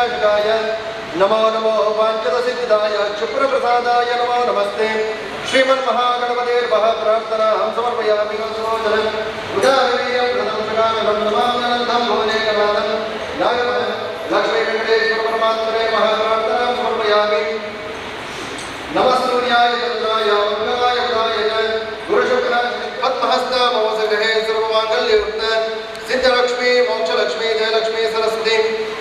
विनाशकाय नमो नमो वाञ्छितसिद्धिदाय क्षिप्रप्रसादाय नमो नमस्ते। श्रीमन्महागणपतेर्वः प्रार्थनां समर्पयामि मनसोदरम् उदारवीर्यं कृतं सकामलं नमाम्यनन्दं भुवनेकनाथं नागमः लक्ष्मीवेङ्कटेश्वर परमात्मने महाप्रार्थनां समर्पयामि। नमस्सूर्याय चन्द्राय मङ्गलाय बुधाय च गुरुशुक्र पद्महस्ता ममसगृहे सर्वमाङ्गल्ययुक्त सिद्धलक्ष्मी मोक्षलक्ष्मी जयलक्ष्मी सरस्वती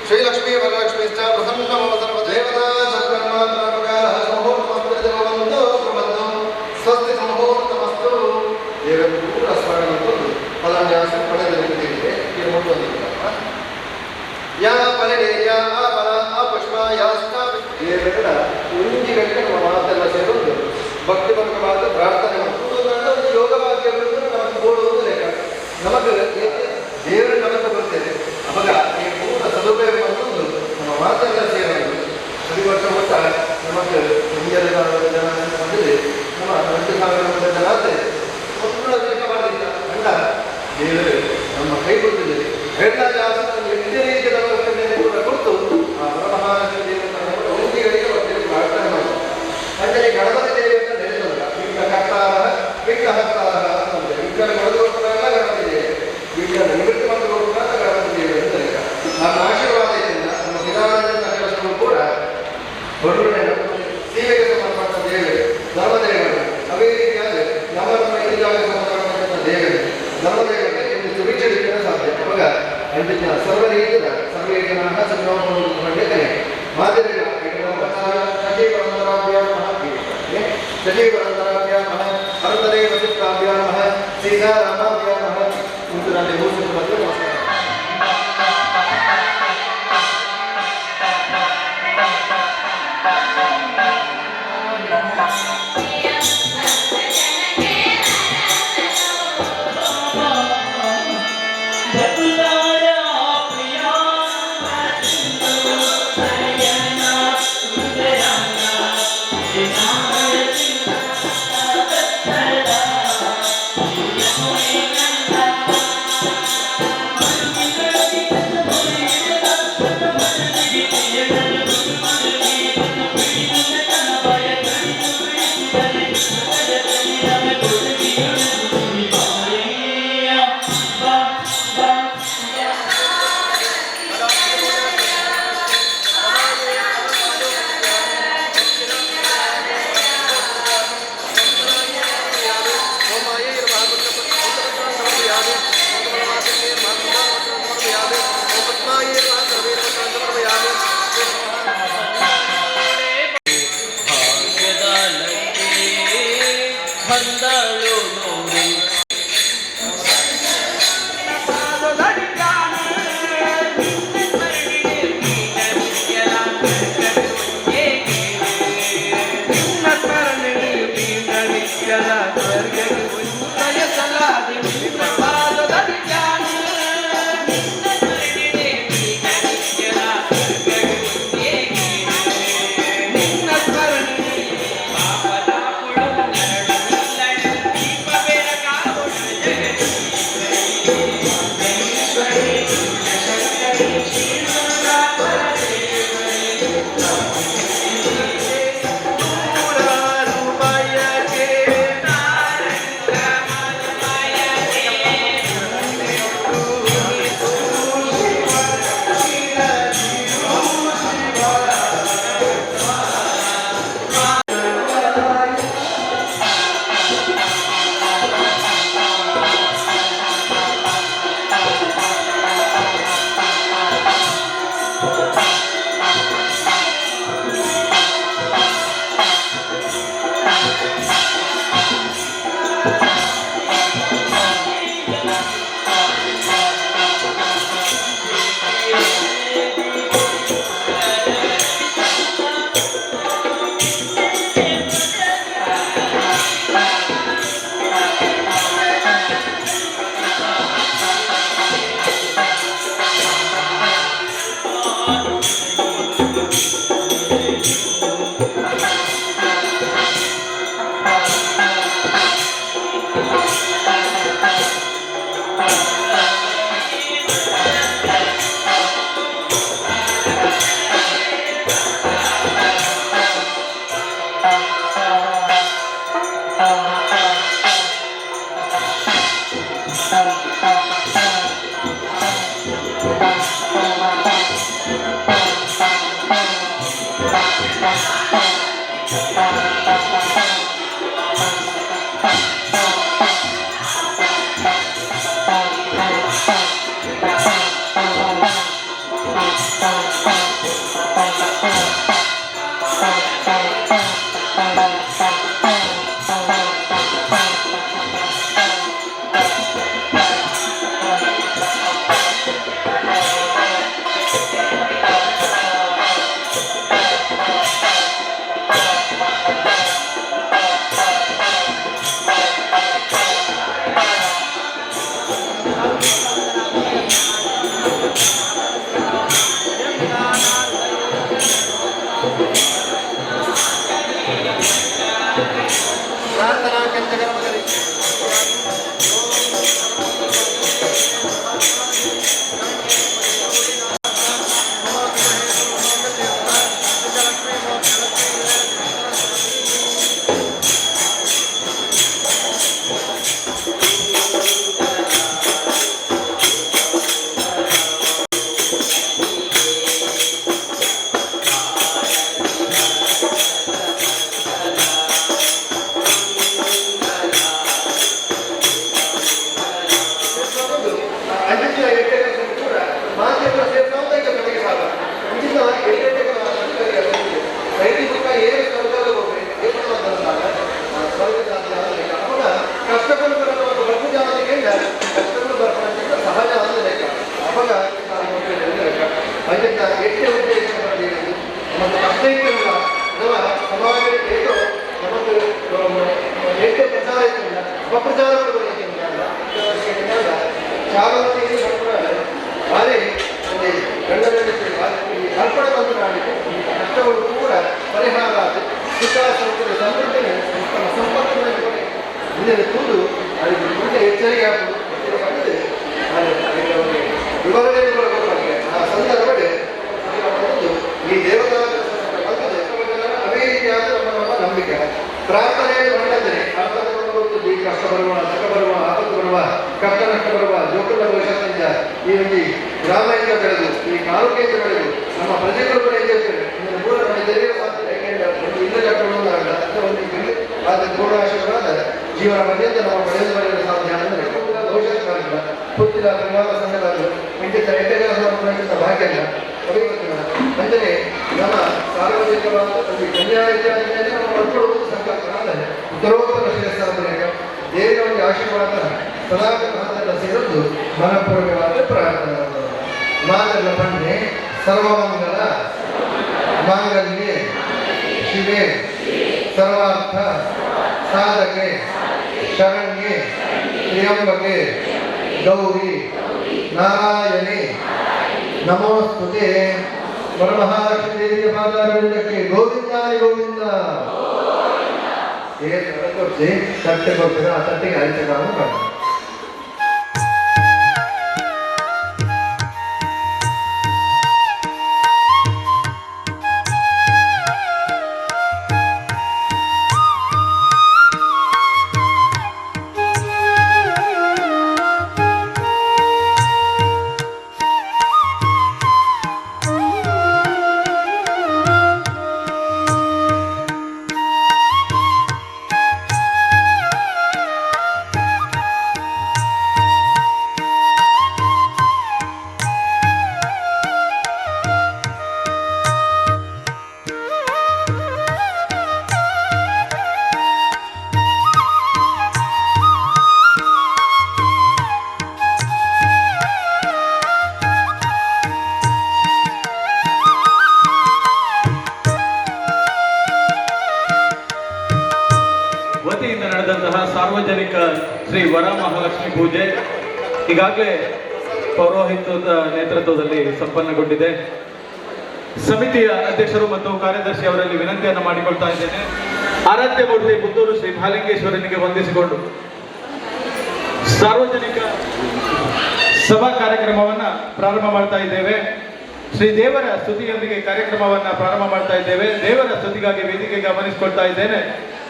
श्रीलक्ष्मी वरलक्ष्मीश्च प्रसन्न मम सर्वदेवता सत्कर्मात्मकाः समूर्तमस्तु देववन्दो प्रबन्धो स्वस्ति समूर्तमस्तु देवं पूर्ण स्मरणं पदन्यासं पಡೆದಿರುತ್ತೇವೆ ಇರುವುದಿಲ್ಲ ಯಾ ಪರಿಣೇಯ ಆಪನ ಅಪುಷ್ಪ ಯಾಸ್ತಾ ಏವೆಲ್ಲ ಉಂಜಿಗಟ್ಟೆ ನಮ್ಮ ಮಾತೆಲ್ಲ ಸೇರುವುದು ಭಕ್ತಿ ಬಂದ ಮಾತು ಪ್ರಾರ್ಥನೆ ಮಾಡುವುದು ಯೋಗ ವಾಕ್ಯಗಳು ನಮಗೆ ಬೋಡುವುದು ಲೆಕ್ಕ ನಮಗೆ ದೇವರು ನಮಗೆ ಬರ್ತೇವೆ ಅವಾಗ ಈ ಪೂರ್ಣ ಸದುಪಯೋಗ ಮಾಡುವುದು ನಮ್ಮ ಮಾತೆಲ್ಲ ಸೇರೋದು ಪ್ರತಿ ವರ್ಷ ಮಟ್ಟ ನಮಗೆ ಮುಂಜಾನೆ ಜನ ಬಂದಿದೆ ನಮ್ಮ 20,000 ಜನ ಆದರೆ ಪೂರ್ಣ ಲೆಕ್ಕ ಮಾಡಲಿಲ್ಲ ಕಂಡ ದೇವರು ನಮ್ಮ ಕೈ ಕೊಟ್ಟಿದ್ದಾರೆ ಎಲ್ಲ ಜಾಸ್ತಿ ವ್ಯಕ್ತಿ ರೀತಿಯ ಕೂಡ ಕೊಟ್ಟು ಆ ಪರಮಹಾನಗಳಿಗೆ ಪ್ರಾರ್ಥನೆ ಮಾಡಿ ಅಂದರೆ ಗಣಪತಿ ದೇವಿ ಅಂತ ನೆನೆಸೋಲ್ಲ ವಿಗ್ರಹಕಾರ ಅಂತಂದ್ರೆ ವಿಗ್ರಹ ಮಾಡಿಕೊಟ್ಟಾಗ ಗಣಪತಿ ದೇವಿ ವಿಗ್ರಹ ನಿವೃತ್ತಿ ಮಾಡಿಕೊಟ್ಟಾಗ ಗಣಪತಿ ದೇವಿ ಅಂತ ನಮ್ಮ ಆಶೀರ್ವಾದ ಇದರಿಂದ ನಮ್ಮ ವಿಧಾನದ ಕೆಲಸಗಳು ಕೂಡ ಹೊರಗಡೆ ಸೇವೆಗೆ ಸಂಬಂಧಪಟ್ಟ ದೇವಿ ಧರ್ಮದೇವರು ಅವೇ ರೀತಿಯಾದ ನಮ್ಮ ಇಲ್ಲಿಗಾಗ ಸಂಬಂಧಪಟ್ಟಂಥ ದೇವರು ಧರ್ಮದೇವತೆ ವಿಚಲಿತ ಸಾಧ್ಯ ಅವಾಗ ಅಂತಿಮ ಸರ್ವರೀತಿಯ ಸರ್ವೇಜನಾಃ ಸಂಯೋಗಕ್ಕೆ ಮಾದರಿ ಸಜೀವರಂತರಾಭ್ಯಾಂ ನಮಃ ಹರತರೇ ವಸಿಷ್ಠಾಭ್ಯಾಂ ನಮಃ ಸೀತಾರಾಮಾಭ್ಯಾಂ ನಮಃ ಉಂಟುನಲ್ಲಿ ಭೂಷಣ ಬಂದು ನಮಸ್ಕಾರ. Thank you. ಸಾರ್ವಜನಿಕ ಶ್ರೀ ವರ ಮಹಾಲಕ್ಷ್ಮಿ ಪೂಜೆ ಈಗಾಗಲೇ ಪೌರೋಹಿತ್ಯದ ನೇತೃತ್ವದಲ್ಲಿ ಸಂಪನ್ನಗೊಂಡಿದೆ. ಸಮಿತಿಯ ಅಧ್ಯಕ್ಷರು ಮತ್ತು ಕಾರ್ಯದರ್ಶಿ ಅವರಲ್ಲಿ ವಿನಂತಿಯನ್ನು ಮಾಡಿಕೊಳ್ತಾ ಇದ್ದೇನೆ. ಆರಾಧ್ಯ ಮೂರ್ತಿ ಪುತ್ತೂರು ಶ್ರೀ ಮಹಾಲಿಂಗೇಶ್ವರನಿಗೆ ವಂದಿಸಿಕೊಂಡು ಸಾರ್ವಜನಿಕ ಸಭಾ ಕಾರ್ಯಕ್ರಮವನ್ನ ಪ್ರಾರಂಭ ಮಾಡ್ತಾ ಇದ್ದೇವೆ. ಶ್ರೀ ದೇವರ ಸ್ತುತಿಯೊಂದಿಗೆ ಕಾರ್ಯಕ್ರಮವನ್ನ ಪ್ರಾರಂಭ ಮಾಡ್ತಾ ಇದ್ದೇವೆ. ದೇವರ ಸ್ತುತಿಗಾಗಿ ವೇದಿಕೆಗೆ ಗಮನಿಸಿಕೊಳ್ತಾ ಇದ್ದೇನೆ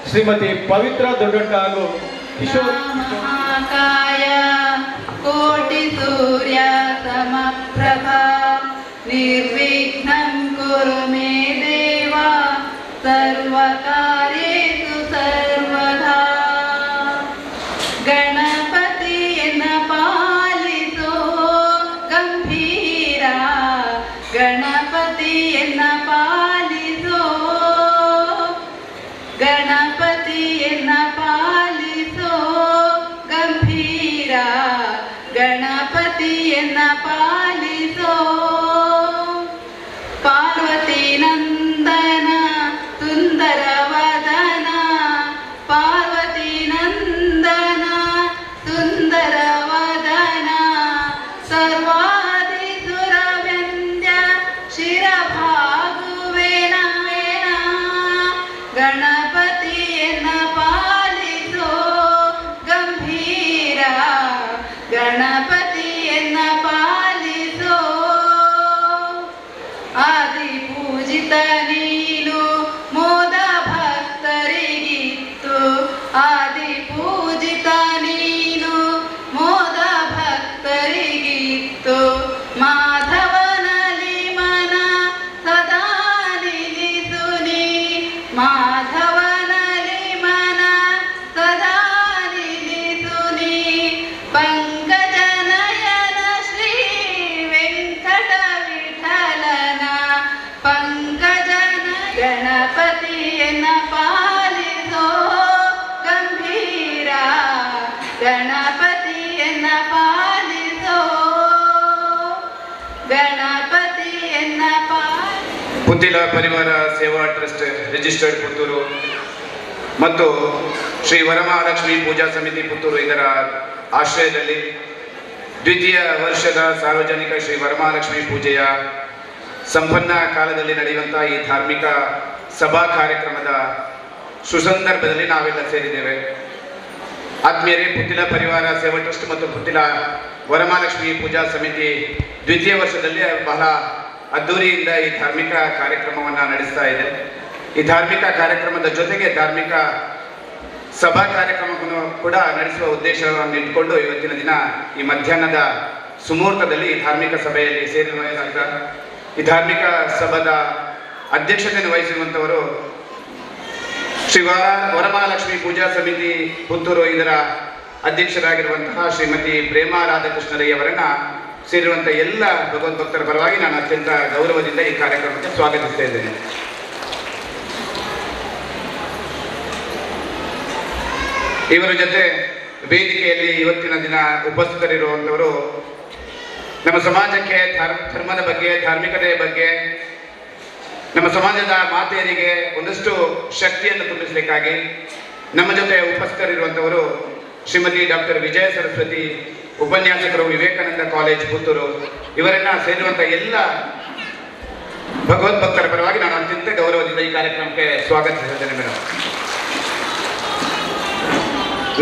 ಶ್ರೀಮತಿ ಪವಿತ್ರ ದೊಡ್ಡೊಡ್ಡ ಹಾಗೂ ಕಿಶೋರ್ ಮಹಾಕಾಯ ಕೋಟಿ ಸೂರ್ಯ ಸಮಪ್ರಭಾ ನಿರ್ವಿಘ್ನಂ ಕುರು ಮೇ ದೇವ ಸರ್ವಕಾರ್ಯೇಷು ಸರ್ವದಾ. ಗಣಪತಿಯನ್ನು ಪಾಲಿಸೋ ಗಂಭೀರ ಗಣ ಗಣಪತಿಯನ್ನ ಪಾಲಿಸೋ ಗಣಪತಿಯನ್ನ ಪಾಲಿಸೋ ಗಂಭೀರ ಗಣಪತಿಯನ್ನ ಪಾಲಿಸೋ ಪಾರ್ವತಿ ನಂದನ ಸುಂದರ ವದನ ಪಾರ್ವತಿ ನಂದನ ಸುಂದರ ವದನ ಸರ್ವಾದಿ ಸುರವ್ಯಂದ್ಯ ಶಿರಭಾಗುವೇನ ಗಣಪತಿಯನ್ನ ಪಾಲಿಸೋ ಗಂಭೀರ ಗಣಪತಿಯನ್ನ ಪಾಲಿಸೋ ಆದಿ ಪೂಜಿತ ನೀನು ಮೋದ ಭಕ್ತರಿಗಿತ್ತು ಆದಿ ಪೂಜಿತ ನೀನು ಮೋದ ಭಕ್ತರಿಗಿತ್ತು ಮಾಧವನಲ್ಲಿ ಮನ ಸದಾ ನಿಲ್ಲಿಸುನಿ ಮಾಧವನಲ್ಲಿ ಮನ ಸದಾ ನಿಲ್ಲಿಸುನಿ ಪಂಕಜನಯನ ಶ್ರೀ ವೆಂಕಟ ವಿಠಲನ ಪಂಕಜನ ಗಣಪತಿಯನ್ನ ಪಾಲಿಸೋ ಗಂಭೀರ ಗಣಪತಿಯನ್ನ ಪಾಲಿಸೋ ಗಣಪತಿಯನ್ನ ಪುತ್ತಿಲ ಪರಿವಾರ ಸೇವಾ ಟ್ರಸ್ಟ್ ರಿಜಿಸ್ಟರ್ಡ್ ಪುತ್ತೂರು ಮತ್ತು ಶ್ರೀ ವರಮಹಾಲಕ್ಷ್ಮಿ ಪೂಜಾ ಸಮಿತಿ ಪುತ್ತೂರು ಇದರ ಆಶ್ರಯದಲ್ಲಿ ದ್ವಿತೀಯ ವರ್ಷದ ಸಾರ್ವಜನಿಕ ಶ್ರೀ ವರಮಹಾಲಕ್ಷ್ಮಿ ಪೂಜೆಯ ಸಂಪನ್ನ ಕಾಲದಲ್ಲಿ ನಡೆಯುವಂತಹ ಈ ಧಾರ್ಮಿಕ ಸಭಾ ಕಾರ್ಯಕ್ರಮದ ಸುಸಂದರ್ಭದಲ್ಲಿ ನಾವೆಲ್ಲ ಸೇರಿದ್ದೇವೆ. ಆತ್ಮೀಯರೇ, ಪುತ್ತಿಲ ಪರಿವಾರ ಸೇವಾ ಟ್ರಸ್ಟ್ ಮತ್ತು ಪುತ್ತಿಲ ವರಮಹಾಲಕ್ಷ್ಮಿ ಪೂಜಾ ಸಮಿತಿ ದ್ವಿತೀಯ ವರ್ಷದಲ್ಲಿ ಬಹಳ ಅದ್ದೂರಿಯಿಂದ ಈ ಧಾರ್ಮಿಕ ಕಾರ್ಯಕ್ರಮವನ್ನು ನಡೆಸ್ತಾ ಇದೆ. ಈ ಧಾರ್ಮಿಕ ಕಾರ್ಯಕ್ರಮದ ಜೊತೆಗೆ ಧಾರ್ಮಿಕ ಸಭಾ ಕಾರ್ಯಕ್ರಮವನ್ನು ಕೂಡ ನಡೆಸುವ ಉದ್ದೇಶವನ್ನು ಇಟ್ಕೊಂಡು ಇವತ್ತಿನ ದಿನ ಈ ಮಧ್ಯಾಹ್ನದ ಸುಮುಹೂರ್ತದಲ್ಲಿ ಈ ಧಾರ್ಮಿಕ ಸಭೆಯಲ್ಲಿ ಸೇರಿರುವಂತಹ ಈ ಧಾರ್ಮಿಕ ಸಭಾದ ಅಧ್ಯಕ್ಷತೆಯನ್ನು ವಹಿಸಿರುವಂಥವರು ಶ್ರೀ ವರಮಹಾಲಕ್ಷ್ಮಿ ಪೂಜಾ ಸಮಿತಿ ಪುತ್ತೂರು ಇದರ ಅಧ್ಯಕ್ಷರಾಗಿರುವಂತಹ ಶ್ರೀಮತಿ ಪ್ರೇಮಾ ರಾಧಾಕೃಷ್ಣರಯ್ಯವರನ್ನ ಸೇರಿರುವಂತಹ ಎಲ್ಲ ಭಗವದ್ ಭಕ್ತರ ಪರವಾಗಿ ನಾನು ಅತ್ಯಂತ ಗೌರವದಿಂದ ಈ ಕಾರ್ಯಕ್ರಮಕ್ಕೆ ಸ್ವಾಗತಿಸ್ತಾ ಇದ್ದೇನೆ. ಇವರ ಜೊತೆ ವೇದಿಕೆಯಲ್ಲಿ ಇವತ್ತಿನ ದಿನ ಉಪಸ್ಥಿತರಿರುವಂಥವರು ನಮ್ಮ ಸಮಾಜಕ್ಕೆ ಧರ್ಮದ ಬಗ್ಗೆ, ಧಾರ್ಮಿಕತೆಯ ಬಗ್ಗೆ, ನಮ್ಮ ಸಮಾಜದ ಮಾತೆಯರಿಗೆ ಒಂದಷ್ಟು ಶಕ್ತಿಯನ್ನು ತುಂಬಿಸಲಿಕ್ಕಾಗಿ ನಮ್ಮ ಜೊತೆ ಉಪಸ್ಥಿತರಿರುವಂಥವರು ಶ್ರೀಮತಿ ಡಾಕ್ಟರ್ ವಿಜಯ ಸರಸ್ವತಿ, ಉಪನ್ಯಾಸಕರು, ವಿವೇಕಾನಂದ ಕಾಲೇಜ್ ಪುತ್ತೂರು. ಇವರನ್ನ ಸೇರಿರುವಂಥ ಎಲ್ಲ ಭಗವದ್ಭಕ್ತರ ಪರವಾಗಿ ನಾನು ಅತ್ಯಂತ ಗೌರವದಿಂದ ಈ ಕಾರ್ಯಕ್ರಮಕ್ಕೆ ಸ್ವಾಗತಿಸಿದ್ದೇನೆ. ಮೇಡಮ್,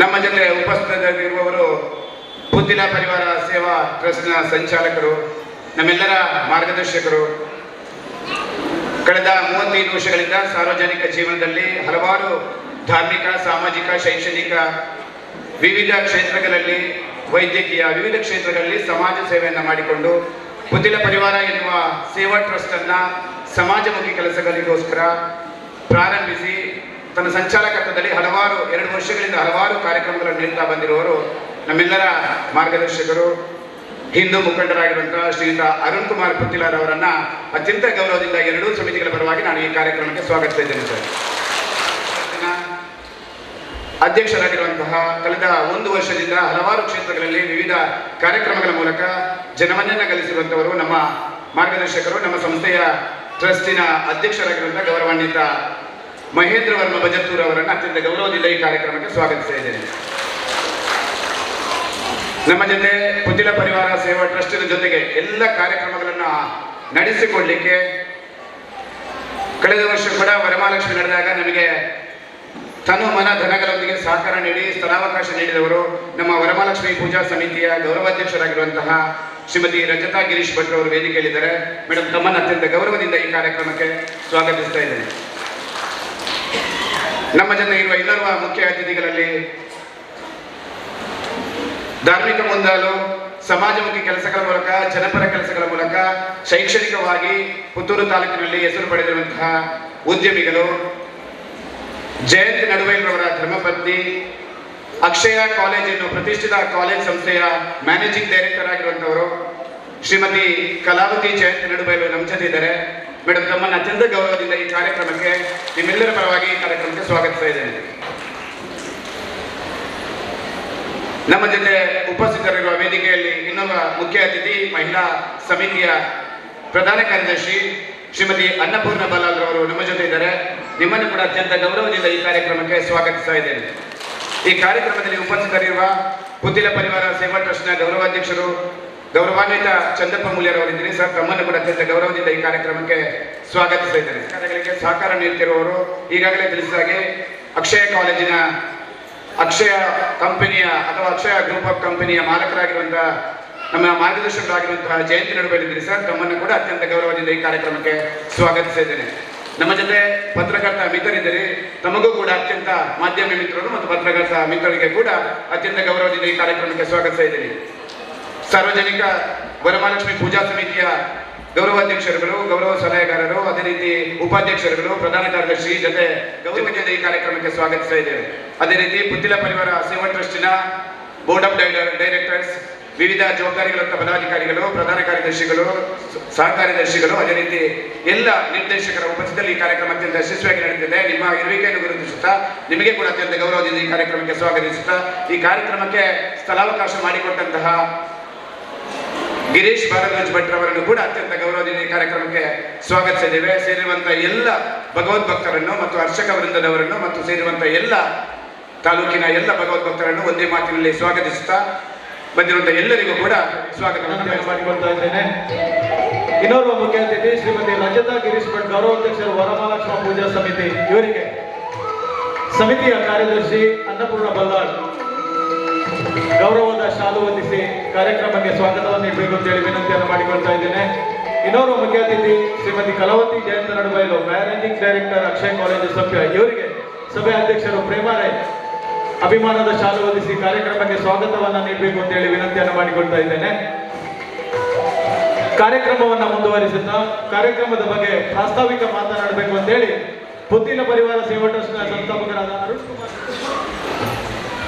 ನಮ್ಮ ಜೊತೆ ಉಪಸ್ಥಿತರಿರುವವರು ಪುತ್ತಿಲ ಪರಿವಾರ ಸೇವಾ ಟ್ರಸ್ಟ್ನ ಸಂಚಾಲಕರು, ನಮ್ಮೆಲ್ಲರ ಮಾರ್ಗದರ್ಶಕರು. ಕಳೆದ 35 ವರ್ಷಗಳಿಂದ ಸಾರ್ವಜನಿಕ ಜೀವನದಲ್ಲಿ ಹಲವಾರು ಧಾರ್ಮಿಕ, ಸಾಮಾಜಿಕ, ಶೈಕ್ಷಣಿಕ ವಿವಿಧ ಕ್ಷೇತ್ರಗಳಲ್ಲಿ, ವೈದ್ಯಕೀಯ ವಿವಿಧ ಕ್ಷೇತ್ರಗಳಲ್ಲಿ ಸಮಾಜ ಸೇವೆಯನ್ನು ಮಾಡಿಕೊಂಡು ಪುತ್ತಿಲ ಪರಿವಾರ ಎನ್ನುವ ಸೇವಾ ಟ್ರಸ್ಟ್ ಅನ್ನ ಸಮಾಜಮುಖಿ ಕೆಲಸಗಳಿಗೋಸ್ಕರ ಪ್ರಾರಂಭಿಸಿ ತನ್ನ ಸಂಚಾಲಕತ್ವದಲ್ಲಿ 2 ವರ್ಷಗಳಿಂದ ಹಲವಾರು ಕಾರ್ಯಕ್ರಮಗಳನ್ನು ನೀಡ್ತಾ ಬಂದಿರುವವರು ನಮ್ಮೆಲ್ಲರ ಮಾರ್ಗದರ್ಶಕರು, ಹಿಂದೂ ಮುಖಂಡರಾಗಿರುವಂತಹ ಶ್ರೀಯುತ ಅರುಣ್ ಕುಮಾರ್ ಪುತ್ತಿಲಾರ್ ಅವರನ್ನ ಅತ್ಯಂತ ಗೌರವದಿಂದ 2 ಸಮಿತಿಗಳ ಪರವಾಗಿ ನಾನು ಈ ಕಾರ್ಯಕ್ರಮಕ್ಕೆ ಸ್ವಾಗತಿಸ್ತಾ ಇದ್ದೇನೆ. ಸರ್, ಅಧ್ಯಕ್ಷರಾಗಿರುವಂತಹ ಕಳೆದ 1 ವರ್ಷದಿಂದ ಹಲವಾರು ಕ್ಷೇತ್ರಗಳಲ್ಲಿ ವಿವಿಧ ಕಾರ್ಯಕ್ರಮಗಳ ಮೂಲಕ ಜನಮನ್ನನ್ನು ಗಳಿಸಿರುವಂತವರು ನಮ್ಮ ಮಾರ್ಗದರ್ಶಕರು, ನಮ್ಮ ಸಂಸ್ಥೆಯ ಟ್ರಸ್ಟಿನ ಅಧ್ಯಕ್ಷರಾಗಿರುವಂತಹ ಗೌರವಾನ್ವಿತ ಮಹೇಂದ್ರ ವರ್ಮ ಬಜತ್ತೂರ್ ಅವರನ್ನು ಅತ್ಯಂತ ಗೌರವದಿಂದ ಈ ಕಾರ್ಯಕ್ರಮಕ್ಕೆ ಸ್ವಾಗತಿಸ್ತಾ ಇದ್ದೇನೆ. ನಮ್ಮ ಜೊತೆ ಪುತ್ತಿಲ ಪರಿವಾರ ಸೇವಾ ಟ್ರಸ್ಟಿನ ಜೊತೆಗೆ ಎಲ್ಲ ಕಾರ್ಯಕ್ರಮಗಳನ್ನು ನಡೆಸಿಕೊಳ್ಳಲಿಕ್ಕೆ ಕಳೆದ ವರ್ಷ ಕೂಡ ವರಮಹಾಲಕ್ಷ್ಮಿ ನಡೆದಾಗ ನಮಗೆ ತನು ಮನ ಧನಗಳೊಂದಿಗೆ ಸಹಕಾರ ನೀಡಿ ಸ್ಥಳಾವಕಾಶ ನೀಡಿದವರು ನಮ್ಮ ವರಮಹಾಲಕ್ಷ್ಮಿ ಪೂಜಾ ಸಮಿತಿಯ ಗೌರವಾಧ್ಯಕ್ಷರಾಗಿರುವಂತಹ ಶ್ರೀಮತಿ ರಜತಾ ಗಿರೀಶ್ ಭಟ್ ಅವರು ವೇದಿಕೆಯಲ್ಲಿದ್ದಾರೆ. ಮೇಡಮ್, ತಮ್ಮನ್ನು ಅತ್ಯಂತ ಗೌರವದಿಂದ ಈ ಕಾರ್ಯಕ್ರಮಕ್ಕೆ ಸ್ವಾಗತಿಸ್ತಾ ಇದ್ದೇನೆ. ನಮ್ಮ ಜೊತೆ ಇರುವ ಇನ್ನೋರ್ವ ಮುಖ್ಯ ಅತಿಥಿಗಳಲ್ಲಿ ಧಾರ್ಮಿಕ ಮುಂದಾಲು, ಸಮಾಜಮುಖಿ ಕೆಲಸಗಳ ಮೂಲಕ, ಜನಪರ ಕೆಲಸಗಳ ಮೂಲಕ ಶೈಕ್ಷಣಿಕವಾಗಿ ಪುತ್ತೂರು ತಾಲೂಕಿನಲ್ಲಿ ಹೆಸರು ಪಡೆದಿರುವಂತಹ ಉದ್ಯಮಿಗಳು, ಜಯಂತ್ ನಡುವೇಲ್ರವರ ಧರ್ಮಪತ್ನಿ, ಅಕ್ಷಯ ಕಾಲೇಜನ್ನು ಪ್ರತಿಷ್ಠಿತ ಕಾಲೇಜ್ ಸಂಸ್ಥೆಯ ಮ್ಯಾನೇಜಿಂಗ್ ಡೈರೆಕ್ಟರ್ ಆಗಿರುವಂತವರು, ಶ್ರೀಮತಿ ಕಲಾವತಿ ಜಯಂತ್ ನಡುಬೈಲು ನಮ್ಮ ಜೊತೆ ಇದ್ದಾರೆ. ಮೇಡಮ್, ತಮ್ಮನ್ನು ಅತ್ಯಂತ ಗೌರವದಿಂದ ಈ ಕಾರ್ಯಕ್ರಮಕ್ಕೆ ನಿಮ್ಮೆಲ್ಲರ ಪರವಾಗಿ ಈ ಕಾರ್ಯಕ್ರಮಕ್ಕೆ ಸ್ವಾಗತಿಸ್ತಾ ಇದ್ದೇನೆ. ನಮ್ಮ ಜೊತೆ ಉಪಸ್ಥಿತರಿರುವ ವೇದಿಕೆಯಲ್ಲಿ ಇನ್ನೊಬ್ಬ ಮುಖ್ಯ ಅತಿಥಿ, ಮಹಿಳಾ ಸಮಿತಿಯ ಪ್ರಧಾನ ಕಾರ್ಯದರ್ಶಿ ಶ್ರೀಮತಿ ಅನ್ನಪೂರ್ಣ ಬಲಾಲ್ ಅವರು ನಮ್ಮ ಜೊತೆ ಇದ್ದಾರೆ. ನಿಮ್ಮನ್ನು ಕೂಡ ಅತ್ಯಂತ ಗೌರವದಿಂದ ಈ ಕಾರ್ಯಕ್ರಮಕ್ಕೆ ಸ್ವಾಗತಿಸ್ತಾ ಇದ್ದೇನೆ. ಈ ಕಾರ್ಯಕ್ರಮದಲ್ಲಿ ಉಪಸ್ಥಿತರಿರುವ ಪುತ್ತಿಲ ಪರಿವಾರ ಸೇವಾ ಟ್ರಸ್ಟ್ನ ಗೌರವಾಧ್ಯಕ್ಷರು ಗೌರವಾನ್ವಿತ ಚಂದಪ್ಪ ಮೂಲ್ಯರವರಿದ್ದೀರಿ. ಸರ್, ತಮ್ಮನ್ನು ಕೂಡ ಅತ್ಯಂತ ಗೌರವದಿಂದ ಈ ಕಾರ್ಯಕ್ರಮಕ್ಕೆ ಸ್ವಾಗತಿಸ್ತಾ ಇದ್ದೇನೆ. ಕಾರ್ಯಗಳಿಗೆ ಸಹಕಾರ ನೀಡುತ್ತಿರುವವರು ಈಗಾಗಲೇ ತಿಳಿಸಿದ ಹಾಗೆ ಅಕ್ಷಯ ಕಾಲೇಜಿನ ಅಕ್ಷಯ ಕಂಪನಿಯ ಅಥವಾ ಅಕ್ಷಯ ಗ್ರೂಪ್ ಆಫ್ ಕಂಪನಿಯ ಮಾಲಕರಾಗಿರುವಂತಹ ನಮ್ಮ ಮಾರ್ಗದರ್ಶಕರಾಗಿರುವಂತಹ ಜಯಂತಿ ನಡುಬೈಲಿದ್ದೀರಿ. ಸರ್, ತಮ್ಮನ್ನು ಕೂಡ ಅತ್ಯಂತ ಗೌರವದಿಂದ ಈ ಕಾರ್ಯಕ್ರಮಕ್ಕೆ ಸ್ವಾಗತಿಸ್ತಾ ಇದ್ದೇನೆ. ನಮ್ಮ ಜೊತೆ ಪತ್ರಕರ್ತ ಮಿತ್ರರಿದ್ದೀರಿ. ತಮಗೂ ಕೂಡ ಅತ್ಯಂತ ಮಾಧ್ಯಮ ಮಿತ್ರರು ಮತ್ತು ಪತ್ರಕರ್ತ ಮಿತ್ರರಿಗೆ ಕೂಡ ಅತ್ಯಂತ ಗೌರವದಿಂದ ಈ ಕಾರ್ಯಕ್ರಮಕ್ಕೆ ಸ್ವಾಗತಿಸ್ತಾ ಇದ್ದೀನಿ. ಸಾರ್ವಜನಿಕ ವರಮಹಾಲಕ್ಷ್ಮಿ ಪೂಜಾ ಸಮಿತಿಯ ಗೌರವಾಧ್ಯಕ್ಷರುಗಳು, ಗೌರವ ಸಲಹೆಗಾರರು, ಅದೇ ರೀತಿ ಉಪಾಧ್ಯಕ್ಷರುಗಳು, ಪ್ರಧಾನ ಕಾರ್ಯದರ್ಶಿ ಜೊತೆ ಗೌರವದಿಂದ ಈ ಕಾರ್ಯಕ್ರಮಕ್ಕೆ ಸ್ವಾಗತಿಸ್ತಾ ಇದ್ದೇವೆ. ಅದೇ ರೀತಿ ಪುತ್ತಿಲ ಪರಿವಾರ ಸೇವಾ ಟ್ರಸ್ಟಿನ ಬೋರ್ಡ್ ಆಫ್ ಡೈರೆಕ್ಟರ್ಸ್, ವಿವಿಧ ಜವಾಬ್ದಾರಿಗಳಂತ ಪದಾಧಿಕಾರಿಗಳು, ಪ್ರಧಾನ ಕಾರ್ಯದರ್ಶಿಗಳು, ಸಹ ಕಾರ್ಯದರ್ಶಿಗಳು, ಅದೇ ರೀತಿ ಎಲ್ಲ ನಿರ್ದೇಶಕರ ಉಪಸ್ಥಿತಿಯಲ್ಲಿ ಈ ಕಾರ್ಯಕ್ರಮ ಅತ್ಯಂತ ಯಶಸ್ವಿಯಾಗಿ ನಡೆದಿದೆ. ನಿಮ್ಮ ಇರುವಿಕೆಯನ್ನು ಗುರುತಿಸುತ್ತಾ ನಿಮಗೆ ಕೂಡ ಅತ್ಯಂತ ಗೌರವದಿಂದ ಈ ಕಾರ್ಯಕ್ರಮಕ್ಕೆ ಸ್ವಾಗತಿಸುತ್ತಾ ಈ ಕಾರ್ಯಕ್ರಮಕ್ಕೆ ಸ್ಥಳಾವಕಾಶ ಮಾಡಿಕೊಟ್ಟಂತಹ ಗಿರೀಶ್ ಭಾರದ್ವಾಜ್ ಭಟ್ರವರನ್ನು ಕೂಡ ಅತ್ಯಂತ ಗೌರವದಿಂದ ಈ ಕಾರ್ಯಕ್ರಮಕ್ಕೆ ಸ್ವಾಗತಿಸಿದ್ದೇವೆ. ಸೇರಿರುವಂತಹ ಎಲ್ಲ ಭಗವದ್ಭಕ್ತರನ್ನು ಮತ್ತು ಅರ್ಚಕ ವೃಂದದವರನ್ನು ಮತ್ತು ಸೇರಿರುವಂತಹ ಎಲ್ಲ ತಾಲೂಕಿನ ಎಲ್ಲ ಭಗವದ್ಭಕ್ತರನ್ನು ಒಂದೇ ಮಾತಿನಲ್ಲಿ ಸ್ವಾಗತಿಸುತ್ತಾ ಬಂದಿರುವಂತಹ ಎಲ್ಲರಿಗೂ ಕೂಡ ಸ್ವಾಗತವನ್ನು ಮಾಡಿಕೊಳ್ತಾ ಇದ್ದೇನೆ. ಇನ್ನೋರ್ವ ಮುಖ್ಯ ಅತಿಥಿ ಶ್ರೀಮತಿ ರಜತಾ ಗಿರೀಶ್ ಭಟ್, ಗೌರವಾಧ್ಯಕ್ಷರು ವರಮಹಾಲಕ್ಷ್ಮ ಪೂಜಾ ಸಮಿತಿ, ಇವರಿಗೆ ಸಮಿತಿಯ ಕಾರ್ಯದರ್ಶಿ ಅನ್ನಪೂರ್ಣ ಬಲ್ಲಾಳ್ ಗೌರವದ ಶಾಲು ಹೊಂದಿಸಿ ಕಾರ್ಯಕ್ರಮಕ್ಕೆ ಸ್ವಾಗತವನ್ನು ನೀಡಬೇಕು ಅಂತ ಹೇಳಿ ವಿನಂತಿಯನ್ನು ಮಾಡಿಕೊಳ್ತಾ ಇದ್ದೇನೆ. ಇನ್ನೋರ್ವ ಮುಖ್ಯ ಅತಿಥಿ ಶ್ರೀಮತಿ ಕಲಾವತಿ ಜಯಂತ ನಡುಬೈಲು, ಮ್ಯಾನೇಜಿಂಗ್ ಡೈರೆಕ್ಟರ್ ಅಕ್ಷಯ ಕಾಲೇಜು ಸಭ್ಯ, ಇವರಿಗೆ ಸಭೆ ಅಧ್ಯಕ್ಷರು ಪ್ರೇಮಾರೈ ಅಭಿಮಾನದ ಶಾಲು ಹೊಂದಿಸಿ ಕಾರ್ಯಕ್ರಮಕ್ಕೆ ಸ್ವಾಗತವನ್ನ ನೀಡಬೇಕು ಅಂತ ಹೇಳಿ ವಿನಂತಿಯನ್ನು ಮಾಡಿಕೊಳ್ತಾ ಇದ್ದೇನೆ. ಕಾರ್ಯಕ್ರಮವನ್ನ ಮುಂದುವರಿಸುತ್ತಾ ಕಾರ್ಯಕ್ರಮದ ಬಗ್ಗೆ ಪ್ರಾಸ್ತಾವಿಕ ಮಾತನಾಡಬೇಕು ಅಂತ ಹೇಳಿ ಪುತ್ತಿಲ ಪರಿವಾರ ಸೇವಾ ಟ್ರಸ್ಟ್ನ ಸಂಸ್ಥಾಪಕರಾದ ಅರುಣ್ ಕುಮಾರ್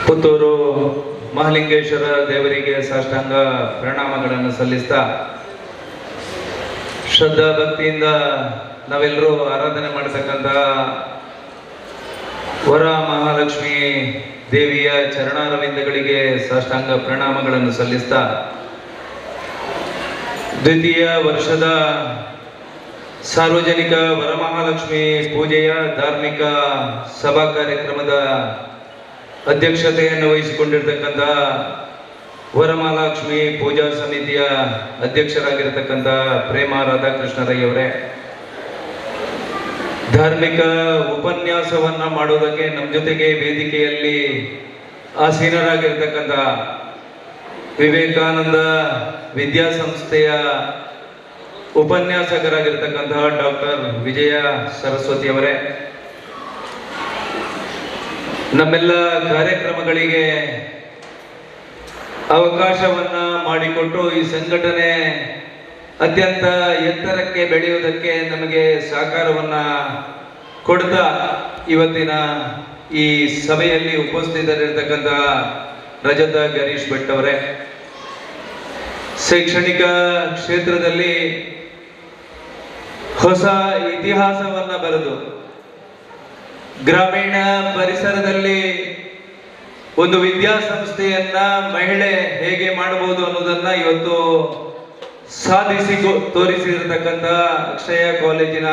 ಪುತ್ತೂರು ಮಹಾಲಿಂಗೇಶ್ವರ ದೇವರಿಗೆ ಸಾಷ್ಟಾಂಗ ಪ್ರಣಾಮಗಳನ್ನು ಸಲ್ಲಿಸ್ತಾ ಶ್ರದ್ಧಾ ಭಕ್ತಿಯಿಂದ ನಾವೆಲ್ಲರೂ ಆರಾಧನೆ ಮಾಡತಕ್ಕಂಥ ವರ ಮಹಾಲಕ್ಷ್ಮಿ ದೇವಿಯ ಚರಣಾರವಿಂದಗಳಿಗೆ ಸಾಷ್ಟಾಂಗ ಪ್ರಣಾಮಗಳನ್ನು ಸಲ್ಲಿಸ್ತಾ ದ್ವಿತೀಯ ವರ್ಷದ ಸಾರ್ವಜನಿಕ ವರಮಹಾಲಕ್ಷ್ಮಿ ಪೂಜೆಯ ಧಾರ್ಮಿಕ ಸಭಾ ಕಾರ್ಯಕ್ರಮದ ಅಧ್ಯಕ್ಷತೆಯನ್ನು ವಹಿಸಿಕೊಂಡಿರ್ತಕ್ಕಂಥ ವರಮಹಾಲಕ್ಷ್ಮಿ ಪೂಜಾ ಸಮಿತಿಯ ಅಧ್ಯಕ್ಷರಾಗಿರ್ತಕ್ಕಂಥ ಪ್ರೇಮ ರಾಧಾಕೃಷ್ಣ ರೈ ಅವರೇ, ಧಾರ್ಮಿಕ ಉಪನ್ಯಾಸವನ್ನ ಮಾಡುವುದಕ್ಕೆ ನಮ್ಮ ಜೊತೆಗೆ ವೇದಿಕೆಯಲ್ಲಿ ಆಸೀನರಾಗಿರ್ತಕ್ಕಂಥ ವಿವೇಕಾನಂದ ವಿದ್ಯಾಸಂಸ್ಥೆಯ ಉಪನ್ಯಾಸಕರಾಗಿರ್ತಕ್ಕಂತಹ ಡಾಕ್ಟರ್ ವಿಜಯ ಸರಸ್ವತಿ ಅವರೇ, ನಮ್ಮೆಲ್ಲ ಕಾರ್ಯಕ್ರಮಗಳಿಗೆ ಅವಕಾಶವನ್ನ ಮಾಡಿಕೊಟ್ಟು ಈ ಸಂಘಟನೆ ಅತ್ಯಂತ ಎತ್ತರಕ್ಕೆ ಬೆಳೆಯುವುದಕ್ಕೆ ನಮಗೆ ಸಹಕಾರವನ್ನ ಕೊಡ್ತಾ ಇವತ್ತಿನ ಈ ಸಭೆಯಲ್ಲಿ ಉಪಸ್ಥಿತರಿರ್ತಕ್ಕಂಥ ರಜತಾ ಗಿರೀಶ್ ಭಟ್ ಅವರೇ, ಶೈಕ್ಷಣಿಕ ಕ್ಷೇತ್ರದಲ್ಲಿ ಹೊಸ ಇತಿಹಾಸವನ್ನ ಬರೆದು ಗ್ರಾಮೀಣ ಪರಿಸರದಲ್ಲಿ ಒಂದು ವಿದ್ಯಾಸಂಸ್ಥೆಯನ್ನ ಮಹಿಳೆ ಹೇಗೆ ಮಾಡಬಹುದು ಅನ್ನೋದನ್ನ ಇವತ್ತು ಸಾಧಿಸಿ ತೋರಿಸಿರತಕ್ಕಂಥ ಅಕ್ಷಯ ಕಾಲೇಜಿನ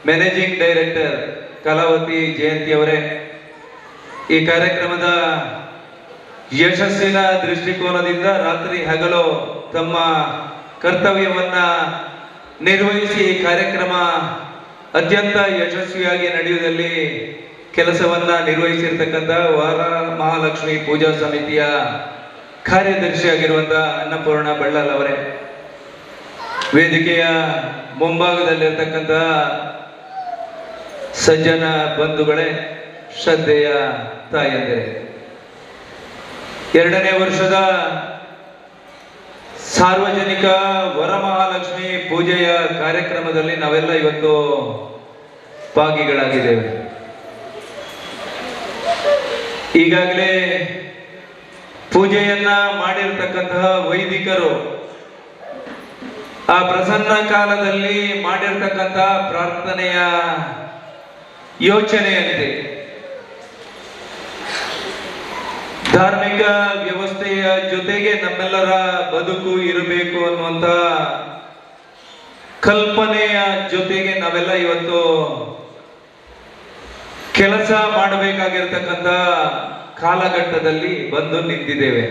ಮ್ಯಾನೇಜಿಂಗ್ ಡೈರೆಕ್ಟರ್ ಕಲಾವತಿ ಜಯಂತಿ ಅವರೇ, ಈ ಕಾರ್ಯಕ್ರಮದ ಯಶಸ್ಸಿನ ದೃಷ್ಟಿಕೋನದಿಂದ ರಾತ್ರಿ ಹಗಲು ತಮ್ಮ ಕರ್ತವ್ಯವನ್ನ ನಿರ್ವಹಿಸಿ ಈ ಕಾರ್ಯಕ್ರಮ ಅತ್ಯಂತ ಯಶಸ್ವಿಯಾಗಿ ನಡೆಯುವುದರಲ್ಲಿ ಕೆಲಸವನ್ನ ನಿರ್ವಹಿಸಿರ್ತಕ್ಕಂಥ ವರ ಮಹಾಲಕ್ಷ್ಮಿ ಪೂಜಾ ಸಮಿತಿಯ ಕಾರ್ಯದರ್ಶಿಯಾಗಿರುವಂತಹ ಅನ್ನಪೂರ್ಣ ಬಳ್ಳಾಲ್ ಅವರೇ, ವೇದಿಕೆಯ ಮುಂಭಾಗದಲ್ಲಿರ್ತಕ್ಕಂಥ ಸಜ್ಜನ ಬಂಧುಗಳೇ, ಶ್ರದ್ಧೆಯ ತಾಯಂದಿರೇ, 2ನೇ ವರ್ಷದ ಸಾರ್ವಜನಿಕ ವರಮಹಾಲಕ್ಷ್ಮಿ ಪೂಜೆಯ ಕಾರ್ಯಕ್ರಮದಲ್ಲಿ ನಾವೆಲ್ಲ ಇವತ್ತು ಭಾಗಿಗಳಾಗಿದ್ದೇವೆ. ಈಗಾಗಲೇ ಪೂಜೆಯನ್ನ ಮಾಡಿರ್ತಕ್ಕಂತಹ ವೈದಿಕರು ಆ ಪ್ರಸನ್ನ ಕಾಲದಲ್ಲಿ ಮಾಡಿರ್ತಕ್ಕಂಥ ಪ್ರಾರ್ಥನೆಯ ಯೋಚನೆಯಂತೆ ಧಾರ್ಮಿಕ ವ್ಯವಸ್ಥೆಯ ಜೊತೆಗೆ ನಮ್ಮೆಲ್ಲರ ಬದುಕು ಇರಬೇಕು ಅನ್ನುವಂತ ಕಲ್ಪನೆಯ ಜೊತೆಗೆ ನಾವೆಲ್ಲ ಇವತ್ತು ಕೆಲಸ ಮಾಡಬೇಕಾಗಿರ್ತಕ್ಕಂಥ ಕಾಲಘಟ್ಟದಲ್ಲಿ ಬಂದು ನಿಂತಿದ್ದೇವೆ.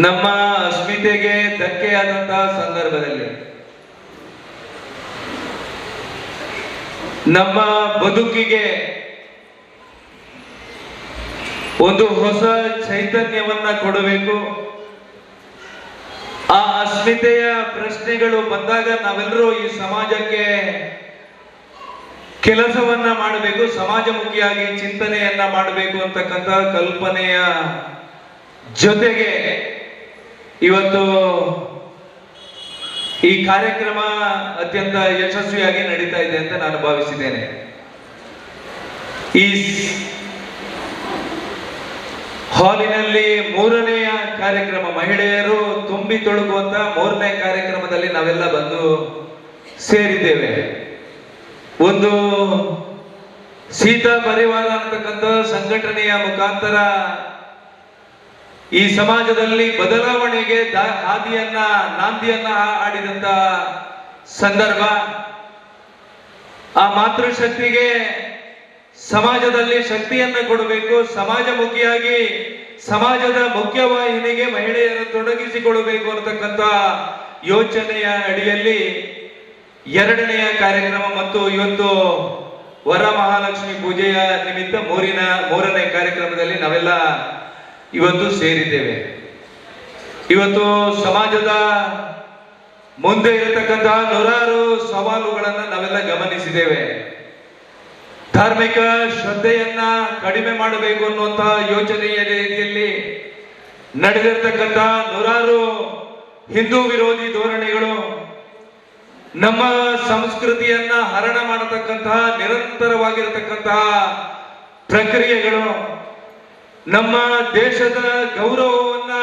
ನಮ್ಮ ಅಸ್ಮಿತೆಗೆ ಧಕ್ಕೆಯಾದಂತಹ ಸಂದರ್ಭದಲ್ಲಿ ನಮ್ಮ ಬದುಕಿಗೆ ಒಂದು ಹೊಸ ಚೈತನ್ಯವನ್ನ ಕೊಡಬೇಕು. ಆ ಅಸ್ಮಿತೆಯ ಪ್ರಶ್ನೆಗಳು ಬಂದಾಗ ನಾವೆಲ್ಲರೂ ಈ ಸಮಾಜಕ್ಕೆ ಕೆಲಸವನ್ನ ಮಾಡಬೇಕು, ಸಮಾಜಮುಖಿಯಾಗಿ ಚಿಂತನೆಯನ್ನ ಮಾಡಬೇಕು ಅಂತಕ್ಕಂಥ ಕಲ್ಪನೆಯ ಜೊತೆಗೆ ಇವತ್ತು ಈ ಕಾರ್ಯಕ್ರಮ ಅತ್ಯಂತ ಯಶಸ್ವಿಯಾಗಿ ನಡೀತಾ ಇದೆ ಅಂತ ನಾನು ಭಾವಿಸಿದ್ದೇನೆ. ಈ ಹಾಲಿನಲ್ಲಿ ಮೂರನೆಯ ಕಾರ್ಯಕ್ರಮ, ಮಹಿಳೆಯರು ತುಂಬಿ ತೊಡಗುವಂತ ಮೂರನೇ ಕಾರ್ಯಕ್ರಮದಲ್ಲಿ ನಾವೆಲ್ಲ ಬಂದು ಸೇರಿದ್ದೇವೆ. ಒಂದು ಸೀತಾ ಪರಿವಾರ ಅಂತಕ್ಕಂಥ ಸಂಘಟನೆಯ ಮುಖಾಂತರ ಈ ಸಮಾಜದಲ್ಲಿ ಬದಲಾವಣೆಗೆ ನಾಂದಿಯನ್ನ ಆಡಿದಂತ ಸಂದರ್ಭ, ಆ ಮಾತೃಶಕ್ತಿಗೆ ಸಮಾಜದಲ್ಲಿ ಶಕ್ತಿಯನ್ನ ಕೊಡಬೇಕು, ಸಮಾಜಮುಖಿಯಾಗಿ ಸಮಾಜದ ಮುಖ್ಯವಾಹಿನಿಗೆ ಮಹಿಳೆಯರು ತೊಡಗಿಸಿಕೊಳ್ಳಬೇಕು ಅಂತಕ್ಕಂಥ ಯೋಚನೆಯ ಅಡಿಯಲ್ಲಿ ಎರಡನೆಯ ಕಾರ್ಯಕ್ರಮ ಮತ್ತು ಇವತ್ತು ವರಮಹಾಲಕ್ಷ್ಮಿ ಪೂಜೆಯ ನಿಮಿತ್ತ ಮೂರನೇ ಕಾರ್ಯಕ್ರಮದಲ್ಲಿ ನಾವೆಲ್ಲ ಇವತ್ತು ಸೇರಿದ್ದೇವೆ. ಇವತ್ತು ಸಮಾಜದ ಮುಂದೆ ಇರತಕ್ಕಂತಹ ನೂರಾರು ಸವಾಲುಗಳನ್ನ ನಾವೆಲ್ಲ ಗಮನಿಸಿದ್ದೇವೆ. ಧಾರ್ಮಿಕ ಶ್ರದ್ಧೆಯನ್ನ ಕಡಿಮೆ ಮಾಡಬೇಕು ಅನ್ನುವಂತಹ ಯೋಚನೆಯ ರೀತಿಯಲ್ಲಿ ನಡೆದಿರ್ತಕ್ಕಂಥ ನೂರಾರು ಹಿಂದೂ ವಿರೋಧಿ ಧೋರಣೆಗಳು, ನಮ್ಮ ಸಂಸ್ಕೃತಿಯನ್ನ ಹರಣ ಮಾಡತಕ್ಕಂತಹ ನಿರಂತರವಾಗಿರತಕ್ಕಂತಹ ಪ್ರಕ್ರಿಯೆಗಳು, ನಮ್ಮ ದೇಶದ ಗೌರವವನ್ನ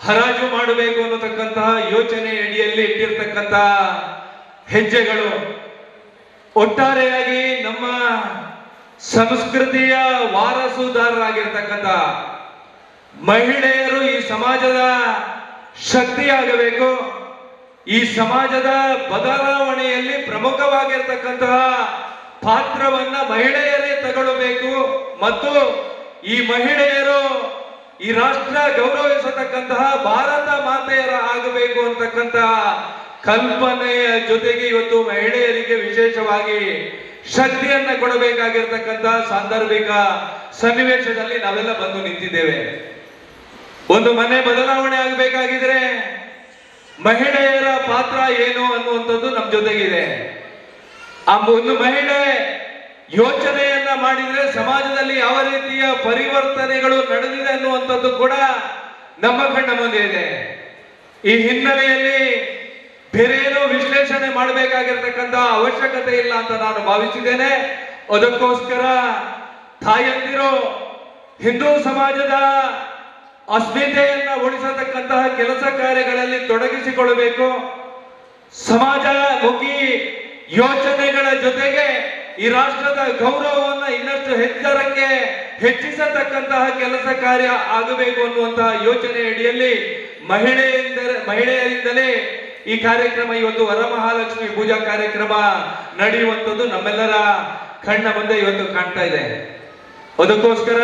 ಹರಾಜು ಮಾಡಬೇಕು ಅನ್ನತಕ್ಕಂತಹ ಯೋಚನೆ ಅಡಿಯಲ್ಲಿ ಇಟ್ಟಿರ್ತಕ್ಕಂತಹ ಹೆಜ್ಜೆಗಳು, ಒಟ್ಟಾರೆಯಾಗಿ ನಮ್ಮ ಸಂಸ್ಕೃತಿಯ ವಾರಸುದಾರರಾಗಿರ್ತಕ್ಕಂಥ ಮಹಿಳೆಯರು ಈ ಸಮಾಜದ ಶಕ್ತಿಯಾಗಬೇಕು, ಈ ಸಮಾಜದ ಬದಲಾವಣೆಯಲ್ಲಿ ಪ್ರಮುಖವಾಗಿರ್ತಕ್ಕಂತಹ ಪಾತ್ರವನ್ನ ಮಹಿಳೆಯರೇ ತಗೊಳ್ಳಬೇಕು ಮತ್ತು ಈ ಮಹಿಳೆಯರು ಈ ರಾಷ್ಟ್ರ ಗೌರವಿಸತಕ್ಕಂತಹ ಭಾರತ ಮಾತೆಯರ ಆಗಬೇಕು ಅಂತಕ್ಕಂತಹ ಕಲ್ಪನೆಯ ಜೊತೆಗೆ ಇವತ್ತು ಮಹಿಳೆಯರಿಗೆ ವಿಶೇಷವಾಗಿ ಶಕ್ತಿಯನ್ನ ಕೊಡಬೇಕಾಗಿರ್ತಕ್ಕಂಥ ಸಾಂದರ್ಭಿಕ ಸನ್ನಿವೇಶದಲ್ಲಿ ನಾವೆಲ್ಲ ಬಂದು ನಿಂತಿದ್ದೇವೆ. ಒಂದು ಮನೆ ಬದಲಾವಣೆ ಆಗಬೇಕಾಗಿದ್ರೆ ಮಹಿಳೆಯರ ಪಾತ್ರ ಏನು ಅನ್ನುವಂಥದ್ದು ನಮ್ಮ ಜೊತೆಗಿದೆ. ಆ ಒಂದು ಮಹಿಳೆ ಯೋಚನೆಯನ್ನ ಮಾಡಿದ್ರೆ ಸಮಾಜದಲ್ಲಿ ಯಾವ ರೀತಿಯ ಪರಿವರ್ತನೆಗಳು ನಡೆದಿದೆ ಅನ್ನುವಂಥದ್ದು ಕೂಡ ನಮ್ಮ ಕಣ್ಣ ಮುಂದೆ ಇದೆ. ಈ ಹಿನ್ನೆಲೆಯಲ್ಲಿ ಬೇರೆ ಏನೋ ವಿಶ್ಲೇಷಣೆ ಮಾಡಬೇಕಾಗಿರ್ತಕ್ಕಂಥ ಅವಶ್ಯಕತೆ ಇಲ್ಲ ಅಂತ ನಾನು ಭಾವಿಸಿದ್ದೇನೆ. ಅದಕ್ಕೋಸ್ಕರ ತಾಯಂದಿರು ಹಿಂದೂ ಸಮಾಜದ ಅಸ್ಮಿತೆಯನ್ನ ಉಳಿಸತಕ್ಕಂತಹ ಕೆಲಸ ಕಾರ್ಯಗಳಲ್ಲಿ ತೊಡಗಿಸಿಕೊಳ್ಳಬೇಕು. ಸಮಾಜಮುಖಿ ಯೋಚನೆಗಳ ಜೊತೆಗೆ ಈ ರಾಷ್ಟ್ರದ ಗೌರವವನ್ನ ಇನ್ನಷ್ಟು ಎತ್ತರಕ್ಕೆ ಹೆಚ್ಚಿಸತಕ್ಕಂತಹ ಕೆಲಸ ಕಾರ್ಯ ಆಗಬೇಕು ಅನ್ನುವಂತಹ ಯೋಚನೆ ಅಡಿಯಲ್ಲಿ ಮಹಿಳೆಯರಿಂದಲೇ ಈ ಕಾರ್ಯಕ್ರಮ, ಇವತ್ತು ವರಮಹಾಲಕ್ಷ್ಮಿ ಪೂಜಾ ಕಾರ್ಯಕ್ರಮ ನಡೆಯುವಂಥದ್ದು ನಮ್ಮೆಲ್ಲರ ಕಣ್ಣ ಮುಂದೆ ಇವತ್ತು ಕಾಣ್ತಾ ಇದೆ. ಅದಕ್ಕೋಸ್ಕರ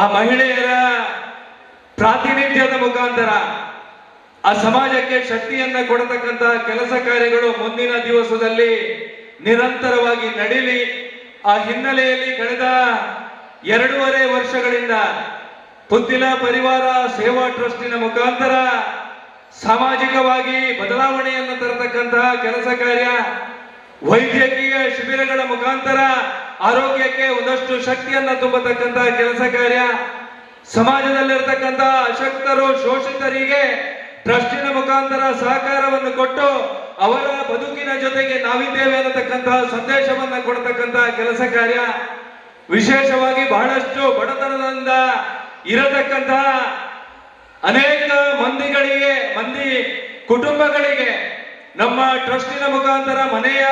ಆ ಮಹಿಳೆಯರ ಪ್ರಾತಿನಿಧ್ಯದ ಮುಖಾಂತರ ಆ ಸಮಾಜಕ್ಕೆ ಶಕ್ತಿಯನ್ನ ಕೊಡತಕ್ಕಂತಹ ಕೆಲಸ ಕಾರ್ಯಗಳು ಮುಂದಿನ ದಿವಸದಲ್ಲಿ ನಿರಂತರವಾಗಿ ನಡೀಲಿ. ಆ ಹಿನ್ನೆಲೆಯಲ್ಲಿ ಕಳೆದ 2.5 ವರ್ಷಗಳಿಂದ ಪುತ್ತಿಲ ಪರಿವಾರ ಸೇವಾ ಟ್ರಸ್ಟಿನ ಮುಖಾಂತರ ಸಾಮಾಜಿಕವಾಗಿ ಬದಲಾವಣೆಯನ್ನು ತರತಕ್ಕಂತಹ ಕೆಲಸ ಕಾರ್ಯ, ವೈದ್ಯಕೀಯ ಶಿಬಿರಗಳ ಮುಖಾಂತರ ಆರೋಗ್ಯಕ್ಕೆ ಒಂದಷ್ಟು ಶಕ್ತಿಯನ್ನ ತುಂಬತಕ್ಕಂತಹ ಕೆಲಸ ಕಾರ್ಯ, ಸಮಾಜದಲ್ಲಿರ್ತಕ್ಕಂತಹ ಅಶಕ್ತರು ಶೋಷಿತರಿಗೆ ಟ್ರಸ್ಟಿನ ಮುಖಾಂತರ ಸಹಕಾರವನ್ನು ಕೊಟ್ಟು ಅವರ ಬದುಕಿನ ಜೊತೆಗೆ ನಾವಿದ್ದೇವೆ ಅನ್ನತಕ್ಕಂತಹ ಸಂದೇಶವನ್ನ ಕೊಡತಕ್ಕಂತಹ ಕೆಲಸ ಕಾರ್ಯ, ವಿಶೇಷವಾಗಿ ಬಹಳಷ್ಟು ಬಡತನದಿಂದ ಇರತಕ್ಕಂತಹ ಅನೇಕ ಮಂದಿ ಕುಟುಂಬಗಳಿಗೆ ನಮ್ಮ ಟ್ರಸ್ಟಿನ ಮುಖಾಂತರ ಮನೆಯ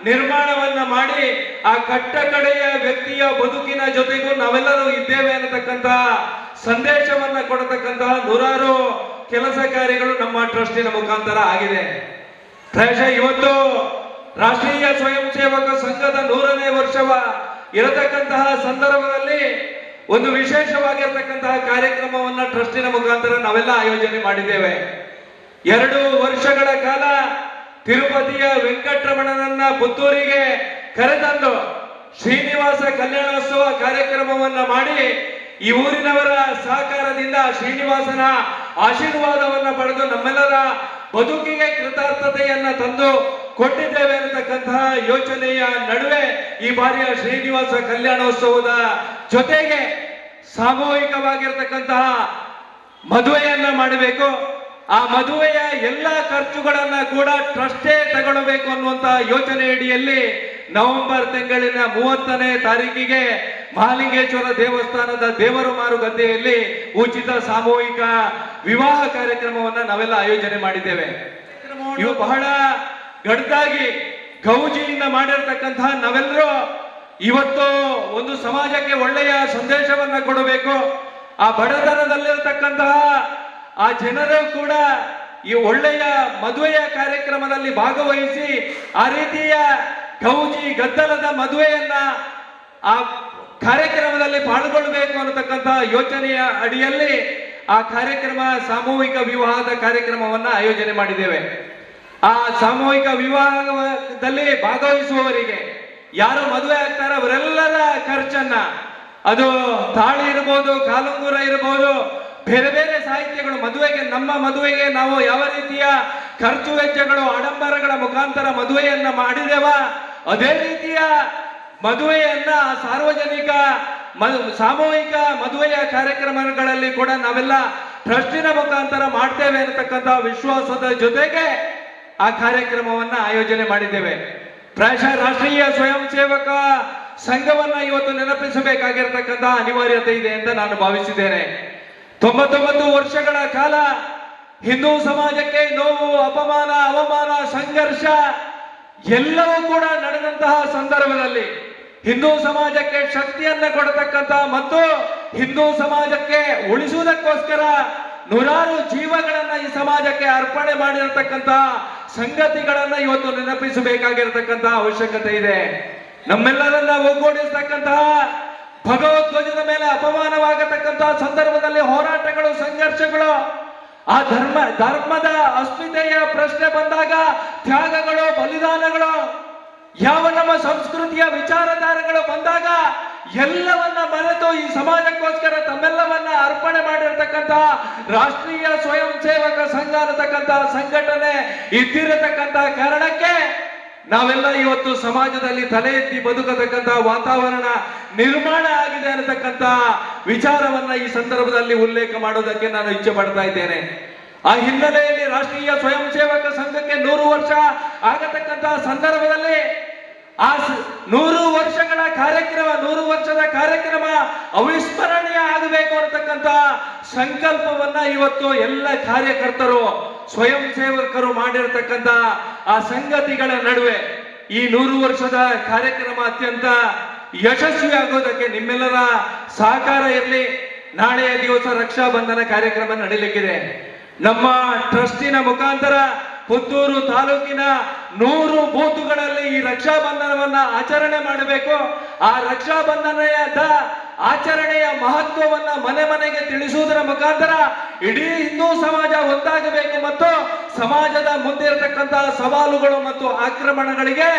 ನಿರ್ಮಾಣವನ್ನ ಮಾಡಿ ಆ ಕಟ್ಟ ಕಡೆಯ ವ್ಯಕ್ತಿಯ ಬದುಕಿನ ಜೊತೆಗೂ ನಾವೆಲ್ಲರೂ ಇದ್ದೇವೆ ಅನ್ನತಕ್ಕಂತಹ ಸಂದೇಶವನ್ನ ಕೊಡತಕ್ಕಂತಹ ನೂರಾರು ಕೆಲಸ ಕಾರ್ಯಗಳು ನಮ್ಮ ಟ್ರಸ್ಟಿನ ಮುಖಾಂತರ ಆಗಿದೆ. ಪ್ರಾಯಶಃ ಇವತ್ತು ರಾಷ್ಟ್ರೀಯ ಸ್ವಯಂ ಸೇವಕ ಸಂಘದ 100ನೇ ವರ್ಷವ ಇರತಕ್ಕಂತಹ ಸಂದರ್ಭದಲ್ಲಿ ಒಂದು ವಿಶೇಷವಾಗಿರತಕ್ಕಂತಹ ಕಾರ್ಯಕ್ರಮವನ್ನ ಟ್ರಸ್ಟಿನ ಮುಖಾಂತರ ನಾವೆಲ್ಲ ಆಯೋಜನೆ ಮಾಡಿದ್ದೇವೆ. 2 ವರ್ಷಗಳ ಕಾಲ ತಿರುಪತಿಯ ವೆಂಕಟರಮಣನನ್ನ ಪುತ್ತೂರಿಗೆ ಕರೆತಂದು ಶ್ರೀನಿವಾಸ ಕಲ್ಯಾಣೋತ್ಸವ ಕಾರ್ಯಕ್ರಮವನ್ನ ಮಾಡಿ ಈ ಊರಿನವರ ಸಹಕಾರದಿಂದ ಶ್ರೀನಿವಾಸನ ಆಶೀರ್ವಾದವನ್ನ ಪಡೆದು ನಮ್ಮೆಲ್ಲರ ಬದುಕಿಗೆ ಕೃತಾರ್ಥತೆಯನ್ನ ತಂದು ಕೊಟ್ಟಿದ್ದೇವೆ ಅನ್ನತಕ್ಕಂತಹ ಯೋಚನೆಯ ನಡುವೆ ಈ ಬಾರಿಯ ಶ್ರೀನಿವಾಸ ಕಲ್ಯಾಣೋತ್ಸವದ ಜೊತೆಗೆ ಸಾಮೂಹಿಕವಾಗಿರ್ತಕ್ಕಂತಹ ಮದುವೆಯನ್ನ ಮಾಡಬೇಕು. ಆ ಮದುವೆಯ ಎಲ್ಲ ಖರ್ಚುಗಳನ್ನ ಕೂಡ ಟ್ರಸ್ಟೇ ತಗೊಳ್ಬೇಕು ಅನ್ನುವಂತ ಯೋಚನೆ ಅಡಿಯಲ್ಲಿ ನವೆಂಬರ್ ತಿಂಗಳಿನ 30ನೇ ತಾರೀಕಿಗೆ ಮಹಾಲಿಂಗೇಶ್ವರ ದೇವಸ್ಥಾನದ ದೇವರು ಮಾರು ಗದ್ದೆಯಲ್ಲಿ ಉಚಿತ ಸಾಮೂಹಿಕ ವಿವಾಹ ಕಾರ್ಯಕ್ರಮವನ್ನ ನಾವೆಲ್ಲ ಆಯೋಜನೆ ಮಾಡಿದ್ದೇವೆ. ಇವು ಬಹಳ ಗಡ್ದಾಗಿ ಗೌಜಿಯಿಂದ ಮಾಡಿರ್ತಕ್ಕಂತಹ ನಾವೆಲ್ಲರೂ ಇವತ್ತು ಒಂದು ಸಮಾಜಕ್ಕೆ ಒಳ್ಳೆಯ ಸಂದೇಶವನ್ನ ಕೊಡಬೇಕು. ಆ ಬಡತನದಲ್ಲಿರತಕ್ಕಂತಹ ಆ ಜನರು ಕೂಡ ಈ ಒಳ್ಳೆಯ ಮದುವೆಯ ಕಾರ್ಯಕ್ರಮದಲ್ಲಿ ಭಾಗವಹಿಸಿ ಆ ರೀತಿಯ ಗೌಜಿ ಗದ್ದಲದ ಮದುವೆಯನ್ನ ಆ ಕಾರ್ಯಕ್ರಮದಲ್ಲಿ ಪಾಲ್ಗೊಳ್ಳಬೇಕು ಅನ್ನತಕ್ಕಂತಹ ಯೋಚನೆಯ ಅಡಿಯಲ್ಲಿ ಆ ಕಾರ್ಯಕ್ರಮ ಸಾಮೂಹಿಕ ವಿವಾಹದ ಕಾರ್ಯಕ್ರಮವನ್ನ ಆಯೋಜನೆ ಮಾಡಿದ್ದೇವೆ. ಆ ಸಾಮೂಹಿಕ ವಿವಾಹದಲ್ಲಿ ಭಾಗವಹಿಸುವವರಿಗೆ ಯಾರು ಮದುವೆ ಆಗ್ತಾರ ಅವರೆಲ್ಲರ ಖರ್ಚನ್ನ, ಅದು ತಾಳಿ ಇರಬಹುದು, ಕಾಲುಂಗುರ ಇರಬಹುದು, ಬೇರೆ ಬೇರೆ ಸಾಹಿತ್ಯಗಳು, ನಮ್ಮ ಮದುವೆಗೆ ನಾವು ಯಾವ ರೀತಿಯ ಖರ್ಚು ವೆಚ್ಚಗಳು ಆಡಂಬರಗಳ ಮುಖಾಂತರ ಮದುವೆಯನ್ನ ಮಾಡಿದೇವ ಅದೇ ರೀತಿಯ ಮದುವೆಯನ್ನ ಸಾರ್ವಜನಿಕ ಸಾಮೂಹಿಕ ಮದುವೆಯ ಕಾರ್ಯಕ್ರಮಗಳಲ್ಲಿ ಕೂಡ ನಾವೆಲ್ಲ ಟ್ರಸ್ಟಿನ ಮುಖಾಂತರ ಮಾಡ್ತೇವೆ ಅನ್ನತಕ್ಕಂಥ ವಿಶ್ವಾಸದ ಜೊತೆಗೆ ಆ ಕಾರ್ಯಕ್ರಮವನ್ನ ಆಯೋಜನೆ ಮಾಡಿದ್ದೇವೆ. ಪ್ರಾಯಶಃ ರಾಷ್ಟ್ರೀಯ ಸ್ವಯಂ ಸೇವಕ ಸಂಘವನ್ನ ಇವತ್ತು ನೆನಪಿಸಬೇಕಾಗಿರ್ತಕ್ಕಂತಹ ಅನಿವಾರ್ಯತೆ ಇದೆ ಅಂತ ನಾನು ಭಾವಿಸಿದ್ದೇನೆ. 99 ವರ್ಷಗಳ ಕಾಲ ಹಿಂದೂ ಸಮಾಜಕ್ಕೆ ನೋವು, ಅಪಮಾನ, ಅವಮಾನ, ಸಂಘರ್ಷ ಎಲ್ಲವೂ ಕೂಡ ನಡೆದಂತಹ ಸಂದರ್ಭದಲ್ಲಿ ಹಿಂದೂ ಸಮಾಜಕ್ಕೆ ಶಕ್ತಿಯನ್ನ ಕೊಡತಕ್ಕಂತಹ ಮತ್ತು ಹಿಂದೂ ಸಮಾಜಕ್ಕೆ ಉಳಿಸುವುದಕ್ಕೋಸ್ಕರ ನೂರಾರು ಜೀವಗಳನ್ನ ಈ ಸಮಾಜಕ್ಕೆ ಅರ್ಪಣೆ ಮಾಡಿರತಕ್ಕಂತಹ ಸಂಗತಿಗಳನ್ನ ಇವತ್ತು ನೆನಪಿಸಬೇಕಾಗಿರತಕ್ಕಂತಹ ಅವಶ್ಯಕತೆ ಇದೆ. ನಮ್ಮೆಲ್ಲರನ್ನ ಒಗ್ಗೂಡಿಸತಕ್ಕಂತಹ ಭಗವದ್ಧ್ವಜದ ಮೇಲೆ ಅಪಮಾನವಾಗತಕ್ಕಂತಹ ಸಂದರ್ಭದಲ್ಲಿ ಹೋರಾಟಗಳು, ಸಂಘರ್ಷಗಳು, ಆ ಧರ್ಮದ ಅಸ್ಮಿತೆಯ ಪ್ರಶ್ನೆ ಬಂದಾಗ ತ್ಯಾಗಗಳು, ಬಲಿದಾನಗಳು, ಯಾವ ನಮ್ಮ ಸಂಸ್ಕೃತಿಯ ವಿಚಾರಧಾರೆಗಳು ಬಂದಾಗ ಎಲ್ಲವನ್ನ ಮರೆತು ಈ ಸಮಾಜಕ್ಕೋಸ್ಕರ ತಮ್ಮೆಲ್ಲವನ್ನ ಅರ್ಪಣೆ ಮಾಡಿರತಕ್ಕಂತಹ ರಾಷ್ಟ್ರೀಯ ಸ್ವಯಂ ಸೇವಕ ಸಂಘ ಅನ್ನತಕ್ಕಂತಹ ಸಂಘಟನೆ ಇದ್ದಿರತಕ್ಕಂತಹ ಕಾರಣಕ್ಕೆ ನಾವೆಲ್ಲ ಇವತ್ತು ಸಮಾಜದಲ್ಲಿ ತಲೆ ಎತ್ತಿ ಬದುಕತಕ್ಕಂತಹ ವಾತಾವರಣ ನಿರ್ಮಾಣ ಆಗಿದೆ ಅನ್ನತಕ್ಕಂತ ವಿಚಾರವನ್ನ ಈ ಸಂದರ್ಭದಲ್ಲಿ ಉಲ್ಲೇಖ ಮಾಡೋದಕ್ಕೆ ನಾನು ಇಚ್ಛೆ ಪಡ್ತಾ ಇದ್ದೇನೆ. ಆ ಹಿನ್ನೆಲೆಯಲ್ಲಿ ರಾಷ್ಟ್ರೀಯ ಸ್ವಯಂ ಸೇವಕ ಸಂಘಕ್ಕೆ 100 ವರ್ಷ ಆಗತಕ್ಕಂತಹ ಸಂದರ್ಭದಲ್ಲಿ ಆ 100 ವರ್ಷಗಳ ಕಾರ್ಯಕ್ರಮ, 100 ವರ್ಷದ ಕಾರ್ಯಕ್ರಮ ಅವಿಸ್ಮರಣೀಯ ಆಗಬೇಕು ಅನ್ನತಕ್ಕಂತ ಸಂಕಲ್ಪವನ್ನ ಇವತ್ತು ಎಲ್ಲ ಕಾರ್ಯಕರ್ತರು, ಸ್ವಯಂ ಸೇವಕರು ಮಾಡಿರತಕ್ಕಂತ ಆ ಸಂಗತಿಗಳ ನಡುವೆ ಈ 100 ವರ್ಷದ ಕಾರ್ಯಕ್ರಮ ಅತ್ಯಂತ ಯಶಸ್ವಿ ಆಗೋದಕ್ಕೆ ನಿಮ್ಮೆಲ್ಲರ ಸಹಕಾರ ಇರಲಿ. ನಾಳೆಯ ದಿವಸ ರಕ್ಷಾ ಬಂಧನ ಕಾರ್ಯಕ್ರಮ ನಡೀಲಿಕ್ಕಿದೆ. ನಮ್ಮ ಟ್ರಸ್ಟಿನ ಮುಖಾಂತರ ಪುತ್ತೂರು ತಾಲೂಕಿನ 100 ಬೂತುಗಳಲ್ಲಿ ಈ ರಕ್ಷಾ ಬಂಧನವನ್ನ ಆಚರಣೆ ಮಾಡಬೇಕು. ಆ ರಕ್ಷಾ ಬಂಧನದ ಆಚರಣೆಯ ಮಹತ್ವವನ್ನ ಮನೆ ಮನೆಗೆ ತಿಳಿಸುವುದರ ಮುಖಾಂತರ ಇಡೀ ಹಿಂದೂ ಸಮಾಜ ಒಂದಾಗಬೇಕು ಮತ್ತು ಸಮಾಜದ ಮುಂದೆ ಇರತಕ್ಕಂತಹ ಸವಾಲುಗಳು ಮತ್ತು ಆಕ್ರಮಣಗಳಿಗೆ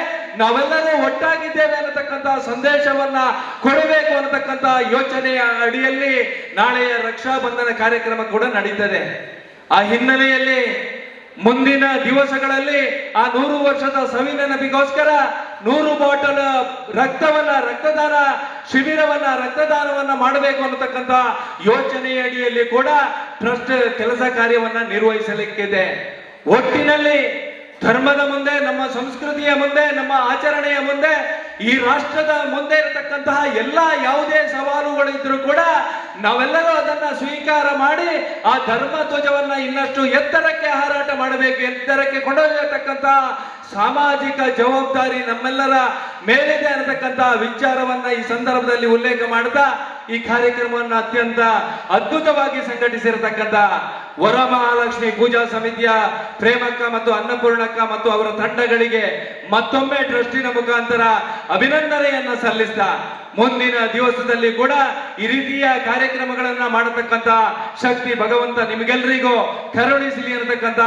ನಾವೆಲ್ಲರೂ ಒಟ್ಟಾಗಿದ್ದೇವೆ ಅನ್ನತಕ್ಕಂತಹ ಸಂದೇಶವನ್ನ ಕೊಡಬೇಕು ಅನ್ನತಕ್ಕಂತಹ ಯೋಚನೆಯ ಅಡಿಯಲ್ಲಿ ನಾಳೆಯ ರಕ್ಷಾ ಬಂಧನ ಕಾರ್ಯಕ್ರಮ ಕೂಡ ನಡೀತದೆ. ಆ ಹಿನ್ನೆಲೆಯಲ್ಲಿ ಮುಂದಿನ ದಿವಸಗಳಲ್ಲಿ ಆ 100 ವರ್ಷದ ಸವಿನೆನಪಿಗೋಸ್ಕರ 100 ಬಾಟಲ್ ರಕ್ತದಾನ ಶಿಬಿರವನ್ನ ರಕ್ತದಾನವನ್ನ ಮಾಡಬೇಕು ಅನ್ನತಕ್ಕಂತ ಯೋಚನೆಯ ಅಡಿಯಲ್ಲಿ ಕೂಡ ಟ್ರಸ್ಟ್ ಕೆಲಸ ಕಾರ್ಯವನ್ನ ನಿರ್ವಹಿಸಲಿಕ್ಕಿದೆ. ಒಟ್ಟಿನಲ್ಲಿ ಧರ್ಮದ ಮುಂದೆ, ನಮ್ಮ ಸಂಸ್ಕೃತಿಯ ಮುಂದೆ, ನಮ್ಮ ಆಚರಣೆಯ ಮುಂದೆ, ಈ ರಾಷ್ಟ್ರದ ಮುಂದೆ ಇರತಕ್ಕಂತಹ ಎಲ್ಲ ಯಾವುದೇ ಸವಾಲುಗಳಿದ್ರೂ ಕೂಡ ನಾವೆಲ್ಲರೂ ಅದನ್ನ ಸ್ವೀಕಾರ ಮಾಡಿ ಆ ಧರ್ಮ ಧ್ವಜವನ್ನ ಇನ್ನಷ್ಟು ಎತ್ತರಕ್ಕೆ ಹಾರಾಟ ಮಾಡಬೇಕು, ಎತ್ತರಕ್ಕೆ ಕೊಂಡೊಯ್ಯತಕ್ಕಂತಹ ಸಾಮಾಜಿಕ ಜವಾಬ್ದಾರಿ ನಮ್ಮೆಲ್ಲರ ಮೇಲಿದೆ ಅನ್ನತಕ್ಕಂತಹ ವಿಚಾರವನ್ನ ಈ ಸಂದರ್ಭದಲ್ಲಿ ಉಲ್ಲೇಖ ಮಾಡ್ತಾ ಈ ಕಾರ್ಯಕ್ರಮವನ್ನು ಅತ್ಯಂತ ಅದ್ಭುತವಾಗಿ ಸಂಘಟಿಸಿರತಕ್ಕಂಥ ವರಮಹಾಲಕ್ಷ್ಮಿ ಪೂಜಾ ಸಮಿತಿಯ ಪ್ರೇಮಕ್ಕ ಮತ್ತು ಅನ್ನಪೂರ್ಣಕ್ಕ ಮತ್ತು ಅವರ ತಂಡಗಳಿಗೆ ಮತ್ತೊಮ್ಮೆ ಟ್ರಸ್ಟಿನ ಮುಖಾಂತರ ಅಭಿನಂದನೆಯನ್ನ ಸಲ್ಲಿಸ್ತಾ ಮುಂದಿನ ದಿವಸದಲ್ಲಿ ಕೂಡ ಈ ರೀತಿಯ ಕಾರ್ಯಕ್ರಮಗಳನ್ನ ಮಾಡತಕ್ಕಂತ ಶಕ್ತಿ ಭಗವಂತ ನಿಮಗೆಲ್ಲರಿಗೂ ಕರುಣಿಸಲಿ ಅನ್ನತಕ್ಕಂತ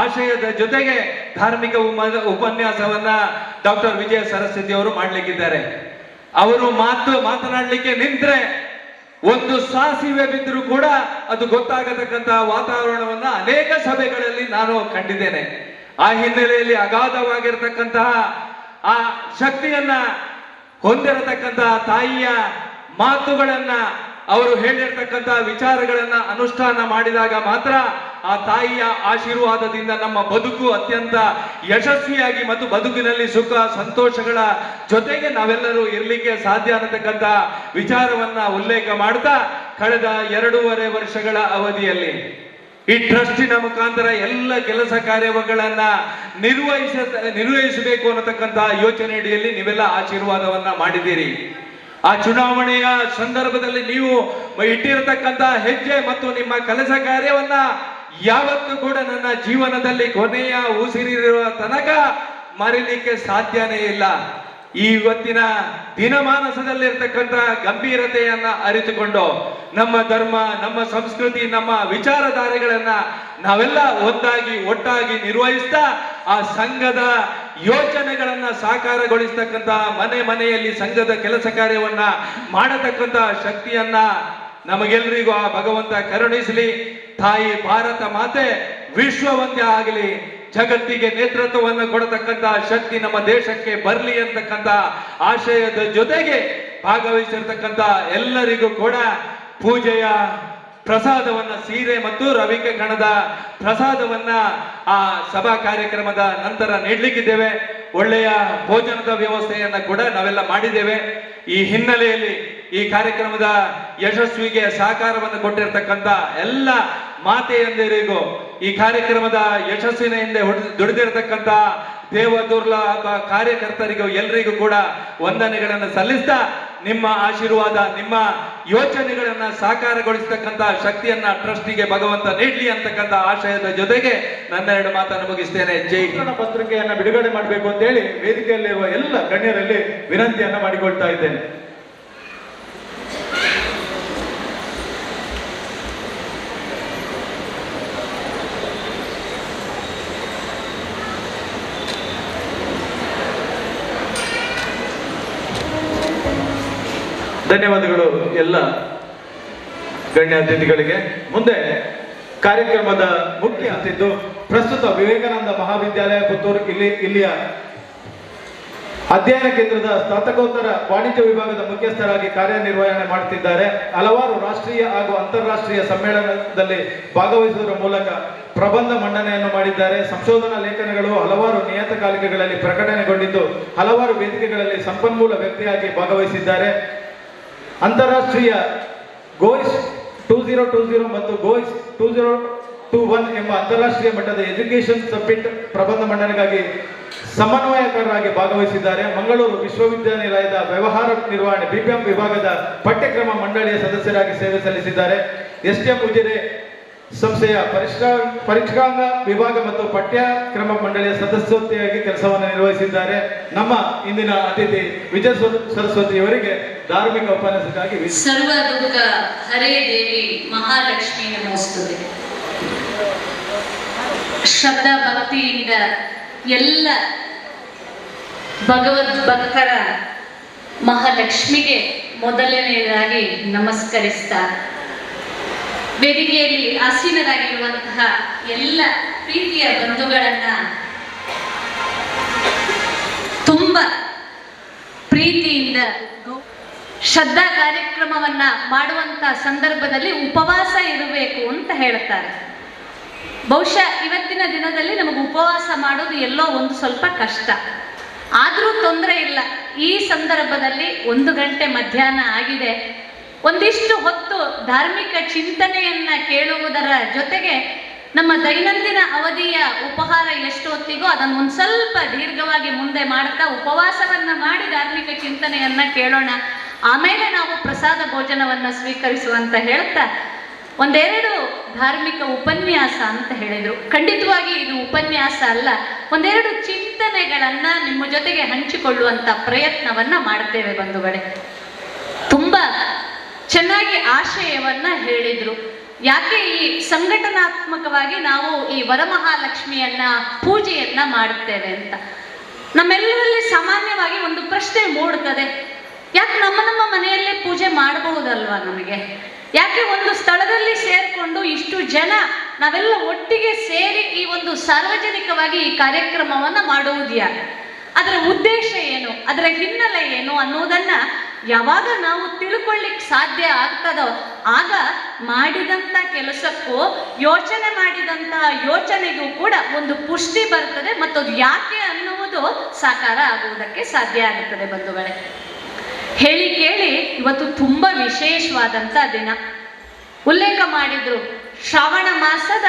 ಆಶಯದ ಜೊತೆಗೆ ಧಾರ್ಮಿಕ ಉಪನ್ಯಾಸವನ್ನ ಡಾಕ್ಟರ್ ವಿಜಯ ಸರಸ್ವತಿ ಅವರು ಮಾಡ್ಲಿಕ್ಕಿದ್ದಾರೆ. ಅವರು ಮಾತನಾಡಲಿಕ್ಕೆ ನಿಂತ್ರೆ ಒಂದು ಸಾಸಿವೆ ಬಿದ್ದರೂ ಕೂಡ ಅದು ಗೊತ್ತಾಗತಕ್ಕಂತ ವಾತಾವರಣವನ್ನ ಅನೇಕ ಸಭೆಗಳಲ್ಲಿ ನಾನು ಕಂಡಿದ್ದೇನೆ. ಆ ಹಿನ್ನೆಲೆಯಲ್ಲಿ ಅಗಾಧವಾಗಿರತಕ್ಕಂತಹ ಆ ಶಕ್ತಿಯನ್ನ ಹೊಂದಿರತಕ್ಕಂತಹ ತಾಯಿಯ ಮಾತುಗಳನ್ನ, ಅವರು ಹೇಳಿರ್ತಕ್ಕಂತಹ ವಿಚಾರಗಳನ್ನ ಅನುಷ್ಠಾನ ಮಾಡಿದಾಗ ಮಾತ್ರ ಆ ತಾಯಿಯ ಆಶೀರ್ವಾದದಿಂದ ನಮ್ಮ ಬದುಕು ಅತ್ಯಂತ ಯಶಸ್ವಿಯಾಗಿ ಮತ್ತು ಬದುಕಿನಲ್ಲಿ ಸುಖ ಸಂತೋಷಗಳ ಜೊತೆಗೆ ನಾವೆಲ್ಲರೂ ಇರಲಿಕ್ಕೆ ಸಾಧ್ಯ ಅನ್ನತಕ್ಕಂಥ ವಿಚಾರವನ್ನ ಉಲ್ಲೇಖ ಮಾಡ್ತಾ ಕಳೆದ 2.5 ವರ್ಷಗಳ ಅವಧಿಯಲ್ಲಿ ಈ ಟ್ರಸ್ಟಿನ ಮುಖಾಂತರ ಎಲ್ಲ ಕೆಲಸ ಕಾರ್ಯಗಳನ್ನ ನಿರ್ವಹಿಸಬೇಕು ಅನ್ನತಕ್ಕಂಥ ಯೋಚನೆ ಅಡಿಯಲ್ಲಿ ನೀವೆಲ್ಲ ಆಶೀರ್ವಾದವನ್ನ ಮಾಡಿದ್ದೀರಿ. ಆ ಚುನಾವಣೆಯ ಸಂದರ್ಭದಲ್ಲಿ ನೀವು ಇಟ್ಟಿರತಕ್ಕಂತ ಹೆಜ್ಜೆ ಮತ್ತು ನಿಮ್ಮ ಕೆಲಸ ಕಾರ್ಯವನ್ನ ಯಾವತ್ತೂ ಕೂಡ ನನ್ನ ಜೀವನದಲ್ಲಿ ಕೊನೆಯ ಉಸಿರಿರುವ ತನಕ ಮರಿಲಿಕ್ಕೆ ಸಾಧ್ಯನೇ ಇಲ್ಲ. ಇವತ್ತಿನ ದಿನಮಾನಸದಲ್ಲಿರ್ತಕ್ಕಂಥ ಗಂಭೀರತೆಯನ್ನ ಅರಿತುಕೊಂಡು ನಮ್ಮ ಧರ್ಮ, ನಮ್ಮ ಸಂಸ್ಕೃತಿ, ನಮ್ಮ ವಿಚಾರಧಾರೆಗಳನ್ನ ನಾವೆಲ್ಲ ಒಟ್ಟಾಗಿ ನಿರ್ವಹಿಸ್ತಾ ಆ ಸಂಘದ ಯೋಚನೆಗಳನ್ನ ಸಾಕಾರಗೊಳಿಸ್ತಕ್ಕಂಥ ಮನೆಯಲ್ಲಿ ಸಂಘದ ಕೆಲಸ ಕಾರ್ಯವನ್ನ ಮಾಡತಕ್ಕಂಥ ಶಕ್ತಿಯನ್ನ ನಮಗೆಲ್ಲರಿಗೂ ಆ ಭಗವಂತ ಕರುಣಿಸಲಿ. ತಾಯಿ ಭಾರತ ಮಾತೆ ವಿಶ್ವವಂದ್ಯ ಆಗಲಿ, ಜಗತ್ತಿಗೆ ನೇತೃತ್ವವನ್ನು ಕೊಡತಕ್ಕಂತ ಶಕ್ತಿ ನಮ್ಮ ದೇಶಕ್ಕೆ ಬರಲಿ ಅಂತಕ್ಕಂಥ ಆಶಯದ ಜೊತೆಗೆ ಭಾಗವಹಿಸಿರ್ತಕ್ಕಂಥ ಎಲ್ಲರಿಗೂ ಕೂಡ ಪೂಜೆಯ ಪ್ರಸಾದವನ್ನ, ಸೀರೆ ಮತ್ತು ರವಿಕೆ ಕಣದ ಪ್ರಸಾದವನ್ನ ಆ ಸಭಾ ಕಾರ್ಯಕ್ರಮದ ನಂತರ ನೀಡಲಿಕ್ಕಿದ್ದೇವೆ. ಒಳ್ಳೆಯ ಭೋಜನದ ವ್ಯವಸ್ಥೆಯನ್ನ ಕೂಡ ನಾವೆಲ್ಲ ಮಾಡಿದ್ದೇವೆ. ಈ ಹಿನ್ನೆಲೆಯಲ್ಲಿ ಈ ಕಾರ್ಯಕ್ರಮದ ಯಶಸ್ವಿಗೆ ಸಹಕಾರವನ್ನು ಕೊಟ್ಟಿರ್ತಕ್ಕಂಥ ಎಲ್ಲ ಮಾತೆಯಂದಿರಿಗೂ, ಈ ಕಾರ್ಯಕ್ರಮದ ಯಶಸ್ಸಿನ ಹಿಂದೆ ದುಡಿದಿರತಕ್ಕಂಥ ದೇವದುರ್ಲಭ ಕಾರ್ಯಕರ್ತರಿಗೂ ಎಲ್ಲರಿಗೂ ಕೂಡ ವಂದನೆಗಳನ್ನು ಸಲ್ಲಿಸ್ತಾ ನಿಮ್ಮ ಆಶೀರ್ವಾದ, ನಿಮ್ಮ ಯೋಚನೆಗಳನ್ನ ಸಾಕಾರಗೊಳಿಸತಕ್ಕಂತ ಶಕ್ತಿಯನ್ನ ಟ್ರಸ್ಟಿಗೆ ಭಗವಂತ ನೀಡಲಿ ಅಂತಕ್ಕಂಥ ಆಶಯದ ಜೊತೆಗೆ ನನ್ನ 2 ಮಾತನ್ನು ಮುಗಿಸ್ತೇನೆ. ಜೈ ಹಿಂದ್. ಪತ್ರಿಕೆಯನ್ನ ಬಿಡುಗಡೆ ಮಾಡಬೇಕು ಅಂತ ಹೇಳಿ ವೇದಿಕೆಯಲ್ಲಿರುವ ಎಲ್ಲ ಗಣ್ಯರಲ್ಲಿ ವಿನಂತಿಯನ್ನ ಮಾಡಿಕೊಳ್ತಾ ಇದ್ದೇನೆ. ಧನ್ಯವಾದಗಳು ಎಲ್ಲ ಗಣ್ಯ ಅತಿಥಿಗಳಿಗೆ. ಮುಂದೆ ಕಾರ್ಯಕ್ರಮದ ಮುಖ್ಯ ಅತಿಥಿ ಪ್ರಸ್ತುತ ವಿವೇಕಾನಂದ ಮಹಾವಿದ್ಯಾಲಯ ಪುತ್ತೂರು ಇಲ್ಲಿಯ ಅಧ್ಯಯನ ಕೇಂದ್ರದ ಸ್ನಾತಕೋತ್ತರ ವಾಣಿಜ್ಯ ವಿಭಾಗದ ಮುಖ್ಯಸ್ಥರಾಗಿ ಕಾರ್ಯನಿರ್ವಹಣೆ ಮಾಡುತ್ತಿದ್ದಾರೆ. ಹಲವಾರು ರಾಷ್ಟ್ರೀಯ ಹಾಗೂ ಅಂತಾರಾಷ್ಟ್ರೀಯ ಸಮ್ಮೇಳನದಲ್ಲಿ ಭಾಗವಹಿಸುವುದರ ಮೂಲಕ ಪ್ರಬಂಧ ಮಂಡನೆಯನ್ನು ಮಾಡಿದ್ದಾರೆ. ಸಂಶೋಧನಾ ಲೇಖನಗಳು ಹಲವಾರು ನಿಯತಕಾಲಿಕೆಗಳಲ್ಲಿ ಪ್ರಕಟಣೆಗೊಂಡಿದ್ದು ಹಲವಾರು ವೇದಿಕೆಗಳಲ್ಲಿ ಸಂಪನ್ಮೂಲ ವ್ಯಕ್ತಿಯಾಗಿ ಭಾಗವಹಿಸಿದ್ದಾರೆ. ಅಂತಾರಾಷ್ಟ್ರೀಯ ಗೋಯ್ಸ್ 2020 ಮತ್ತು ಗೋಯ್ಸ್ 2021 ಎಂಬ ಅಂತಾರಾಷ್ಟ್ರೀಯ ಮಟ್ಟದ ಎಜುಕೇಶನ್ ಸಬ್ಮಿಟ್ ಪ್ರಬಂಧ ಮಂಡನೆಗಾಗಿ ಸಮನ್ವಯಕರಾಗಿ ಭಾಗವಹಿಸಿದ್ದಾರೆ. ಮಂಗಳೂರು ವಿಶ್ವವಿದ್ಯಾನಿಲಯದ ವ್ಯವಹಾರ ನಿರ್ವಹಣೆ BPM ವಿಭಾಗದ ಪಠ್ಯಕ್ರಮ ಮಂಡಳಿಯ ಸದಸ್ಯರಾಗಿ ಸೇವೆ ಸಲ್ಲಿಸಿದ್ದಾರೆ. STM ಉಜಿರೆ ಸಂಸ್ಥೆಯ ಪರಿಷ್ಕಾಂಗ ವಿಭಾಗ ಮತ್ತು ಪಠ್ಯಕ್ರಮ ಮಂಡಳಿಯ ಸದಸ್ಯತೆಯಾಗಿ ಕೆಲಸವನ್ನು ನಿರ್ವಹಿಸಿದ್ದಾರೆ. ನಮ್ಮ ಇಂದಿನ ಅತಿಥಿ ವಿಜಯ ಸರಸ್ವತಿ ಅವರಿಗೆ ಧಾರ್ಮಿಕ ಉಪನ್ಯಾಸಕ್ಕಾಗಿ ಸರ್ವ ದುಃಖ ಹರೇ ದೇವಿ ಮಹಾಲಕ್ಷ್ಮಿ ನಮಸ್ತುತೆ. ಶ್ರದ್ಧಾ ಭಕ್ತಿಯಿಂದ ಎಲ್ಲ ಭಗವದ್ ಭಕ್ತರ ಮಹಾಲಕ್ಷ್ಮಿಗೆ ಮೊದಲನೆಯದಾಗಿ ನಮಸ್ಕರಿಸ್ತಾ, ವೇದಿಕೆಯಲ್ಲಿ ಆಸೀನರಾಗಿರುವಂತಹ ಎಲ್ಲ ಪ್ರೀತಿಯ ಬಂಧುಗಳನ್ನ ತುಂಬ ಪ್ರೀತಿಯಿಂದ ಶ್ರದ್ಧಾ ಕಾರ್ಯಕ್ರಮವನ್ನ ಮಾಡುವಂತ ಸಂದರ್ಭದಲ್ಲಿ ಉಪವಾಸ ಇರಬೇಕು ಅಂತ ಹೇಳ್ತಾರೆ. ಬಹುಶಃ ಇವತ್ತಿನ ದಿನದಲ್ಲಿ ನಮಗೆ ಉಪವಾಸ ಮಾಡೋದು ಎಲ್ಲೋ ಒಂದು ಸ್ವಲ್ಪ ಕಷ್ಟ, ಆದರೂ ತೊಂದರೆ ಇಲ್ಲ. ಈ ಸಂದರ್ಭದಲ್ಲಿ 1 ಗಂಟೆ ಮಧ್ಯಾಹ್ನ ಆಗಿದೆ. ಒಂದಿಷ್ಟು ಹೊತ್ತು ಧಾರ್ಮಿಕ ಚಿಂತನೆಯನ್ನ ಕೇಳುವುದರ ಜೊತೆಗೆ ನಮ್ಮ ದೈನಂದಿನ ಅವಧಿಯ ಉಪಹಾರ ಎಷ್ಟು ಹೊತ್ತಿಗೋ ಅದನ್ನು ಒಂದು ಸ್ವಲ್ಪ ದೀರ್ಘವಾಗಿ ಮುಂದೆ ಮಾಡ್ತಾ ಉಪವಾಸವನ್ನ ಮಾಡಿ ಧಾರ್ಮಿಕ ಚಿಂತನೆಯನ್ನ ಕೇಳೋಣ. ಆಮೇಲೆ ನಾವು ಪ್ರಸಾದ ಭೋಜನವನ್ನ ಸ್ವೀಕರಿಸುವಂತ ಹೇಳ್ತಾ ಒಂದೆರಡು ಧಾರ್ಮಿಕ ಉಪನ್ಯಾಸ ಅಂತ ಹೇಳಿದ್ರು. ಖಂಡಿತವಾಗಿ ಇದು ಉಪನ್ಯಾಸ ಅಲ್ಲ, ಒಂದೆರಡು ಚಿಂತನೆಗಳನ್ನ ನಿಮ್ಮ ಜೊತೆಗೆ ಹಂಚಿಕೊಳ್ಳುವಂತ ಪ್ರಯತ್ನವನ್ನ ಮಾಡ್ತೇವೆ ಬಂಧುಗಳೇ. ತುಂಬಾ ಚೆನ್ನಾಗಿ ಆಶಯವನ್ನ ಹೇಳಿದ್ರು. ಯಾಕೆ ಈ ಸಂಘಟನಾತ್ಮಕವಾಗಿ ನಾವು ಈ ವರಮಹಾಲಕ್ಷ್ಮಿಯನ್ನ ಪೂಜೆಯನ್ನ ಮಾಡುತ್ತೇವೆ ಅಂತ ನಮ್ಮೆಲ್ಲರಲ್ಲಿ ಸಾಮಾನ್ಯವಾಗಿ ಒಂದು ಪ್ರಶ್ನೆ ಮೂಡುತ್ತದೆ. ಯಾಕೆ ನಮ್ಮ ಮನೆಯಲ್ಲೇ ಪೂಜೆ ಮಾಡಬಹುದಲ್ವಾ? ನಮಗೆ ಯಾಕೆ ಒಂದು ಸ್ಥಳದಲ್ಲಿ ಸೇರ್ಕೊಂಡು ಇಷ್ಟು ಜನ ನಾವೆಲ್ಲ ಒಟ್ಟಿಗೆ ಸೇರಿ ಈ ಒಂದು ಸಾರ್ವಜನಿಕವಾಗಿ ಈ ಕಾರ್ಯಕ್ರಮವನ್ನ ಮಾಡುವುದು ಯಾಕೆ? ಅದರ ಉದ್ದೇಶ ಏನು, ಅದರ ಹಿನ್ನೆಲೆ ಏನು ಅನ್ನೋದನ್ನ ಯಾವಾಗ ನಾವು ತಿಳ್ಕೊಳ್ಳಿಕ್ ಸಾಧ್ಯ ಆಗ್ತದೋ ಆಗ ಮಾಡಿದಂತ ಕೆಲಸಕ್ಕೂ ಯೋಚನೆ ಮಾಡಿದಂತ ಯೋಚನೆಗೂ ಕೂಡ ಒಂದು ಪುಷ್ಟಿ ಬರ್ತದೆ, ಮತ್ತದು ಯಾಕೆ ಅನ್ನುವುದು ಸಾಕಾರ ಆಗುವುದಕ್ಕೆ ಸಾಧ್ಯ ಆಗುತ್ತದೆ ಬಂಧುಗಳೇ. ಹೇಳಿ ಕೇಳಿ ಇವತ್ತು ತುಂಬಾ ವಿಶೇಷವಾದಂತ ದಿನ. ಉಲ್ಲೇಖ ಮಾಡಿದ್ರು, ಶ್ರಾವಣ ಮಾಸದ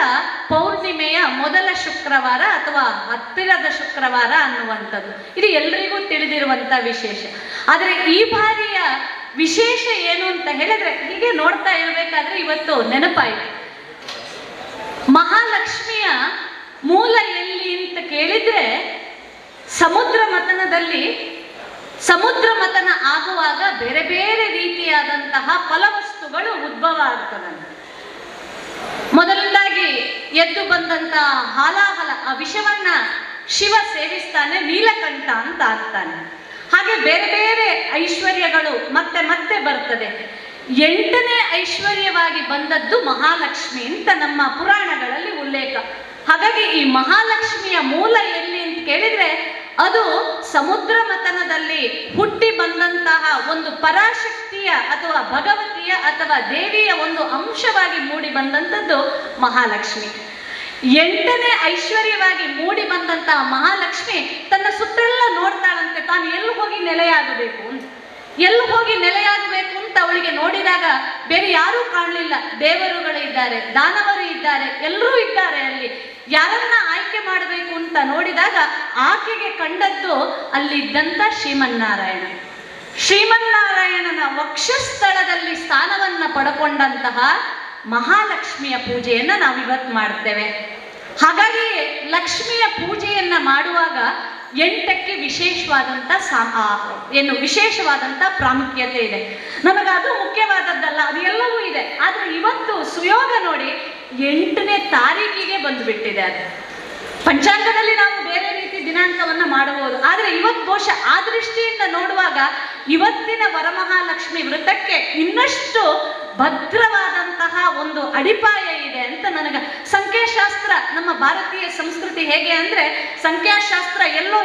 ಪೌರ್ಣಿಮೆಯ ಮೊದಲ ಶುಕ್ರವಾರ ಅಥವಾ ಹತ್ತಿರದ ಶುಕ್ರವಾರ ಅನ್ನುವಂಥದ್ದು ಇದು ಎಲ್ರಿಗೂ ತಿಳಿದಿರುವಂತ ವಿಶೇಷ. ಆದರೆ ಈ ಬಾರಿಯ ವಿಶೇಷ ಏನು ಅಂತ ಹೇಳಿದ್ರೆ, ಹೀಗೆ ನೋಡ್ತಾ ಇರಬೇಕಾದ್ರೆ ಇವತ್ತು ನೆನಪಾಯಿತು, ಮಹಾಲಕ್ಷ್ಮಿಯ ಮೂಲ ಎಲ್ಲಿ ಅಂತ ಕೇಳಿದ್ರೆ ಸಮುದ್ರ ಮಥನ ಆಗುವಾಗ ಬೇರೆ ಬೇರೆ ರೀತಿಯಾದಂತಹ ಫಲವಸ್ತುಗಳು ಉದ್ಭವ ಆಗ್ತದಂತೆ. ಮೊದಲದಾಗಿ ಎದ್ದು ಬಂದಂತಹ ಹಾಲಾಹಲ ಆ ವಿಷವನ್ನ ಶಿವ ಸೇವಿಸ್ತಾನೆ, ನೀಲಕಂಠ ಅಂತ ಆಗ್ತಾನೆ. ಹಾಗೆ ಬೇರೆ ಬೇರೆ ಐಶ್ವರ್ಯಗಳು ಮತ್ತೆ ಮತ್ತೆ ಬರ್ತದೆ. 8ನೇ ಐಶ್ವರ್ಯವಾಗಿ ಬಂದದ್ದು ಮಹಾಲಕ್ಷ್ಮಿ ಅಂತ ನಮ್ಮ ಪುರಾಣಗಳಲ್ಲಿ ಉಲ್ಲೇಖ. ಹಾಗಾಗಿ ಈ ಮಹಾಲಕ್ಷ್ಮಿಯ ಮೂಲ ಎಲ್ಲಿ ಅಂತ ಕೇಳಿದ್ರೆ ಅದು ಸಮುದ್ರ ಮಥನದಲ್ಲಿ ಹುಟ್ಟಿ ಬಂದಂತಹ ಒಂದು ಪರಾಶಕ್ತಿಯ ಅಥವಾ ಭಗವತಿಯ ಅಥವಾ ದೇವಿಯ ಒಂದು ಅಂಶವಾಗಿ ಮೂಡಿ ಬಂದಂಥದ್ದು ಮಹಾಲಕ್ಷ್ಮಿ. 8ನೇ ಐಶ್ವರ್ಯವಾಗಿ ಮೂಡಿ ಬಂದಂತಹ ಮಹಾಲಕ್ಷ್ಮಿ ತನ್ನ ಸುತ್ತೆಲ್ಲ ನೋಡ್ತಾಳಂತೆ, ತಾನು ಎಲ್ಲಿ ಹೋಗಿ ನೆಲೆಯಾಗಬೇಕು ಅಂತ ಅವಳಿಗೆ ನೋಡಿದಾಗ ಬೇರೆ ಯಾರೂ ಕಾಣಲಿಲ್ಲ. ದೇವರುಗಳು ಇದ್ದಾರೆ, ದಾನವರು ಇದ್ದಾರೆ, ಎಲ್ಲರೂ ಇದ್ದಾರೆ. ಅಲ್ಲಿ ಯಾರನ್ನ ಆಯ್ಕೆ ಮಾಡಬೇಕು ಅಂತ ನೋಡಿದಾಗ ಆಕೆಗೆ ಕಂಡದ್ದು ಅಲ್ಲಿದ್ದಂತ ಶ್ರೀಮನ್ನಾರಾಯಣನ ವಕ್ಷಸ್ಥಳದಲ್ಲಿ ಸ್ಥಾನವನ್ನ ಪಡ್ಕೊಂಡಂತಹ ಮಹಾಲಕ್ಷ್ಮಿಯ ಪೂಜೆಯನ್ನ ನಾವಿವತ್ತು ಮಾಡ್ತೇವೆ. ಹಾಗಾಗಿ ಲಕ್ಷ್ಮಿಯ ಪೂಜೆಯನ್ನ ಮಾಡುವಾಗ 8ಕ್ಕೆ ವಿಶೇಷವಾದಂತ ಪ್ರಾಮುಖ್ಯತೆ ಇದೆ. ನಮಗೆ ಅದು ಮುಖ್ಯವಾದದ್ದಲ್ಲ, ಅದು ಎಲ್ಲವೂ ಇದೆ. ಆದ್ರೆ ಇವತ್ತು ಸುಯೋಗ ನೋಡಿ 8ನೇ ತಾರೀಕಿಗೆ ಬಂದುಬಿಟ್ಟಿದೆ. ಅದು ಪಂಚಾಂಗದಲ್ಲಿ ನಾವು ಬೇರೆ ರೀತಿ ದಿನಾಂಕವನ್ನ ಮಾಡಬಹುದು, ಆದ್ರೆ ಇವತ್ತು ಬಹುಶಃ ಆ ದೃಷ್ಟಿಯಿಂದ ನೋಡುವಾಗ ಇವತ್ತಿನ ವರಮಹಾಲಕ್ಷ್ಮಿ ವ್ರತಕ್ಕೆ ಇನ್ನಷ್ಟು ಭದ್ರವಾದಂತಹ ಒಂದು ಅಡಿಪಾಯ ಇದೆ ಅಂತ ನನಗೆ. ಸಂಖ್ಯಾಶಾಸ್ತ್ರ, ನಮ್ಮ ಭಾರತೀಯ ಸಂಸ್ಕೃತಿ ಹೇಗೆ ಅಂದ್ರೆ ಸಂಖ್ಯಾಶಾಸ್ತ್ರ ಎಲ್ಲೋ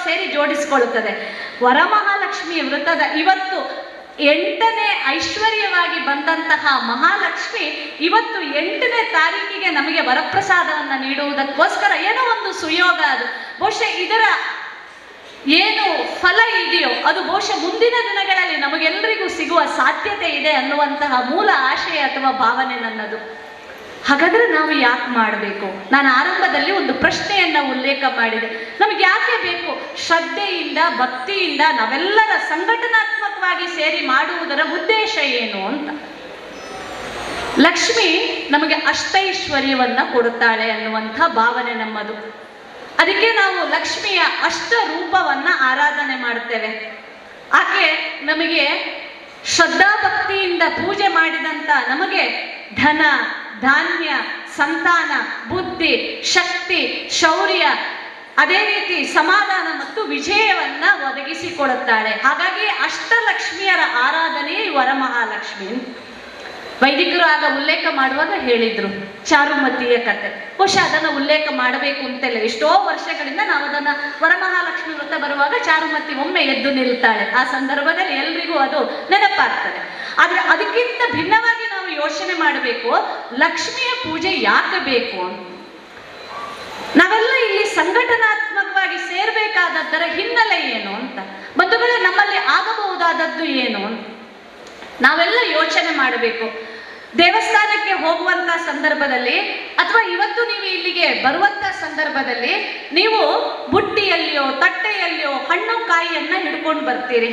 ಸೇರಿ ಜೋಡಿಸಿಕೊಳ್ಳುತ್ತದೆ. ವರಮಹಾಲಕ್ಷ್ಮಿ ವ್ರತದ ಇವತ್ತು 8ನೇ ಐಶ್ವರ್ಯವಾಗಿ ಬಂದಂತಹ ಮಹಾಲಕ್ಷ್ಮಿ ಇವತ್ತು 8ನೇ ತಾರೀಕಿಗೆ ನಮಗೆ ವರಪ್ರಸಾದವನ್ನ ನೀಡುವುದಕ್ಕೋಸ್ಕರ ಏನೋ ಒಂದು ಸುಯೋಗ. ಅದು ಬಹುಶಃ ಇದರ ಏನು ಫಲ ಇದೆಯೋ ಅದು ಬಹುಶಃ ಮುಂದಿನ ದಿನಗಳಲ್ಲಿ ನಮಗೆಲ್ಲರಿಗೂ ಸಿಗುವ ಸಾಧ್ಯತೆ ಇದೆ ಅನ್ನುವಂತಹ ಮೂಲ ಆಶಯ ಅಥವಾ ಭಾವನೆ ನನ್ನದು. ಹಾಗಾದ್ರೆ ನಾವು ಯಾಕೆ ಮಾಡಬೇಕು? ನಾನು ಆರಂಭದಲ್ಲಿ ಒಂದು ಪ್ರಶ್ನೆಯನ್ನ ಉಲ್ಲೇಖ ಮಾಡಿದೆ. ನಮ್ಗೆ ಯಾಕೆ ಬೇಕು? ಶ್ರದ್ಧೆಯಿಂದ, ಭಕ್ತಿಯಿಂದ ನಾವೆಲ್ಲರ ಸಂಘಟನಾತ್ಮಕವಾಗಿ ಸೇರಿ ಮಾಡುವುದರ ಉದ್ದೇಶ ಏನು ಅಂತ. ಲಕ್ಷ್ಮಿ ನಮಗೆ ಅಷ್ಟೈಶ್ವರ್ಯವನ್ನ ಕೊಡುತ್ತಾಳೆ ಅನ್ನುವಂಥ ಭಾವನೆ ನಮ್ಮದು. ಅದಕ್ಕೆ ನಾವು ಲಕ್ಷ್ಮಿಯ ಅಷ್ಟ ರೂಪವನ್ನ ಆರಾಧನೆ ಮಾಡ್ತೇವೆ. ಆಕೆ ನಮಗೆ ಶ್ರದ್ಧಾ ಭಕ್ತಿಯಿಂದ ಪೂಜೆ ಮಾಡಿದಂತ ನಮಗೆ ಧನ, ಧಾನ್ಯ, ಸಂತಾನ, ಬುದ್ಧಿ, ಶಕ್ತಿ, ಶೌರ್ಯ, ಅದೇ ರೀತಿ ಸಮಾಧಾನ ಮತ್ತು ವಿಜಯವನ್ನ ಒದಗಿಸಿಕೊಡುತ್ತಾಳೆ. ಹಾಗಾಗಿ ಅಷ್ಟಲಕ್ಷ್ಮಿಯರ ಆರಾಧನೆ ವರಮಹಾಲಕ್ಷ್ಮಿ. ವೈದಿಕರು ಆಗ ಉಲ್ಲೇಖ ಮಾಡುವಾಗ ಹೇಳಿದ್ರು ಚಾರುಮತಿಯ ಕತೆ. ಬಹುಶಃ ಅದನ್ನು ಉಲ್ಲೇಖ ಮಾಡಬೇಕು ಅಂತೆಲ್ಲ ಎಷ್ಟೋ ವರ್ಷಗಳಿಂದ ನಾವು ಅದನ್ನ ವರಮಹಾಲಕ್ಷ್ಮಿ ವ್ರತ ಬರುವಾಗ ಚಾರುಮತಿ ಒಮ್ಮೆ ಎದ್ದು ನಿಲ್ತಾಳೆ. ಆ ಸಂದರ್ಭದಲ್ಲಿ ಎಲ್ರಿಗೂ ಅದು ನೆನಪಾಗ್ತದೆ. ಆದ್ರೆ ಅದಕ್ಕಿಂತ ಭಿನ್ನವಾಗಿ ನಾವು ಯೋಚನೆ ಮಾಡಬೇಕು, ಲಕ್ಷ್ಮಿಯ ಪೂಜೆ ಯಾಕೆ ಬೇಕು ಅಂತ. ನಾವೆಲ್ಲ ಇಲ್ಲಿ ಸಂಘಟನಾತ್ಮಕವಾಗಿ ಸೇರ್ಬೇಕಾದದ್ದರ ಹಿನ್ನೆಲೆ ಏನು ಅಂತ, ಬಂಧುಗಳೇ ನಮ್ಮಲ್ಲಿ ಆಗಬಹುದಾದದ್ದು ಏನು ಅಂತ ನಾವೆಲ್ಲ ಯೋಚನೆ ಮಾಡಬೇಕು. ದೇವಸ್ಥಾನಕ್ಕೆ ಹೋಗುವಂತ ಸಂದರ್ಭದಲ್ಲಿ ಅಥವಾ ಇವತ್ತು ನೀವು ಇಲ್ಲಿಗೆ ಬರುವಂತ ಸಂದರ್ಭದಲ್ಲಿ ನೀವು ಬುಟ್ಟಿಯಲ್ಲಿಯೋ ತಟ್ಟೆಯಲ್ಲಿಯೋ ಹಣ್ಣು ಕಾಯಿಯನ್ನ ಹಿಡ್ಕೊಂಡು ಬರ್ತೀರಿ.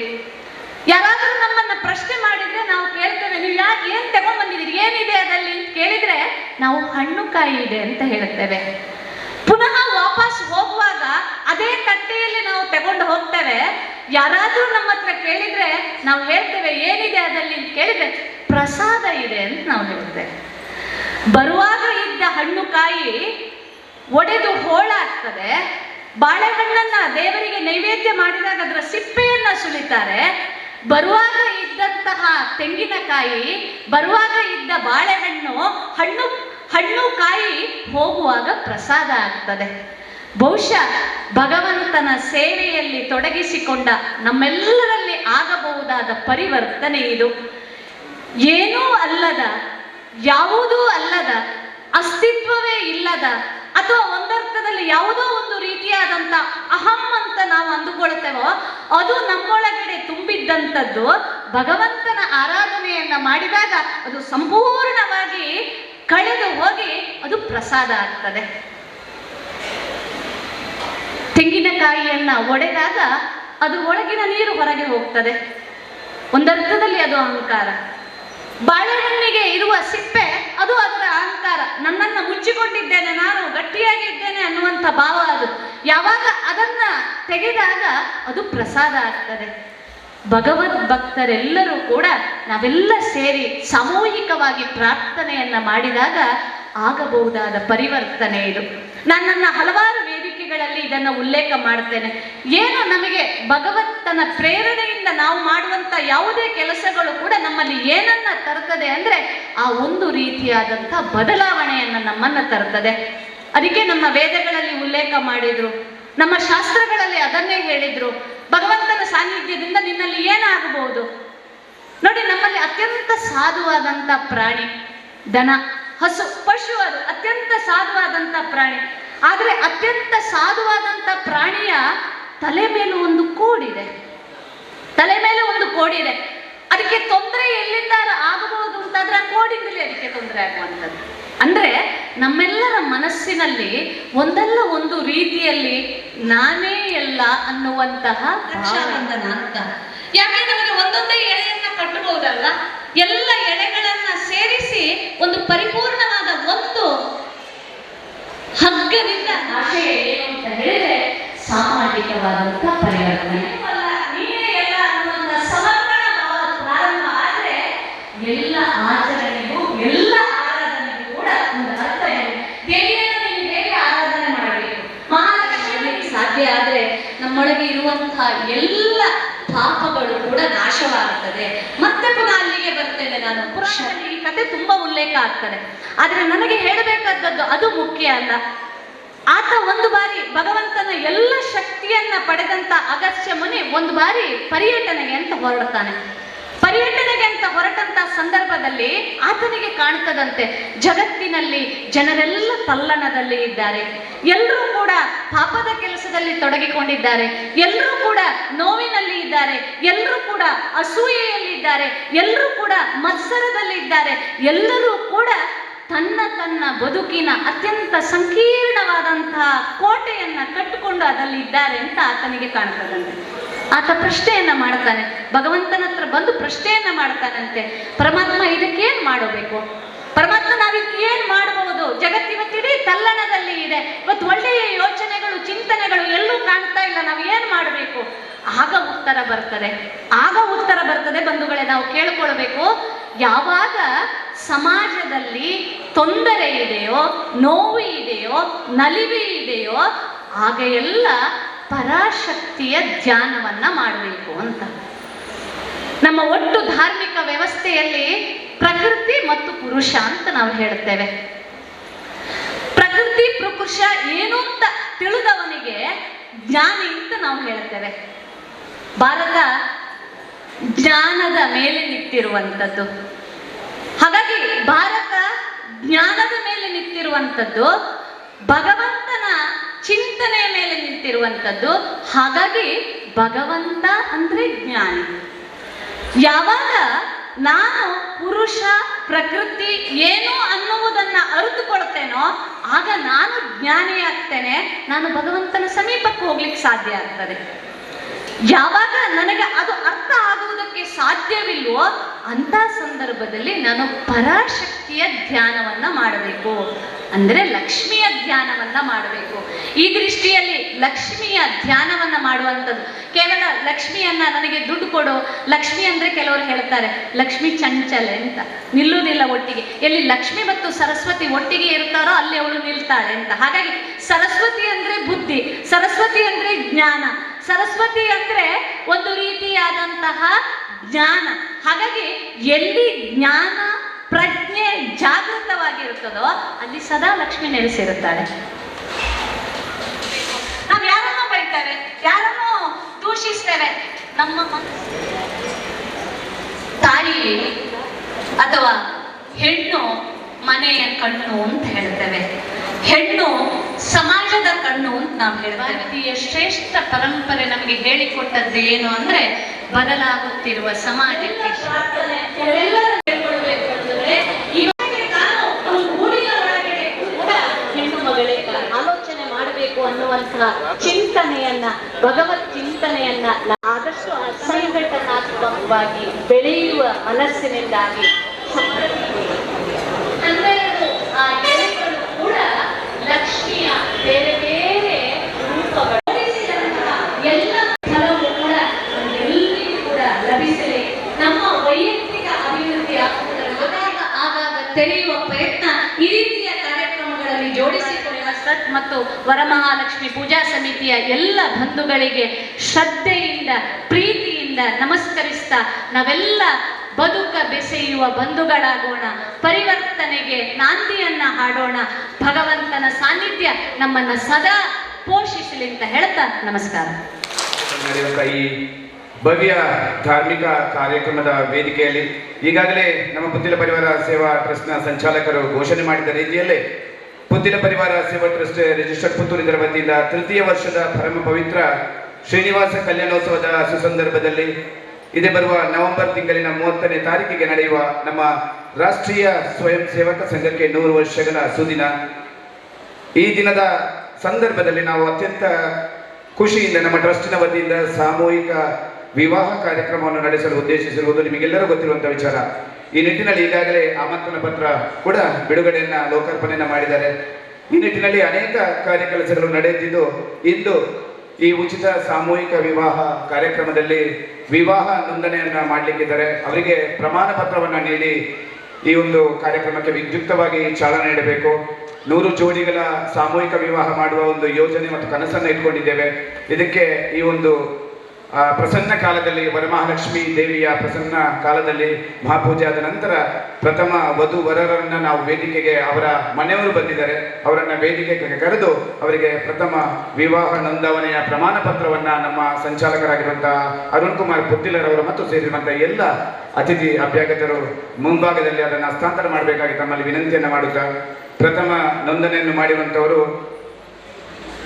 ಯಾರಾದ್ರೂ ನಮ್ಮನ್ನ ಪ್ರಶ್ನೆ ಮಾಡಿದ್ರೆ ನಾವು ಕೇಳ್ತೇವೆ, ನೀವು ಯಾಕೆ ಏನ್ ತಗೊಂಡ್ಬಂದಿದ್ದೀರಿ, ಏನಿದೆ ಅದಲ್ಲಿ ಅಂತ ಕೇಳಿದ್ರೆ ನಾವು ಹಣ್ಣು ಕಾಯಿ ಇದೆ ಅಂತ ಹೇಳ್ತೇವೆ. ಪುನಃ ವಾಪಸ್ ಹೋಗುವಾಗ ಅದೇ ತಟ್ಟೆಯಲ್ಲಿ ನಾವು ತಗೊಂಡು ಹೋಗ್ತೇವೆ. ಯಾರಾದ್ರೂ ನಮ್ಮ ಹತ್ರ ಕೇಳಿದ್ರೆ ನಾವು ಹೇಳ್ತೇವೆ ಏನಿದೆ ಅದಲ್ಲಿ ಅಂತ ಕೇಳಿದ್ರೆ ಪ್ರಸಾದ ಇದೆ ಅಂತ ನಾವು ಹೇಳ್ತೇವೆ. ಬರುವಾಗ ಇದ್ದ ಹಣ್ಣು ಕಾಯಿ ಒಡೆದು ಹೋಳಾಗ್ತದೆ. ಬಾಳೆಹಣ್ಣನ್ನ ದೇವರಿಗೆ ನೈವೇದ್ಯ ಮಾಡಿದಾಗ ಅದರ ಸಿಪ್ಪೆಯನ್ನ ಸುಲಿತಾರೆ. ಬರುವಾಗ ಇದ್ದಂತಹ ತೆಂಗಿನಕಾಯಿ, ಬರುವಾಗ ಇದ್ದ ಬಾಳೆಹಣ್ಣು, ಹಣ್ಣು ಕಾಯಿ ಹೋಗುವಾಗ ಪ್ರಸಾದ ಆಗ್ತದೆ. ಬಹುಶಃ ಭಗವಂತನ ಸೇವೆಯಲ್ಲಿ ತೊಡಗಿಸಿಕೊಂಡ ನಮ್ಮೆಲ್ಲರಲ್ಲಿ ಆಗಬಹುದಾದ ಪರಿವರ್ತನೆ ಇದು. ಏನೂ ಅಲ್ಲದ, ಯಾವುದೂ ಅಲ್ಲದ, ಅಸ್ತಿತ್ವವೇ ಇಲ್ಲದ ಅಥವಾ ಒಂದರ್ಥದಲ್ಲಿ ಯಾವುದೋ ಒಂದು ರೀತಿಯಾದಂಥ ಅಹಂ ಅಂತ ನಾವು ಅಂದುಕೊಳ್ತೇವೋ ಅದು ನಮ್ಮೊಳಗಡೆ ತುಂಬಿದ್ದಂಥದ್ದು ಭಗವಂತನ ಆರಾಧನೆಯನ್ನ ಮಾಡಿದಾಗ ಅದು ಸಂಪೂರ್ಣವಾಗಿ ಕಳೆದು ಹೋಗಿ ಅದು ಪ್ರಸಾದ ಆಗ್ತದೆ. ತೆಂಗಿನಕಾಯಿಯನ್ನ ಒಡೆದಾಗ ಅದು ಒಳಗಿನ ನೀರು ಹೊರಗೆ ಹೋಗ್ತದೆ. ಒಂದರ್ಥದಲ್ಲಿ ಅದು ಅಹಂಕಾರ. ಬಾಳೆಹಣ್ಣಿಗೆ ಇರುವ ಸಿಪ್ಪೆ ಅದು ಅದರ ಅಹಂಕಾರ. ನನ್ನನ್ನು ಮುಚ್ಚಿಕೊಂಡಿದ್ದೇನೆ, ನಾನು ಗಟ್ಟಿಯಾಗಿದ್ದೇನೆ ಅನ್ನುವಂಥ ಭಾವ ಅದು. ಯಾವಾಗ ಅದನ್ನ ತೆಗೆದಾಗ ಅದು ಪ್ರಸಾದ ಆಗ್ತದೆ. ಭಗವದ್ ಭಕ್ತರೆಲ್ಲರೂ ಕೂಡ ನಾವೆಲ್ಲ ಸೇರಿ ಸಾಮೂಹಿಕವಾಗಿ ಪ್ರಾರ್ಥನೆಯನ್ನ ಮಾಡಿದಾಗ ಆಗಬಹುದಾದ ಪರಿವರ್ತನೆ ಇದು. ನಾನು ನನ್ನ ಹಲವಾರು ವೇದಿಕೆಗಳಲ್ಲಿ ಇದನ್ನು ಉಲ್ಲೇಖ ಮಾಡ್ತೇನೆ. ಏನು ನಮಗೆ ಭಗವಂತನ ಪ್ರೇರಣೆಯಿಂದ ನಾವು ಮಾಡುವಂತ ಯಾವುದೇ ಕೆಲಸಗಳು ಕೂಡ ನಮ್ಮಲ್ಲಿ ಏನನ್ನ ತರ್ತದೆ ಅಂದ್ರೆ ಆ ಒಂದು ರೀತಿಯಾದಂಥ ಬದಲಾವಣೆಯನ್ನ ನಮ್ಮನ್ನ ತರ್ತದೆ. ಅದಕ್ಕೆ ನಮ್ಮ ವೇದಗಳಲ್ಲಿ ಉಲ್ಲೇಖ ಮಾಡಿದ್ರು, ನಮ್ಮ ಶಾಸ್ತ್ರಗಳಲ್ಲಿ ಅದನ್ನೇ ಹೇಳಿದ್ರು. ಭಗವಂತನ ಸಾನ್ನಿಧ್ಯದಿಂದ ನಿನ್ನಲ್ಲಿ ಏನಾಗಬಹುದು ನೋಡಿ. ನಮ್ಮಲ್ಲಿ ಅತ್ಯಂತ ಸಾಧುವಾದಂಥ ಪ್ರಾಣಿ ದನ, ಹಸು, ಪಶು, ಅದು ಅತ್ಯಂತ ಸಾಧುವಾದಂಥ ಪ್ರಾಣಿ. ಆದರೆ ಅತ್ಯಂತ ಸಾಧುವಾದಂಥ ಪ್ರಾಣಿಯ ತಲೆ ಮೇಲೆ ಒಂದು ಕೋಡಿದೆ. ತಲೆ ಮೇಲೆ ಒಂದು ಕೋಡಿದೆ. ಅದಕ್ಕೆ ತೊಂದರೆ ಎಲ್ಲಿಂದ ಆಗಬಹುದು ಅಂತಾದ್ರೆ ಆ ಕೋಡಿಂದಲೇ ಅದಕ್ಕೆ ತೊಂದರೆ ಆಗುವಂಥದ್ದು. ಅಂದ್ರೆ ನಮ್ಮೆಲ್ಲರ ಮನಸ್ಸಿನಲ್ಲಿ ಒಂದಲ್ಲ ಒಂದು ರೀತಿಯಲ್ಲಿ ನಾನೇ ಎಲ್ಲ ಅನ್ನುವಂತಹ ರಕ್ಷಾಬಂಧನ ಅಂತ. ಯಾಕೆ ನಮಗೆ ಒಂದೊಂದೇ ಎಳೆಯನ್ನ ಕಟ್ಟಬಹುದಲ್ಲ, ಎಲ್ಲ ಎಳೆಗಳನ್ನ ಸೇರಿಸಿ ಒಂದು ಪರಿಪೂರ್ಣವಾದ ಒಂದು ಹಗ್ಗದಿಂದ ಆಶಯ ಏನು ಅಂತ ಹೇಳಿದ್ರೆ ಸಾಮಾಜಿಕವಾದಂತಹ ಪರಿವರ್ತನೆ. ನೀನೇ ಎಲ್ಲ ಅನ್ನುವಂಥ ಸಮರ್ಪಣಾ ಭಾವ ಪ್ರಾರಂಭ ಆದ್ರೆ ಎಲ್ಲ ಆಚರಣೆಗೂ ಎಲ್ಲ ಆರಾಧನೆಗೂ ಕೂಡ ಒಂದು ಅರ್ಥ ಇದೆ. ದೇವಿಯನ್ನು ನೀವು ಹೇಗೆ ಆರಾಧನೆ ಮಾಡಬೇಕು, ಮಹಾಲಕ್ಷ್ಮಿಗೆ ಸಾಧ್ಯ ಆದ್ರೆ ನಮ್ಮೊಳಗೆ ಇರುವಂತಹ ಎಲ್ಲ ಪಾಪಗಳು ಕೂಡ ನಾಶವಾಗುತ್ತದೆ. ಮತ್ತೆ ಪುನಃ ಅಲ್ಲಿಗೆ ಬರ್ತೇನೆ ನಾನು. ಪುರಾಣದಲ್ಲಿ ಈ ಕಥೆ ತುಂಬಾ ಉಲ್ಲೇಖ ಆಗ್ತದೆ. ಆದ್ರೆ ನನಗೆ ಹೇಳಬೇಕಾದದ್ದು ಅದು ಮುಖ್ಯ ಅಲ್ಲ. ಆತ ಒಂದು ಬಾರಿ ಭಗವಂತನ ಎಲ್ಲ ಶಕ್ತಿಯನ್ನ ಪಡೆದಂತ ಅಗಸ್ತ್ಯ ಮುನಿ ಒಂದು ಬಾರಿ ಪರ್ಯಟನೆಗೆ ಅಂತ ಹೊರಡ್ತಾನೆ. ಪರ್ಯಟನೆಗೆ ಅಂತ ಹೊರಟಂತ ಸಂದರ್ಭದಲ್ಲಿ ಆತನಿಗೆ ಕಾಣ್ತದಂತೆ ಜಗತ್ತಿನಲ್ಲಿ ಜನರೆಲ್ಲ ತಲ್ಲಣದಲ್ಲಿ ಇದ್ದಾರೆ, ಎಲ್ಲರೂ ಕೂಡ ಪಾಪದ ಕೆಲಸದಲ್ಲಿ ತೊಡಗಿಕೊಂಡಿದ್ದಾರೆ, ಎಲ್ಲರೂ ಕೂಡ ನೋವಿನಲ್ಲಿ ಇದ್ದಾರೆ, ಎಲ್ಲರೂ ಕೂಡ ಅಸೂಯೆಯಲ್ಲಿದ್ದಾರೆ, ಎಲ್ಲರೂ ಕೂಡ ಮತ್ಸರದಲ್ಲಿ ಇದ್ದಾರೆ, ಎಲ್ಲರೂ ಕೂಡ ತನ್ನ ಬದುಕಿನ ಅತ್ಯಂತ ಸಂಕೀರ್ಣವಾದಂತಹ ಕೋಟೆಯನ್ನ ಕಟ್ಟಿಕೊಂಡು ಅದರಲ್ಲಿ ಇದ್ದಾರೆ ಅಂತ ಆತನಿಗೆ ಕಾಣ್ತದಂತೆ. ಆತ ಪ್ರಶ್ನೆಯನ್ನ ಮಾಡ್ತಾನೆ, ಭಗವಂತನ ಹತ್ರ ಬಂದು ಪ್ರಶ್ನೆಯನ್ನ ಮಾಡ್ತಾನಂತೆ, ಪರಮಾತ್ಮ ಇದಕ್ಕೇನ್ ಮಾಡಬೇಕು, ಪರಮಾತ್ಮ ನಾವಿದಕ್ಕೇನ್ ಮಾಡಬಹುದು, ಜಗತ್ತಿವತ್ತಿಡೀ ತಲ್ಲಣದಲ್ಲಿ ಇದೆ, ಇವತ್ತು ಒಳ್ಳೆಯ ಯೋಚನೆಗಳು ಚಿಂತನೆಗಳು ಎಲ್ಲೂ ಕಾಣ್ತಾ ಇಲ್ಲ, ನಾವು ಏನ್ ಮಾಡಬೇಕು? ಆಗ ಉತ್ತರ ಬರ್ತದೆ ಬಂಧುಗಳೇ. ನಾವು ಕೇಳ್ಕೊಳ್ಬೇಕು, ಯಾವಾಗ ಸಮಾಜದಲ್ಲಿ ತೊಂದರೆ ಇದೆಯೋ, ನೋವು ಇದೆಯೋ, ನಲಿವೆ ಇದೆಯೋ, ಆಗ ಎಲ್ಲ ಪರಾಶಕ್ತಿಯ ಧ್ಯಾನವನ್ನ ಮಾಡಬೇಕು ಅಂತ. ನಮ್ಮ ಒಟ್ಟು ಧಾರ್ಮಿಕ ವ್ಯವಸ್ಥೆಯಲ್ಲಿ ಪ್ರಕೃತಿ ಮತ್ತು ಪುರುಷ ಅಂತ ನಾವು ಹೇಳ್ತೇವೆ. ಪ್ರಕೃತಿ ಪುರುಷ ಏನು ಅಂತ ತಿಳಿದವನಿಗೆ ಜ್ಞಾನಿ ಅಂತ ನಾವು ಹೇಳ್ತೇವೆ. ಭಾರತ ಜ್ಞಾನದ ಮೇಲೆ ನಿಂತಿರುವಂಥದ್ದು. ಹಾಗಾಗಿ ಭಾರತ ಜ್ಞಾನದ ಮೇಲೆ ನಿಂತಿರುವಂಥದ್ದು. ಭಗವಂತನ ಚಿಂತನೆಯ ಮೇಲೆ ನಿಂತಿರುವಂಥದ್ದು. ಹಾಗಾಗಿ ಭಗವಂತ ಅಂದ್ರೆ ಜ್ಞಾನಿ. ಯಾವಾಗ ನಾನು ಪುರುಷ ಪ್ರಕೃತಿ ಏನು ಅನ್ನುವುದನ್ನ ಅರಿತುಕೊಳ್ತೇನೋ ಆಗ ನಾನು ಜ್ಞಾನಿ ಆಗ್ತೇನೆ, ನಾನು ಭಗವಂತನ ಸಮೀಪಕ್ಕೆ ಹೋಗ್ಲಿಕ್ಕೆ ಸಾಧ್ಯ ಆಗ್ತದೆ. ಯಾವಾಗ ನನಗೆ ಅದು ಅರ್ಥ ಆಗುವುದಕ್ಕೆ ಸಾಧ್ಯವಿಲ್ವೋ ಅಂತ ಸಂದರ್ಭದಲ್ಲಿ ನಾನು ಪರಾಶಕ್ತಿಯ ಧ್ಯಾನವನ್ನ ಮಾಡಬೇಕು, ಅಂದ್ರೆ ಲಕ್ಷ್ಮಿಯ ಧ್ಯಾನವನ್ನ ಮಾಡಬೇಕು. ಈ ದೃಷ್ಟಿಯಲ್ಲಿ ಲಕ್ಷ್ಮಿಯ ಧ್ಯಾನವನ್ನ ಮಾಡುವಂಥದ್ದು ಕೇವಲ ಲಕ್ಷ್ಮಿಯನ್ನ ನನಗೆ ದುಡ್ಡು ಕೊಡು, ಲಕ್ಷ್ಮಿ ಅಂದ್ರೆ ಕೆಲವರು ಹೇಳ್ತಾರೆ ಲಕ್ಷ್ಮಿ ಚಂಚಲೆ ಅಂತ, ನಿಲ್ಲುವುದಿಲ್ಲ ಒಟ್ಟಿಗೆ. ಎಲ್ಲಿ ಲಕ್ಷ್ಮಿ ಮತ್ತು ಸರಸ್ವತಿ ಒಟ್ಟಿಗೆ ಇರ್ತಾರೋ ಅಲ್ಲಿ ಅವಳು ನಿಲ್ತಾಳೆ ಅಂತ. ಹಾಗಾಗಿ ಸರಸ್ವತಿ ಅಂದ್ರೆ ಬುದ್ಧಿ, ಸರಸ್ವತಿ ಅಂದ್ರೆ ಜ್ಞಾನ, ಸರಸ್ವತಿ ಅಂದ್ರೆ ಒಂದು ರೀತಿಯಾದಂತಹ ಜ್ಞಾನ. ಹಾಗಾಗಿ ಎಲ್ಲಿ ಜ್ಞಾನ ಪ್ರಜ್ಞೆ ಜಾಗೃತವಾಗಿರುತ್ತದೋ ಅಲ್ಲಿ ಸದಾ ಲಕ್ಷ್ಮಿ ನೆಲೆಸಿರುತ್ತಾಳೆ. ನಾವು ಯಾರನ್ನೋ ಬೈತೇವೆ, ಯಾರನ್ನೋ ದೂಷಿಸ್ತೇವೆ, ನಮ್ಮ ತಾಯಿ ಅಥವಾ ಹೆಣ್ಣು ಮನೆಯ ಕಣ್ಣು ಅಂತ ಹೇಳ್ತೇವೆ, ಹೆಣ್ಣು ಸಮಾಜದ ಕಣ್ಣು ಅಂತ ನಾವು ಹೇಳ್ತೇವೆ. ಭಾರತೀಯ ಶ್ರೇಷ್ಠ ಪರಂಪರೆ ನಮಗೆ ಹೇಳಿಕೊಟ್ಟದ್ದು ಏನು ಅಂದ್ರೆ ಬದಲಾಗುತ್ತಿರುವ ಸಮಾಜಕ್ಕೆ ಹೆಣ್ಣು ಮಗಳೇ ಆಲೋಚನೆ ಮಾಡಬೇಕು ಅನ್ನುವಂತಹ ಚಿಂತನೆಯನ್ನ, ಭಗವತ್ ಚಿಂತನೆಯನ್ನ ಆದಷ್ಟು ಸಂಘಟನಾತ್ಮಕವಾಗಿ ಬೆಳೆಯುವ ಮನಸ್ಸಿನಿಂದಾಗಿ ಆ ಎಲೆಗಳು ಕೂಡ ಲಕ್ಷ್ಮಿಯ ಬೇರೆ ಬೇರೆ ರೂಪಗಳು ಎಲ್ಲ ಫಲವು ಕೂಡ ಎಲ್ಲರಿಗೂ ಕೂಡ ಲಭಿಸಲಿ. ನಮ್ಮ ವೈಯಕ್ತಿಕ ಅಭಿವೃದ್ಧಿ ಆಗುವುದರ ಜೊತೆಗೆ ಆಗಾಗ ತೆರೆಯುವ ಪ್ರಯತ್ನ ಈ ರೀತಿಯ ಕಾರ್ಯಕ್ರಮಗಳಲ್ಲಿ ಜೋಡಿಸಿಕೊಳ್ಳುವ ಸತ್ ಮತ್ತು ವರಮಹಾಲಕ್ಷ್ಮಿ ಪೂಜಾ ಸಮಿತಿಯ ಎಲ್ಲ ಬಂಧುಗಳಿಗೆ ಶ್ರದ್ಧೆಯಿಂದ ಪ್ರೀತಿಯಿಂದ ನಮಸ್ಕರಿಸ್ತಾ ನಾವೆಲ್ಲ ಬದುಕ ಬೆಸೆಯುವ ಬಂಧುಗಳಾಗೋಣ, ಪರಿವರ್ತನೆಗೆ ನಾಂದಿಯನ್ನ ಹಾಡೋಣ. ಭಗವಂತನ ಸಾನ್ನಿಧ್ಯ ನಮ್ಮನ್ನ ಸದಾ ಪೋಷಿಸಲಿ ಅಂತ ಹೇಳ್ತಾ ನಮಸ್ಕಾರ. ಈ ಭವ್ಯ ಧಾರ್ಮಿಕ ಕಾರ್ಯಕ್ರಮದ ವೇದಿಕೆಯಲ್ಲಿ ಈಗಾಗಲೇ ನಮ್ಮ ಪುತ್ತಿಲ ಪರಿವಾರ ಸೇವಾ ಟ್ರಸ್ಟ್ನ ಸಂಚಾಲಕರು ಘೋಷಣೆ ಮಾಡಿದ ರೀತಿಯಲ್ಲೇ ಪುತ್ತಿಲ ಪರಿವಾರ ಸೇವಾ ಟ್ರಸ್ಟ್ ರಿಜಿಸ್ಟರ್ಡ್ ಪುತ್ತೂರು ಇದರ ವತಿಯಿಂದ ತೃತೀಯ ವರ್ಷದ ಪರಮ ಪವಿತ್ರ ಶ್ರೀನಿವಾಸ ಕಲ್ಯಾಣೋತ್ಸವದ ಸುಸಂದರ್ಭದಲ್ಲಿ ಇದೇ ಬರುವ ನವೆಂಬರ್ ತಿಂಗಳಿನ 30ನೇ ತಾರೀಕಿಗೆ ನಡೆಯುವ ನಮ್ಮ ರಾಷ್ಟ್ರೀಯ ಸ್ವಯಂ ಸೇವಕ ಸಂಘಕ್ಕೆ 100 ವರ್ಷಗಳ ಸುದಿನ. ಈ ದಿನದ ಸಂದರ್ಭದಲ್ಲಿ ನಾವು ಅತ್ಯಂತ ಖುಷಿಯಿಂದ ನಮ್ಮ ಟ್ರಸ್ಟಿನ ವತಿಯಿಂದ ಸಾಮೂಹಿಕ ವಿವಾಹ ಕಾರ್ಯಕ್ರಮವನ್ನು ನಡೆಸಲು ಉದ್ದೇಶಿಸಿರುವುದು ನಿಮಗೆಲ್ಲರೂ ಗೊತ್ತಿರುವಂತಹ ವಿಚಾರ. ಈ ನಿಟ್ಟಿನಲ್ಲಿ ಈಗಾಗಲೇ ಆಮಂತ್ರಣ ಪತ್ರ ಕೂಡ ಬಿಡುಗಡೆಯನ್ನ ಲೋಕಾರ್ಪಣೆಯನ್ನ ಮಾಡಿದ್ದಾರೆ. ಈ ನಿಟ್ಟಿನಲ್ಲಿ ಅನೇಕ ಕಾರ್ಯಕೆಲಸಗಳು ನಡೆಯುತ್ತಿದ್ದು ಇಂದು ಈ ಉಚಿತ ಸಾಮೂಹಿಕ ವಿವಾಹ ಕಾರ್ಯಕ್ರಮದಲ್ಲಿ ವಿವಾಹ ನೋಂದಣಿಯನ್ನ ಮಾಡಲಿಕ್ಕಿದ್ದಾರೆ. ಅವರಿಗೆ ಪ್ರಮಾಣ ಪತ್ರವನ್ನ ನೀಡಿ ಈ ಒಂದು ಕಾರ್ಯಕ್ರಮಕ್ಕೆ ವಿದ್ಯುಕ್ತವಾಗಿ ಚಾಲನೆ ನೀಡಬೇಕು. 100 ಜೋಡಿಗಳ ಸಾಮೂಹಿಕ ವಿವಾಹ ಮಾಡುವ ಒಂದು ಯೋಜನೆ ಮತ್ತು ಕನಸನ್ನು ಇಟ್ಕೊಂಡಿದ್ದೇವೆ. ಇದಕ್ಕೆ ಈ ಒಂದು ಪ್ರಸನ್ನ ಕಾಲದಲ್ಲಿ ವರಮಹಾಲಕ್ಷ್ಮಿ ದೇವಿಯ ಪ್ರಸನ್ನ ಕಾಲದಲ್ಲಿ ಮಹಾಪೂಜೆ ಆದ ನಂತರ ಪ್ರಥಮ ವಧು ವರರನ್ನ ನಾವು ವೇದಿಕೆಗೆ, ಅವರ ಮನೆಯವರು ಬಂದಿದ್ದಾರೆ, ಅವರನ್ನ ವೇದಿಕೆಗೆ ಕರೆದು ಅವರಿಗೆ ಪ್ರಥಮ ವಿವಾಹ ನೋಂದಣಿಯ ಪ್ರಮಾಣ ಪತ್ರವನ್ನ ನಮ್ಮ ಸಂಚಾಲಕರಾಗಿರುವಂತಹ ಅರುಣ್ ಕುಮಾರ್ ಪುತ್ತಿಲರವರು ಮತ್ತು ಸೇರಿರುವಂತಹ ಎಲ್ಲ ಅತಿಥಿ ಅಭ್ಯಾಗತರು ಮುಂಭಾಗದಲ್ಲಿ ಅದನ್ನು ಹಸ್ತಾಂತರ ಮಾಡಬೇಕಾಗಿ ತಮ್ಮಲ್ಲಿ ವಿನಂತಿಯನ್ನ ಮಾಡುತ್ತಾ, ಪ್ರಥಮ ನೋಂದಣಿಯನ್ನು ಮಾಡಿರುವಂತವರು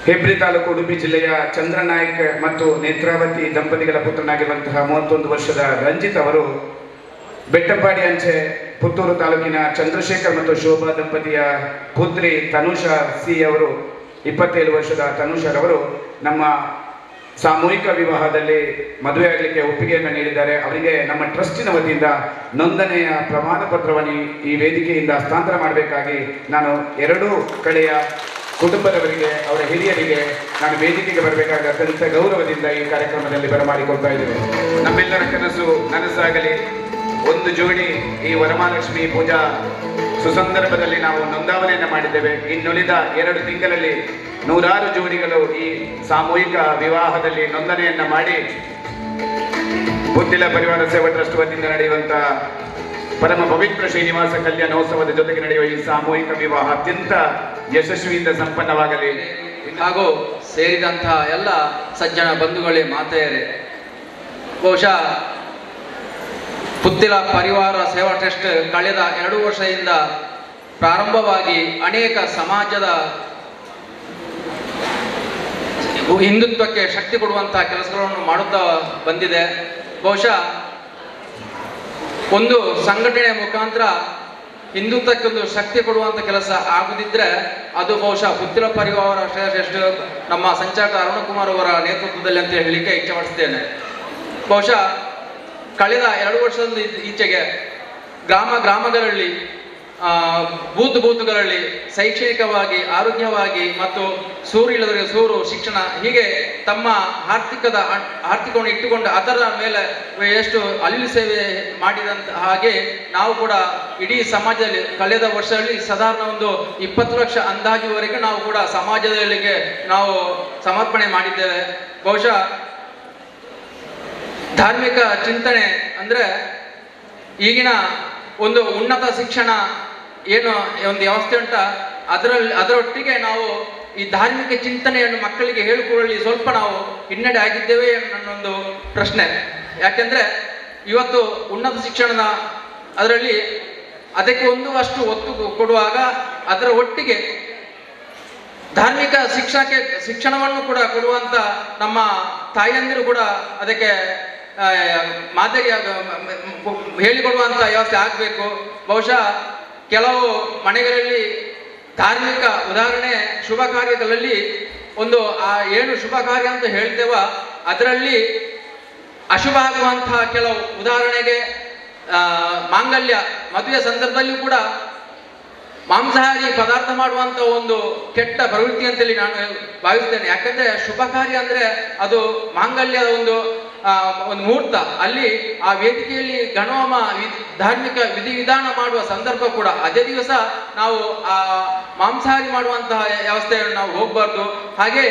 ಹೆಬ್ರಿ ತಾಲೂಕು ಉಡುಪಿ ಜಿಲ್ಲೆಯ ಚಂದ್ರನಾಯ್ಕ್ ಮತ್ತು ನೇತ್ರಾವತಿ ದಂಪತಿಗಳ ಪುತ್ರನಾಗಿರುವಂತಹ 31 ವರ್ಷದ ರಂಜಿತ್ ಅವರು, ಬೆಟ್ಟಪಾಡಿ ಅಂಚೆ ಪುತ್ತೂರು ತಾಲೂಕಿನ ಚಂದ್ರಶೇಖರ್ ಮತ್ತು ಶೋಭಾ ದಂಪತಿಯ ಪುತ್ರಿ ತನುಷಾ ಸಿ ಅವರು 27 ವರ್ಷದ ತನುಷರವರು ನಮ್ಮ ಸಾಮೂಹಿಕ ವಿವಾಹದಲ್ಲಿ ಮದುವೆ ಆಗಲಿಕ್ಕೆ ಒಪ್ಪಿಗೆಯನ್ನು ನೀಡಿದ್ದಾರೆ. ಅವರಿಗೆ ನಮ್ಮ ಟ್ರಸ್ಟಿನ ವತಿಯಿಂದ ನೋಂದಣಿಯ ಪ್ರಮಾಣ ಪತ್ರವನ್ನು ಈ ವೇದಿಕೆಯಿಂದ ಹಸ್ತಾಂತರ ಮಾಡಬೇಕಾಗಿ ನಾನು ಎರಡೂ ಕಡೆಯ ಕುಟುಂಬದವರಿಗೆ, ಅವರ ಹಿರಿಯರಿಗೆ ನಾನು ವೇದಿಕೆಗೆ ಬರಬೇಕಾದ ಅತ್ಯಂತ ಗೌರವದಿಂದ ಈ ಕಾರ್ಯಕ್ರಮದಲ್ಲಿ ಬರಮಾಡಿಕೊಳ್ತಾ ಇದ್ದೇವೆ. ನಮ್ಮೆಲ್ಲರ ಕನಸು ನನಸಾಗಲಿ. ಒಂದು ಜೋಡಿ ಈ ವರಮಹಾಲಕ್ಷ್ಮಿ ಪೂಜಾ ಸುಸಂದರ್ಭದಲ್ಲಿ ನಾವು ನೋಂದಾವಣೆಯನ್ನು ಮಾಡಿದ್ದೇವೆ. ಇನ್ನುಳಿದ 2 ತಿಂಗಳಲ್ಲಿ 100 ಜೋಡಿಗಳು ಈ ಸಾಮೂಹಿಕ ವಿವಾಹದಲ್ಲಿ ನೋಂದಣಿಯನ್ನ ಮಾಡಿ ಪುತ್ತಿಲ ಪರಿವಾರ ಸೇವಾ ಟ್ರಸ್ಟ್ ವತಿಯಿಂದ ನಡೆಯುವಂತಹ ಪರಮ ಪವಿತ್ರ ಶ್ರೀನಿವಾಸ ಕಲ್ಯಾಣೋತ್ಸವದ ಜೊತೆಗೆ ನಡೆಯುವ ಈ ಸಾಮೂಹಿಕ ವಿವಾಹ ಅತ್ಯಂತ ಯಶಸ್ವಿಯಿಂದ ಸಂಪನ್ನವಾಗಲಿ. ಹಾಗೂ ಸೇರಿದಂತಹ ಎಲ್ಲ ಸಜ್ಜನ ಬಂಧುಗಳೇ, ಮಾತೆಯರೇ, ಬಹುಶಃ ಪುತ್ತಿಲ ಪರಿವಾರ ಸೇವಾ ಟ್ರಸ್ಟ್ ಕಳೆದ 2 ವರ್ಷದಿಂದ ಪ್ರಾರಂಭವಾಗಿ ಅನೇಕ ಸಮಾಜದ ಹಿಂದುತ್ವಕ್ಕೆ ಶಕ್ತಿ ಕೊಡುವಂತಹ ಕೆಲಸಗಳನ್ನು ಮಾಡುತ್ತಾ ಬಂದಿದೆ. ಬಹುಶಃ ಒಂದು ಸಂಘಟನೆಯ ಮುಖಾಂತರ ಹಿಂದುತ್ವಕ್ಕೊಂದು ಶಕ್ತಿ ಕೊಡುವಂಥ ಕೆಲಸ ಆಗುದಿದ್ರೆ ಅದು ಬಹುಶಃ ಪುತ್ತಿಲ ಪರಿವಾರ ಶ್ರೇಷ್ಠ ನಮ್ಮ ಸಂಚಾಲಕ ಅರುಣಕುಮಾರ್ ಅವರ ನೇತೃತ್ವದಲ್ಲಿ ಅಂತ ಹೇಳಲಿಕ್ಕೆ ಇಚ್ಛೆಪಡಿಸ್ತೇನೆ. ಬಹುಶಃ ಕಳೆದ 2 ವರ್ಷದ ಈಚೆಗೆ ಗ್ರಾಮಗಳಲ್ಲಿ ಬೂತುಗಳಲ್ಲಿ ಶೈಕ್ಷಣಿಕವಾಗಿ, ಆರೋಗ್ಯವಾಗಿ ಮತ್ತು ಸೂರು ಇಲ್ಲದವರಿಗೆ ಸೂರು ಶಿಕ್ಷಣ, ಹೀಗೆ ತಮ್ಮ ಆರ್ಥಿಕವನ್ನು ಇಟ್ಟುಕೊಂಡು ಅದರ ಮೇಲೆ ಎಷ್ಟು ಅಲ್ಲಿಲು ಸೇವೆ ಮಾಡಿದಂತ ಹಾಗೆ ನಾವು ಕೂಡ ಇಡೀ ಸಮಾಜದಲ್ಲಿ ಕಳೆದ ವರ್ಷದಲ್ಲಿ ಸಾಧಾರಣ ಒಂದು 20 ಲಕ್ಷ ಅಂದಾಜುವರೆಗೆ ನಾವು ಕೂಡ ಸಮಾಜದಲ್ಲಿಗೆ ನಾವು ಸಮರ್ಪಣೆ ಮಾಡಿದ್ದೇವೆ. ಬಹುಶಃ ಧಾರ್ಮಿಕ ಚಿಂತನೆ ಅಂದರೆ ಈಗಿನ ಒಂದು ಉನ್ನತ ಶಿಕ್ಷಣ ಏನು ಒಂದು ವ್ಯವಸ್ಥೆ ಉಂಟ ಅದರೊಟ್ಟಿಗೆ ನಾವು ಈ ಧಾರ್ಮಿಕ ಚಿಂತನೆಯನ್ನು ಮಕ್ಕಳಿಗೆ ಹೇಳಿಕೊಳ್ಳಲಿ ಸ್ವಲ್ಪ ನಾವು ಹಿನ್ನಡೆ ಆಗಿದ್ದೇವೆ ಅನ್ನೊಂದು ಪ್ರಶ್ನೆ. ಯಾಕೆಂದ್ರೆ ಇವತ್ತು ಉನ್ನತ ಶಿಕ್ಷಣದ ಅದರಲ್ಲಿ ಅದಕ್ಕೆ ಅಷ್ಟು ಒತ್ತು ಕೊಡುವಾಗ ಅದರ ಒಟ್ಟಿಗೆ ಧಾರ್ಮಿಕ ಶಿಕ್ಷಣವನ್ನು ಕೂಡ ಕೊಡುವಂತ ನಮ್ಮ ತಾಯಂದಿರು ಕೂಡ ಅದಕ್ಕೆ ಮಾದರಿಯಾಗ ಹೇಳಿಕೊಡುವಂತ ವ್ಯವಸ್ಥೆ ಆಗಬೇಕು. ಬಹುಶಃ ಕೆಲವು ಮನೆಗಳಲ್ಲಿ ಧಾರ್ಮಿಕ ಉದಾಹರಣೆ ಶುಭ ಕಾರ್ಯಗಳಲ್ಲಿ ಏನು ಶುಭ ಕಾರ್ಯ ಅಂತ ಹೇಳ್ತೇವ ಅದರಲ್ಲಿ ಅಶುಭ ಆಗುವಂತಹ ಕೆಲವು ಉದಾಹರಣೆಗೆ ಮಾಂಗಲ್ಯ ಮದುವೆ ಸಂದರ್ಭದಲ್ಲಿಯೂ ಕೂಡ ಮಾಂಸಾಹಾರಿ ಪದಾರ್ಥ ಮಾಡುವಂತ ಒಂದು ಕೆಟ್ಟ ಪ್ರವೃತ್ತಿ ಅಂತೇಳಿ ನಾನು ಭಾವಿಸ್ತೇನೆ. ಯಾಕಂದ್ರೆ ಶುಭ ಕಾರ್ಯ ಅಂದ್ರೆ ಅದು ಮಾಂಗಲ್ಯದ ಒಂದು ಮುಹೂರ್ತ, ಅಲ್ಲಿ ಆ ವೇದಿಕೆಯಲ್ಲಿ ಗಣೋಮ ಧಾರ್ಮಿಕ ವಿಧಿವಿಧಾನ ಮಾಡುವ ಸಂದರ್ಭ ಕೂಡ ಅದೇ ದಿವಸ ನಾವು ಆ ಮಾಂಸಾಹಾರಿ ಮಾಡುವಂತಹ ವ್ಯವಸ್ಥೆಯನ್ನು ನಾವು ಹೋಗಬಾರ್ದು. ಹಾಗೆ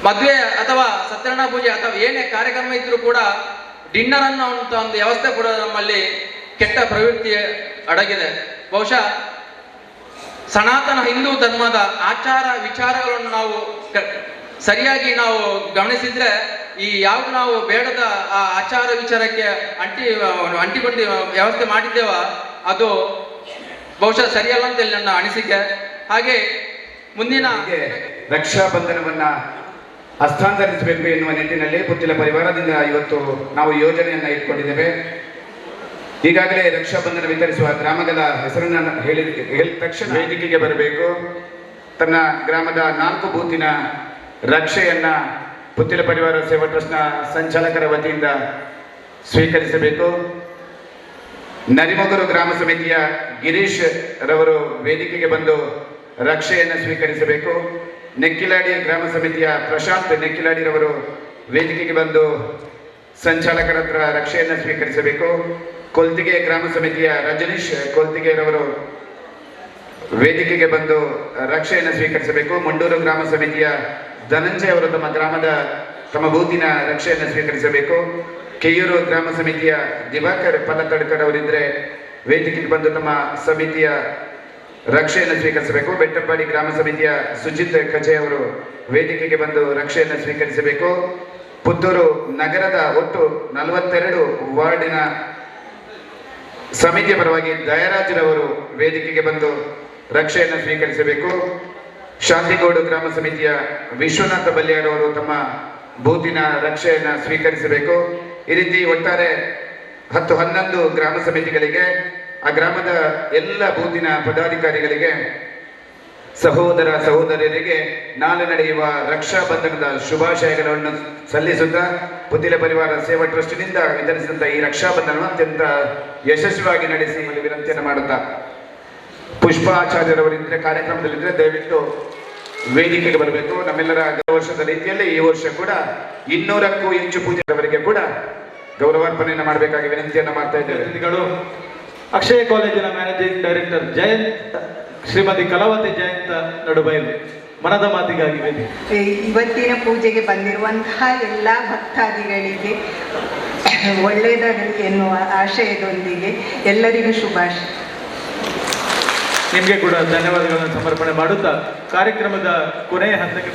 ಮದುವೆ ಅಥವಾ ಸತ್ಯನಾರಾಯಣ ಪೂಜೆ ಅಥವಾ ಏನೇ ಕಾರ್ಯಕ್ರಮ ಇದ್ರೂ ಕೂಡ ಡಿನ್ನರ್ ಅನ್ನುವಂಥ ಒಂದು ವ್ಯವಸ್ಥೆ ಕೂಡ ನಮ್ಮಲ್ಲಿ ಕೆಟ್ಟ ಪ್ರವೃತ್ತಿ ಅಡಗಿದೆ. ಬಹುಶಃ ಸನಾತನ ಹಿಂದೂ ಧರ್ಮದ ಆಚಾರ ವಿಚಾರಗಳನ್ನು ನಾವು ಸರಿಯಾಗಿ ನಾವು ಗಮನಿಸಿದ್ರೆ ಈ ಯಾವ್ದು ನಾವು ಬೇಡದ ಆ ಆಚಾರ ವಿಚಾರಕ್ಕೆ ಅಂಟಿಕೊಂಡು ವ್ಯವಸ್ಥೆ ಮಾಡಿದ್ದೇವ ಅದು ಬಹುಶಃ ಸರಿಯಲ್ಲ ಅಂತೇಳಿ ನನ್ನ ಅನಿಸಿಕೆ. ಹಾಗೆ ಮುಂದಿನ ರಕ್ಷಾ ಬಂಧನವನ್ನ ಹಸ್ತಾಂತರಿಸಬೇಕು ಎನ್ನುವ ನಿಟ್ಟಿನಲ್ಲಿ ಪುತ್ತಿಲ ಪರಿವಾರದಿಂದ ಇವತ್ತು ನಾವು ಯೋಜನೆಯನ್ನ ಇಟ್ಕೊಂಡಿದ್ದೇವೆ. ಈಗಾಗಲೇ ರಕ್ಷಾ ಬಂಧನ ವಿತರಿಸುವ ಗ್ರಾಮಗಳ ಹೆಸರನ್ನ ಹೇಳಿದ ತಕ್ಷಣ ವೇದಿಕೆಗೆ ಬರಬೇಕು. ತನ್ನ ಗ್ರಾಮದ 4 ಬೂತಿನ ರಕ್ಷೆಯನ್ನ ಪುತ್ತಿಲ ಪರಿವಾರ ಸೇವಾ ಟ್ರಸ್ಟ್ನ ಸಂಚಾಲಕರ ವತಿಯಿಂದ ಸ್ವೀಕರಿಸಬೇಕು. ನರಿಮೊಗರು ಗ್ರಾಮ ಸಮಿತಿಯ ಗಿರೀಶ್ ರವರು ವೇದಿಕೆಗೆ ಬಂದು ರಕ್ಷೆಯನ್ನು ಸ್ವೀಕರಿಸಬೇಕು. ನೆಕ್ಕಿಲಾಡಿ ಗ್ರಾಮ ಸಮಿತಿಯ ಪ್ರಶಾಂತ್ ನೆಕ್ಕಿಲಾಡಿರವರು ವೇದಿಕೆಗೆ ಬಂದು ಸಂಚಾಲಕರ ಹತ್ರ ರಕ್ಷೆಯನ್ನು ಸ್ವೀಕರಿಸಬೇಕು. ಕೊಲ್ತಿಗೆ ಗ್ರಾಮ ಸಮಿತಿಯ ರಜನೀಶ್ ಕೊಲ್ತಿಗೆರವರು ವೇದಿಕೆಗೆ ಬಂದು ರಕ್ಷೆಯನ್ನು ಸ್ವೀಕರಿಸಬೇಕು. ಮುಂಡೂರು ಗ್ರಾಮ ಸಮಿತಿಯ ಧನಂಜಯ ಅವರು ತಮ್ಮ ಬೂತಿನ ರಕ್ಷೆಯನ್ನು ಸ್ವೀಕರಿಸಬೇಕು. ಕೆಯೂರು ಗ್ರಾಮ ಸಮಿತಿಯ ದಿವಾಕರ್ ಪಲ್ಲತಡ್ಕರ್ ಅವರಿದ್ರೆ ವೇದಿಕೆಗೆ ಬಂದು ತಮ್ಮ ಸಮಿತಿಯ ರಕ್ಷೆಯನ್ನು ಸ್ವೀಕರಿಸಬೇಕು. ಬೆಟ್ಟಪ್ಪಾಡಿ ಗ್ರಾಮ ಸಮಿತಿಯ ಸುಜಿತ್ ಕಜೆ ಅವರು ವೇದಿಕೆಗೆ ಬಂದು ರಕ್ಷೆಯನ್ನು ಸ್ವೀಕರಿಸಬೇಕು. ಪುತ್ತೂರು ನಗರದ ಒಟ್ಟು 42 ವಾರ್ಡಿನ ಸಮಿತಿಯ ಪರವಾಗಿ ದಯರಾಜ್ರವರು ವೇದಿಕೆಗೆ ಬಂದು ರಕ್ಷೆಯನ್ನು ಸ್ವೀಕರಿಸಬೇಕು. ಶಾಂತಿಗೋಡು ಗ್ರಾಮ ಸಮಿತಿಯ ವಿಶ್ವನಾಥ ಬಲ್ಯಾರವರು ತಮ್ಮ ಬೂತಿನ ರಕ್ಷೆಯನ್ನು ಸ್ವೀಕರಿಸಬೇಕು. ಈ ರೀತಿ ಒಟ್ಟಾರೆ 10-11 ಗ್ರಾಮ ಸಮಿತಿಗಳಿಗೆ, ಆ ಗ್ರಾಮದ ಎಲ್ಲ ಬೂತಿನ ಪದಾಧಿಕಾರಿಗಳಿಗೆ, ಸಹೋದರ ಸಹೋದರಿಯರಿಗೆ ನಾಳೆ ನಡೆಯುವ ರಕ್ಷಾ ಬಂಧನದ ಶುಭಾಶಯಗಳನ್ನು ಸಲ್ಲಿಸುತ್ತಾ ಪುತ್ತಿಲ ಪರಿವಾರ ಸೇವಾ ಟ್ರಸ್ಟ್ನಿಂದ ವಿತರಿಸಿದಂಥ ಈ ರಕ್ಷಾ ಬಂಧನವನ್ನು ಅತ್ಯಂತ ಯಶಸ್ವಿಯಾಗಿ ನಡೆಸಿ ವಿನಂತಿಯನ್ನು ಮಾಡುತ್ತಾ ಪುಷ್ಪ ಆಚಾರ್ಯರವರಿದ್ರೆ ಕಾರ್ಯಕ್ರಮದಲ್ಲಿದ್ದರೆ ದಯವಿಟ್ಟು ವೇದಿಕೆಗೆ ಬರಬೇಕು. ನಮ್ಮೆಲ್ಲರ ವರ್ಷದ ರೀತಿಯಲ್ಲಿ ಈ ವರ್ಷ ಕೂಡ 200ಕ್ಕೂ ಹೆಚ್ಚು ಪೂಜೆಯವರಿಗೆ ಕೂಡ ಗೌರವಾರ್ಪಣೆಯನ್ನು ಮಾಡಬೇಕಾಗಿ ವಿನಂತಿಯನ್ನು ಮಾಡ್ತಾ ಇದ್ದೇವೆ. ಅಕ್ಷಯ ಕಾಲೇಜಿನ ಮ್ಯಾನೇಜಿಂಗ್ ಡೈರೆಕ್ಟರ್ ಜಯಂತ್, ಶ್ರೀಮತಿ ಕಲಾವತಿ ಜಯಂತ ನಡುಬೈಲು ಮನದ ಮಾತಿಗಾಗಿ ವೇದಿಕೆ. ಇವತ್ತಿನ ಪೂಜೆಗೆ ಬಂದಿರುವಂತಹ ಎಲ್ಲ ಭಕ್ತಾದಿಗಳಿಗೆ ಒಳ್ಳೆಯದಾಗಲಿ ಎನ್ನುವ ಆಶಯದೊಂದಿಗೆ ಎಲ್ಲರಿಗೂ ಶುಭಾಶಯ. ನಿಮಗೆ ಕೂಡ ಧನ್ಯವಾದಗಳನ್ನು ಸಮರ್ಪಣೆ ಮಾಡುತ್ತಾ ಕಾರ್ಯಕ್ರಮದ ಕೊನೆಯ ಹಂತಕ್ಕೆ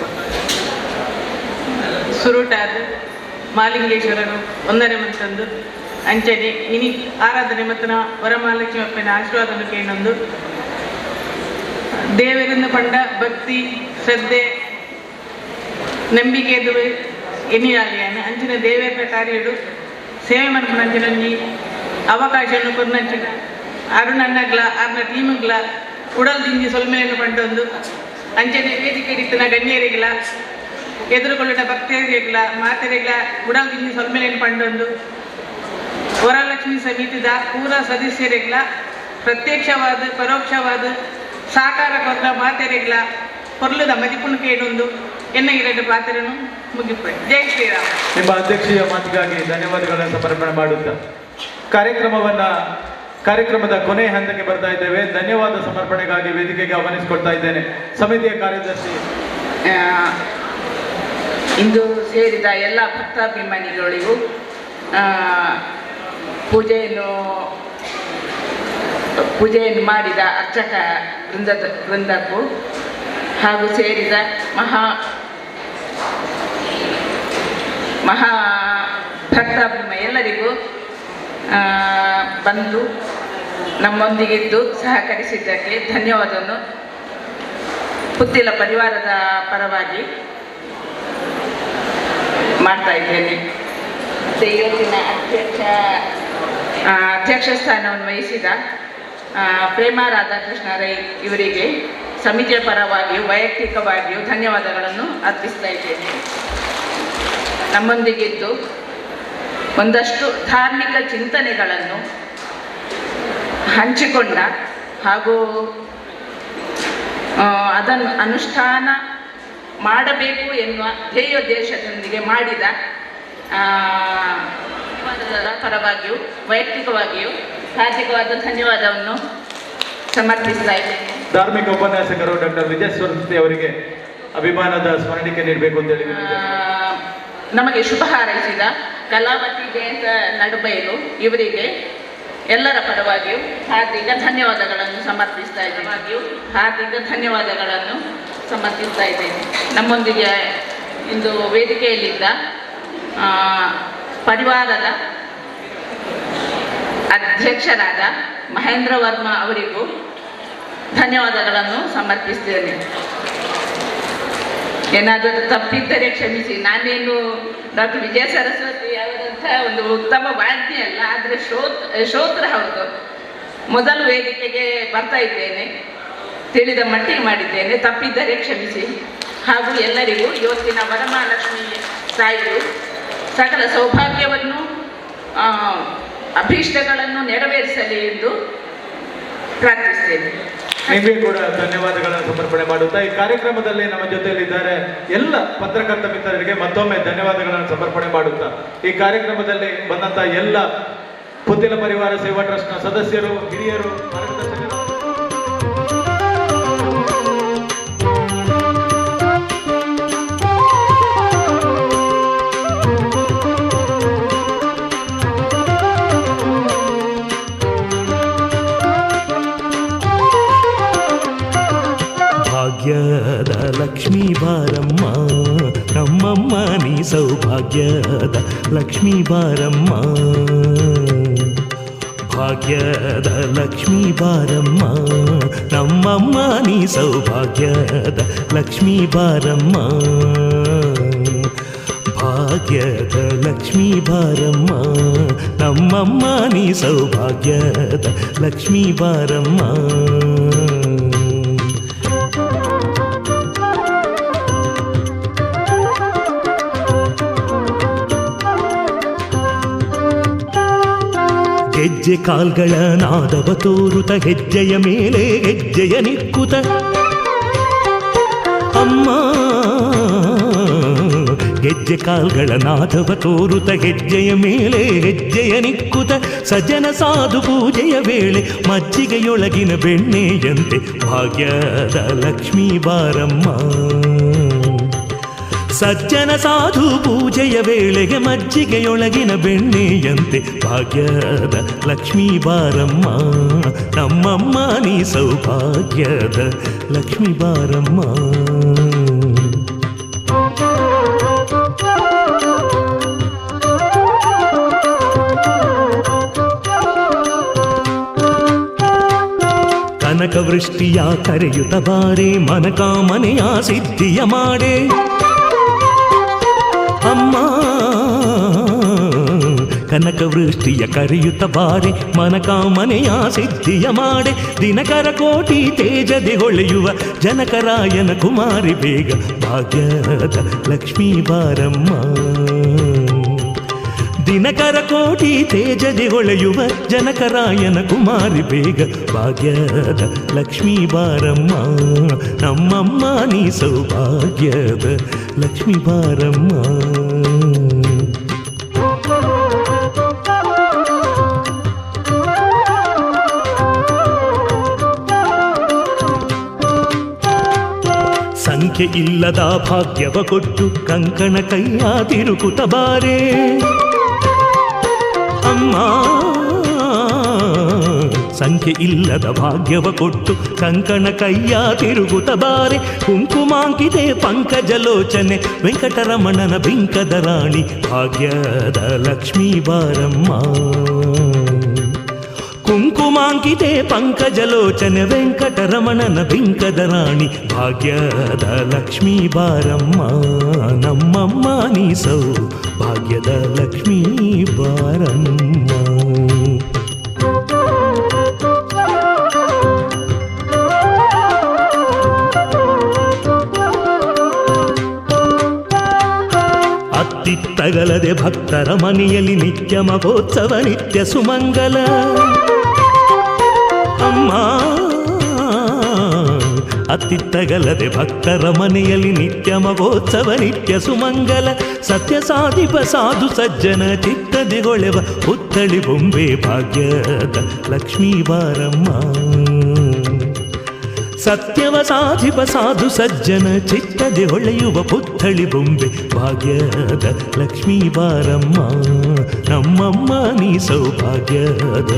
ಸುರುಟಾದ ಮಾಲಿಂಗೇಶ್ವರರು ಒಂದನೇ ಮತ್ತೊಂದು ಅಂಚನೆ ಇನಿ ಆರಾಧನೆ ಮತ್ತನ ವರಮಹಾಲಕ್ಷ್ಮಿ ಅಪ್ಪನ ಆಶೀರ್ವಾದಕ್ಕೆ ಇನ್ನೊಂದು ದೇವರಿಂದ ಪಂಡ ಭಕ್ತಿ ಶ್ರದ್ಧೆ ನಂಬಿಕೆದು ಎನ್ನಿಯಾಲಿಯಾನ ಅಂಚಿನ ದೇವೇಂದ್ರ ಕಾರ್ಯಡು ಸೇವೆ ಮನ್ಪುನಂಚಿನೊಂಜಿ ಅವಕಾಶವನ್ನು ಕೊರ್ನಂಚಿನ ಅರುಣನ್ನಗ್ಲ ಅರ್ನ ಟೀಮ್ಗ್ಲ ಉಡಲ್ ದಿಂಜಿ ಸೊಲ್ಮೆಯನ್ನು ಪಂಡೊಂದು ಅಂಚನೆ ವೇದಿಕೆ ಇತ್ತಿನ ಗಣ್ಯರಿಗ್ಲ ಎದುರುಗೊಳ್ಳಿನ ಭಕ್ತರಿಗ್ಲ ಮಾತೆರೆಗ್ಲ ಉಡಲ್ ದಿಂಜಿ ಸೊಲ್ಮೆಯನ್ನು ಪಂಡೊಂದು ವರಲಕ್ಷ್ಮಿ ಸಮಿತಿದ ಪೂರ ಸದಸ್ಯರಿಗ್ಲ ಪ್ರತ್ಯಕ್ಷವಾದ ಪರೋಕ್ಷವಾದ ಸಾಕಾರ ಕೊರ್ಲ ಮಾತೆರೆಗ್ಲ ಹೊರ್ಲದ ಮದಿಪುಣ್ ಕೇಳೊಂದು ಎನ್ನಗಿರ ಪಾತ್ರನು ಮುಗಿಪೆ. ಜೈ ಶ್ರೀರಾಮ್. ನಿಮ್ಮ ಅಧ್ಯಕ್ಷೀಯ ಮಾತಿಗಾಗಿ ಧನ್ಯವಾದಗಳನ್ನು ಸಮರ್ಪಣೆ ಮಾಡುತ್ತಾ ಕಾರ್ಯಕ್ರಮದ ಕೊನೆಯ ಹಂತಕ್ಕೆ ಬರ್ತಾ ಇದ್ದೇವೆ. ಧನ್ಯವಾದ ಸಮರ್ಪಣೆಗಾಗಿ ವೇದಿಕೆಗೆ ಆಹ್ವಾನಿಸಿಕೊಳ್ತಾ ಇದ್ದೇನೆ ಸಮಿತಿಯ ಕಾರ್ಯದರ್ಶಿ. ಇಂದು ಸೇರಿದ ಎಲ್ಲ ಭಕ್ತಾಭಿಮಾನಿಗಳಿಗೂ ಪೂಜೆಯನ್ನು ಮಾಡಿದ ಅರ್ಚಕ ವೃಂದಕ್ಕೂ ಹಾಗೂ ಸೇರಿದ ಮಹಾ ಭಕ್ತಾಭಿಮ ಎಲ್ಲರಿಗೂ ಬಂದು ನಮ್ಮೊಂದಿಗಿದ್ದು ಸಹಕರಿಸಿದ್ದಕ್ಕೆ ಧನ್ಯವಾದವನ್ನು ಪುತ್ತಿಲ ಪರಿವಾರದ ಪರವಾಗಿ ಮಾಡ್ತಾ ಇದ್ದೇನೆ. ಇವತ್ತಿನ ಅಧ್ಯಕ್ಷ ಸ್ಥಾನವನ್ನು ವಹಿಸಿದ ಪ್ರೇಮಾ ರಾಧಾಕೃಷ್ಣ ರೈ ಇವರಿಗೆ ಸಮಿತಿಯ ಪರವಾಗಿಯೂ ವೈಯಕ್ತಿಕವಾಗಿಯೂ ಧನ್ಯವಾದಗಳನ್ನು ಅರ್ಪಿಸ್ತಾ ಇದ್ದೇನೆ. ನಮ್ಮೊಂದಿಗಿದ್ದು ಒಂದಷ್ಟು ಧಾರ್ಮಿಕ ಚಿಂತನೆಗಳನ್ನು ಹಂಚಿಕೊಂಡ ಹಾಗೂ ಅದನ್ನು ಅನುಷ್ಠಾನ ಮಾಡಬೇಕು ಎನ್ನುವ ಧ್ಯೇಯೋದ್ದೇಶದೊಂದಿಗೆ ಮಾಡಿದ ಪರವಾಗಿಯೂ ವೈಯಕ್ತಿಕವಾಗಿಯೂ ಹಾರ್ದಿಕವಾದ ಧನ್ಯವಾದವನ್ನು ಸಮರ್ಪಿಸ್ತಾ ಇದ್ದೇನೆ. ಧಾರ್ಮಿಕ ಉಪನ್ಯಾಸಕರು ಡಾಕ್ಟರ್ ವಿಜಯ ಸರಸ್ವತಿ ಅವರಿಗೆ ಅಭಿಮಾನದ ಸ್ಮರಣಿಕೆ ನೀಡಬೇಕು ಅಂತ ಹೇಳಿ ನಮಗೆ ಶುಭ ಹಾರೈಸಿದ ಕಲಾವತಿ ಜಯಂತ ನಡುಬೈಲು ಇವರಿಗೆ ಎಲ್ಲರ ಪರವಾಗಿಯೂ ಹಾರ್ದಿಕ ಧನ್ಯವಾದಗಳನ್ನು ಸಮರ್ಪಿಸ್ತಾ ಇದ್ದೇನೆ. ನಮ್ಮೊಂದಿಗೆ ಇಂದು ವೇದಿಕೆಯಲ್ಲಿದ್ದ ಪರಿವಾರದ ಅಧ್ಯಕ್ಷರಾದ ಮಹೇಂದ್ರ ವರ್ಮ ಅವರಿಗೂ ಧನ್ಯವಾದಗಳನ್ನು ಸಮರ್ಪಿಸ್ತೇನೆ. ಏನಾದರೂ ತಪ್ಪಿದ್ದರೆ ಕ್ಷಮಿಸಿ. ನಾನೇನು ಡಾಕ್ಟರ್ ವಿಜಯ ಸರಸ್ವತಿ ಅವರಂಥ ಒಂದು ಉತ್ತಮ ವಾದ್ಯ ಅಲ್ಲ, ಆದರೆ ಶ್ರೋತ್ರ ಹೌದು. ಮೊದಲು ವೇದಿಕೆಗೆ ಬರ್ತಾ ಇದ್ದೇನೆ, ತಿಳಿದ ಮಟ್ಟಿಗೆ ಮಾಡಿದ್ದೇನೆ, ತಪ್ಪಿದ್ದರೆ ಕ್ಷಮಿಸಿ. ಹಾಗೂ ಎಲ್ಲರಿಗೂ ಇವತ್ತಿನ ವರಮಹಾಲಕ್ಷ್ಮಿ ತಾಯಿಯು ಸಕಲ ಸೌಭಾಗ್ಯವನ್ನು ಅಭೀಷ್ಟಗಳನ್ನು ನೆರವೇರಿಸಲಿ ಎಂದು ಪ್ರಾರ್ಥಿಸ್ತೇನೆ. ನಿಮಗೆ ಕೂಡ ಧನ್ಯವಾದಗಳನ್ನು ಸಮರ್ಪಣೆ ಮಾಡುತ್ತಾ ಈ ಕಾರ್ಯಕ್ರಮದಲ್ಲಿ ನಮ್ಮ ಜೊತೆಯಲ್ಲಿದ್ದಾರೆ ಎಲ್ಲ ಪತ್ರಕರ್ತ ಮಿತ್ರರಿಗೆ ಮತ್ತೊಮ್ಮೆ ಧನ್ಯವಾದಗಳನ್ನು ಸಮರ್ಪಣೆ ಮಾಡುತ್ತಾ ಈ ಕಾರ್ಯಕ್ರಮದಲ್ಲಿ ಬಂದಂತ ಎಲ್ಲ ಪುತ್ತಿಲ ಪರಿವಾರ ಸೇವಾ ಟ್ರಸ್ಟ್ನ ಸದಸ್ಯರು, ಹಿರಿಯರು, ಮಾರ್ಗದರ್ಶಕರು, ಭಾಗ್ಯದ ಲಕ್ಷ್ಮೀ ಬಾರಮ್ಮ ನಮ್ಮಮ್ಮ ನೀ ಸೌಭಾಗ್ಯದ ಲಕ್ಷ್ಮೀ ಬಾರಮ್ಮ. ಭಾಗ್ಯದ ಲಕ್ಷ್ಮೀ ಬಾರಮ್ಮ ನಮ್ಮಮ್ಮ ನೀ ಸೌಭಾಗ್ಯದ ಲಕ್ಷ್ಮೀ ಬಾರಮ್ಮ. ಭಾಗ್ಯದ ಲಕ್ಷ್ಮೀ ಬಾರಮ್ಮ ನಮ್ಮಮ್ಮ ನೀ ಸೌಭಾಗ್ಯದ ಲಕ್ಷ್ಮೀ ಬಾರಮ್ಮ. ಹೆಜ್ಜೆ ಕಾಲ್ಗಳ ನಾದವ ತೋರುತ ಹೆಜ್ಜೆಯ ಮೇಲೆ ಹೆಜ್ಜೆಯ ನಿಕ್ಕುತ ಅಮ್ಮ. ಹೆಜ್ಜೆ ಕಾಲ್ಗಳ ನಾದವ ತೋರುತ ಹೆಜ್ಜೆಯ ಮೇಲೆ ಹೆಜ್ಜೆಯ ನಿಕ್ಕುತ ಸಜ್ಜನ ಸಾಧು ಪೂಜೆಯ ವೇಳೆ ಮಜ್ಜಿಗೆಯೊಳಗಿನ ಬೆಣ್ಣೆಯಂತೆ ಭಾಗ್ಯದ ಲಕ್ಷ್ಮೀ ಬಾರಮ್ಮ. ಸಜ್ಜನ ಸಾಧು ಪೂಜೆಯ ವೇಳೆಗೆ ಮಜ್ಜಿಗೆಯೊಳಗಿನ ಬೆಣ್ಣೆಯಂತೆ ಭಾಗ್ಯದ ಲಕ್ಷ್ಮೀ ಬಾರಮ್ಮ. ನಮ್ಮಮ್ಮ ನೀ ಸೌಭಾಗ್ಯದ ಲಕ್ಷ್ಮೀ ಬಾರಮ್ಮ. ಕನಕ ವೃಷ್ಟಿಯ ಕರೆಯುತ್ತ ಬಾರೆ ಮನಕಾಮನೆಯ ಸಿದ್ಧಿಯ ಮಾಡೆ. ಕನಕ ವೃಷ್ಟಿಯ ಕರೆಯುತ್ತ ಬಾರೆ ಮನಕಾಮನೆಯ ಸಿದ್ಧಿಯ ಮಾಡೆ ದಿನಕರ ಕೋಟಿ ತೇಜದೆ ಹೊಳೆಯುವ ಜನಕರಾಯನ ಕುಮಾರಿ ಬೇಗ ಭಾಗ್ಯದ ಲಕ್ಷ್ಮೀ ಬಾರಮ್ಮ. ದಿನಕರ ಕೋಟಿ ತೇಜದೆ ಹೊಳೆಯುವ ಜನಕರಾಯನ ಕುಮಾರಿ ಬೇಗ ಭಾಗ್ಯದ ಲಕ್ಷ್ಮೀ ಬಾರಮ್ಮ. ನಮ್ಮಮ್ಮ ನೀ ಸೌಭಾಗ್ಯದ ಲಕ್ಷ್ಮೀ ಬಾರಮ್ಮ. ಸಂಖ್ಯೆ ಇಲ್ಲದ ಭಾಗ್ಯವ ಕೊಟ್ಟು ಕಂಕಣ ಕೈಯ ತಿರುಕುತ ಬಾರೆ ಅಮ್ಮ. ಸಂಖ್ಯೆ ಇಲ್ಲದ ಭಾಗ್ಯವ ಕೊಟ್ಟು ಕಂಕಣ ಕೈಯ ತಿರುಗುತ್ತ ಬಾರೆ ಕುಂಕುಮಾಂಕಿತೆ ಪಂಕಜಲೋಚನೆ ವೆಂಕಟರಮಣನ ಬಿಂಕದ ರಾಣಿ ಭಾಗ್ಯದ ಲಕ್ಷ್ಮೀ ಬಾರಮ್ಮ. ಕುಂಕುಮಾಂಕಿತೆ ಪಂಕಜಲೋಚನೆ ವೆಂಕಟರಮಣನ ಬಿಂಕದ ರಾಣಿ ಭಾಗ್ಯದ ಲಕ್ಷ್ಮೀ ಬಾರಮ್ಮ. ನಮ್ಮಮ್ಮ ನೀ ಸೌಭಾಗ್ಯದ ಲಕ್ಷ್ಮೀ ಬಾರಮ್ಮ. ಅತ್ತಿತ್ತಗಲದೆ ಭಕ್ತರ ಮನೆಯಲ್ಲಿ ನಿತ್ಯ ಮಹೋತ್ಸವ ನಿತ್ಯ ಸುಮಂಗಲ ಅಮ್ಮ. ಅತ್ತಿತ್ತಗಲದೆ ಭಕ್ತರ ಮನೆಯಲ್ಲಿ ನಿತ್ಯ ಮಹೋತ್ಸವ ನಿತ್ಯ ಸುಮಂಗಲ ಸತ್ಯ ಸಾಧಿಪ ಸಾಧು ಸಜ್ಜನ ಚಿತ್ತದಿಗೊಳೆವ ಪುತ್ಥಳಿ ಬೊಂಬೆ ಭಾಗ್ಯದ ಲಕ್ಷ್ಮೀ ಬಾರಮ್ಮ. ಸತ್ಯವ ಸಾಧಿಪ ಸಾಧು ಸಜ್ಜನ ಚಿತ್ತದೆ ಹೊಳೆಯುವ ಪುತ್ಥಳಿ ಬೊಂಬೆ ಭಾಗ್ಯದ ಲಕ್ಷ್ಮೀ ಬಾರಮ್ಮ. ನಮ್ಮಮ್ಮ ನೀ ಸೌಭಾಗ್ಯದ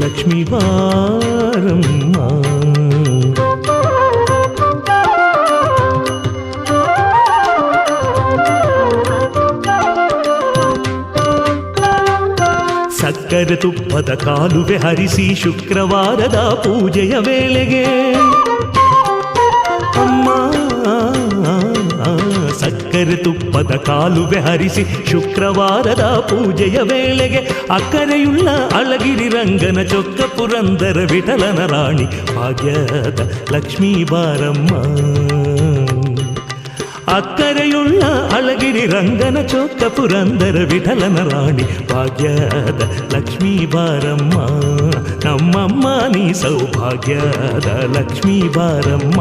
ಲಕ್ಷ್ಮೀ ಬಾರಮ್ಮ. ಸಕ್ಕರೆ ತುಪ್ಪದ ಕಾಲುವೆ ಹರಿಸಿ ಶುಕ್ರವಾರದ ಪೂಜೆಯ ವೇಳೆಗೆ ಅಮ್ಮ. ಸಕ್ಕರೆ ತುಪ್ಪದ ಕಾಲುವೆ ಹರಿಸಿ ಶುಕ್ರವಾರದ ಪೂಜೆಯ ವೇಳೆಗೆ ಅಕ್ಕರೆಯುಳ್ಳ ಅಳಗಿರಿ ರಂಗನ ಚೊಕ್ಕ ಪುರಂದರ ವಿಠಲನ ರಾಣಿ ಭಾಗ್ಯದ ಲಕ್ಷ್ಮೀ ಬಾರಮ್ಮ. ಅಕ್ಕರೆಯುಳ್ಳ ಅಳಗಿರಿ ರಂಗನ ಚೊಕ್ಕ ಪುರಂದರ ವಿಠಲನ ರಾಣಿ ಭಾಗ್ಯದ ಲಕ್ಷ್ಮೀ ಬಾರಮ್ಮ. ನಮ್ಮಮ್ಮ ನೀ ಸೌಭಾಗ್ಯದ ಲಕ್ಷ್ಮೀ ಬಾರಮ್ಮ.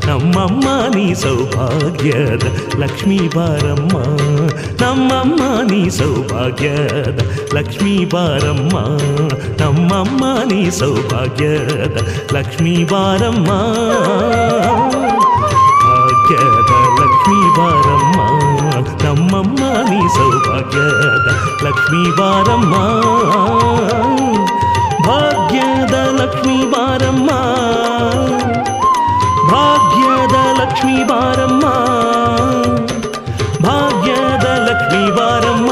ನಮ್ಮಮ್ಮ ನೀ ಸೌಭಾಗ್ಯದ ಲಕ್ಷ್ಮೀ ಬಾರಮ್ಮ. ನಮ್ಮಮ್ಮ ನೀ ಸೌಭಾಗ್ಯದ ಲಕ್ಷ್ಮೀ ಬಾರಮ್ಮ. ನಮ್ಮಮ್ಮ ನೀ ಸೌಭಾಗ್ಯದ ಲಕ್ಷ್ಮೀ ಬಾರಮ್ಮ. ಭಾಗ್ಯದ ಲಕ್ಷ್ಮೀ ಬಾರಮ್ಮ. ನಮ್ಮಮ್ಮ ನೀ ಸೌಭಾಗ್ಯದ ಲಕ್ಷ್ಮೀ ಬಾರಮ್ಮ. ಭಾಗ್ಯದ ಲಕ್ಷ್ಮೀ ಬಾರಮ್ಮ. ಭಾಗ್ಯದ ಲಕ್ಷ್ಮೀ ಬಾರಮ್ಮ. ಭಾಗ್ಯದ ಲಕ್ಷ್ಮೀ ಬಾರಮ್ಮ.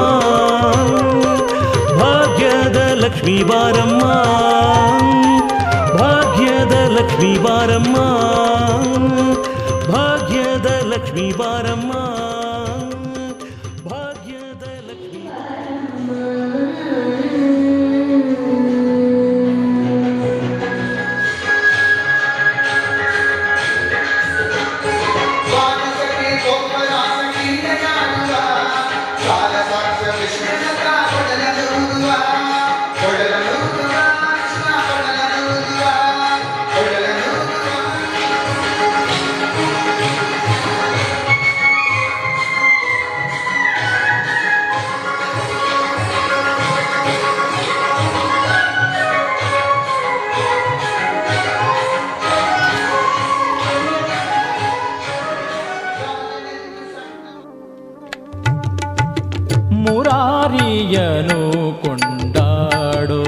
ಭಾಗ್ಯದ ಲಕ್ಷ್ಮೀ ಬಾರಮ್ಮ. ಭಾಗ್ಯದ ಲಕ್ಷ್ಮೀ ಬಾರಮ್ಮ. ಭಾಗ್ಯದ ಲಕ್ಷ್ಮೀ ಬಾರಮ್ಮ. ಭಾಗ್ಯದ ಲಕ್ಷ್ಮೀ ಮುರಾರಿಯನು ಕೊಂಡಾಡೋ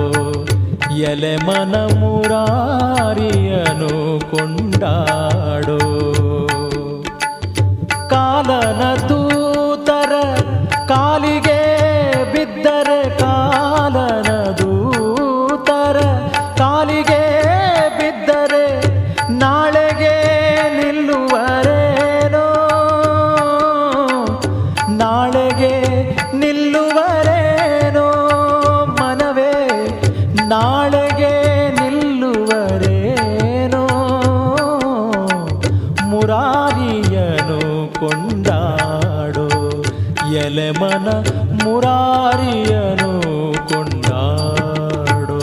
ಎಲೆ ಮನ ಮುರಾರಿಯನು ಕೊಂಡಾಡೋ. ಕಾಲನ ದೂತರ ಕಾಲಿಗೆ ಬಿದ್ದರೆ ಕಾಲನ ದೂತರ ಕಾಲಿಗೆ ಬಿದ್ದರೆ ನಾಳೆಗೆ ನಿಲ್ಲುವರೇನೋ. ನಾಳೆಗೆ ನಿಲ್ಲುವರೇನೋ. ಎಲೆಮನ ಮುರಾರಿಯನು ಕೊಂಡಾಡೋ.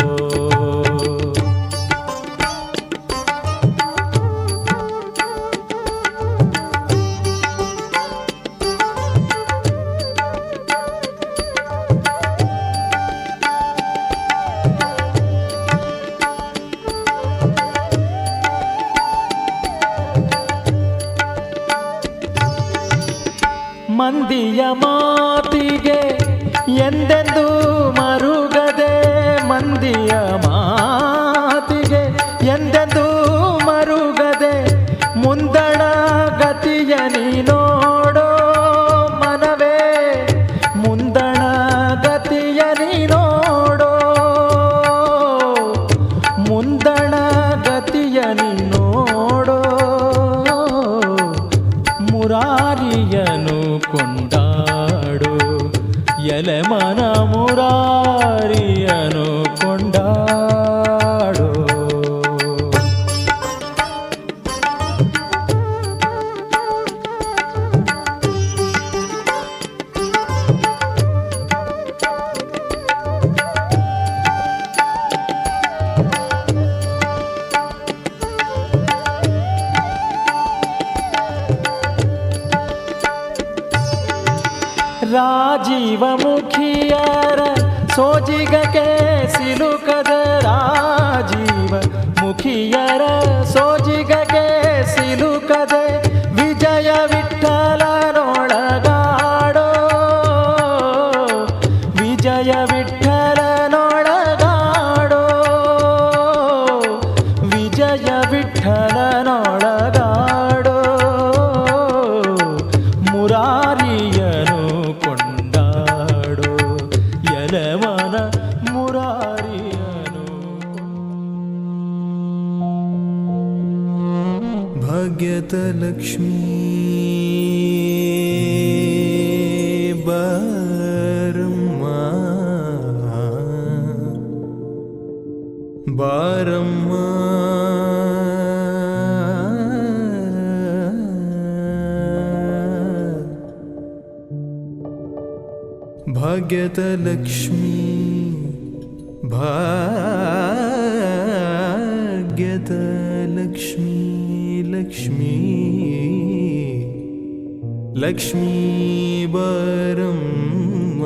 ಮಂದಿಯ ಮಾತಿಗೆ ಎಂದೆಂದು ಮರುಗದೆ, ಮಂದಿಯ ಮಾತಿಗೆ ಎಂದೆಂದು ಮರುಗದೆ, ಮುಂದಣ ಗತಿಯ ನೀ ನೋಡೋ ಮನವೇ, ಮುಂದಣ ಗತಿಯ ನೀ ನೋಡೋ, ಮುಂದಣ ಗತಿಯ ನೀ ನೋಡೋ. ಮುರಾರಿಯನು ಕೊಂಡಾಡು, ಎಲೆಮನ ಮುರಾರಿಯನು ಕೊಂಡಾಡು. ರಾಜೀವ ಮುಖಿಯರ ಸೋಜಿಗಕ್ಕೆ ಸಿಲುಕದ, ರಾಜೀವ ಮುಖಿಯರ ಸೋಜಿಗಕ್ಕೆ ಸಿಲುಕದೆ, ವಿಜಯ ವಿಠಲನೊಳಗಾಡೋ, ವಿಜಯ ವಿಠಲನೊಳಗಾಡೋ, ವಿಜಯ ವಿಠಲನೊಳಗಾಡೋ. ಮುರಾರಿಯನು ಕೊಂಡಾಡೋ, ಎಲೆಮನ ಮುರಾರಿಯನು. ಭಾಗ್ಯದ ಲಕ್ಷ್ಮೀ ಬಾರಮ್ಮ, ಬಾರಮ್ಮ, ಭಾಗ್ಯದ ಲಕ್ಷ್ಮೀ, ಭಾಗ್ಯದ ಲಕ್ಷ್ಮೀ, ಲಕ್ಷ್ಮೀ ಲಕ್ಷ್ಮೀ ಬಾರಮ್ಮ.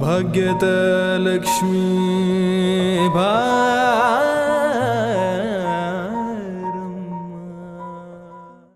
ಭಾಗ್ಯದ ಲಕ್ಷ್ಮೀ,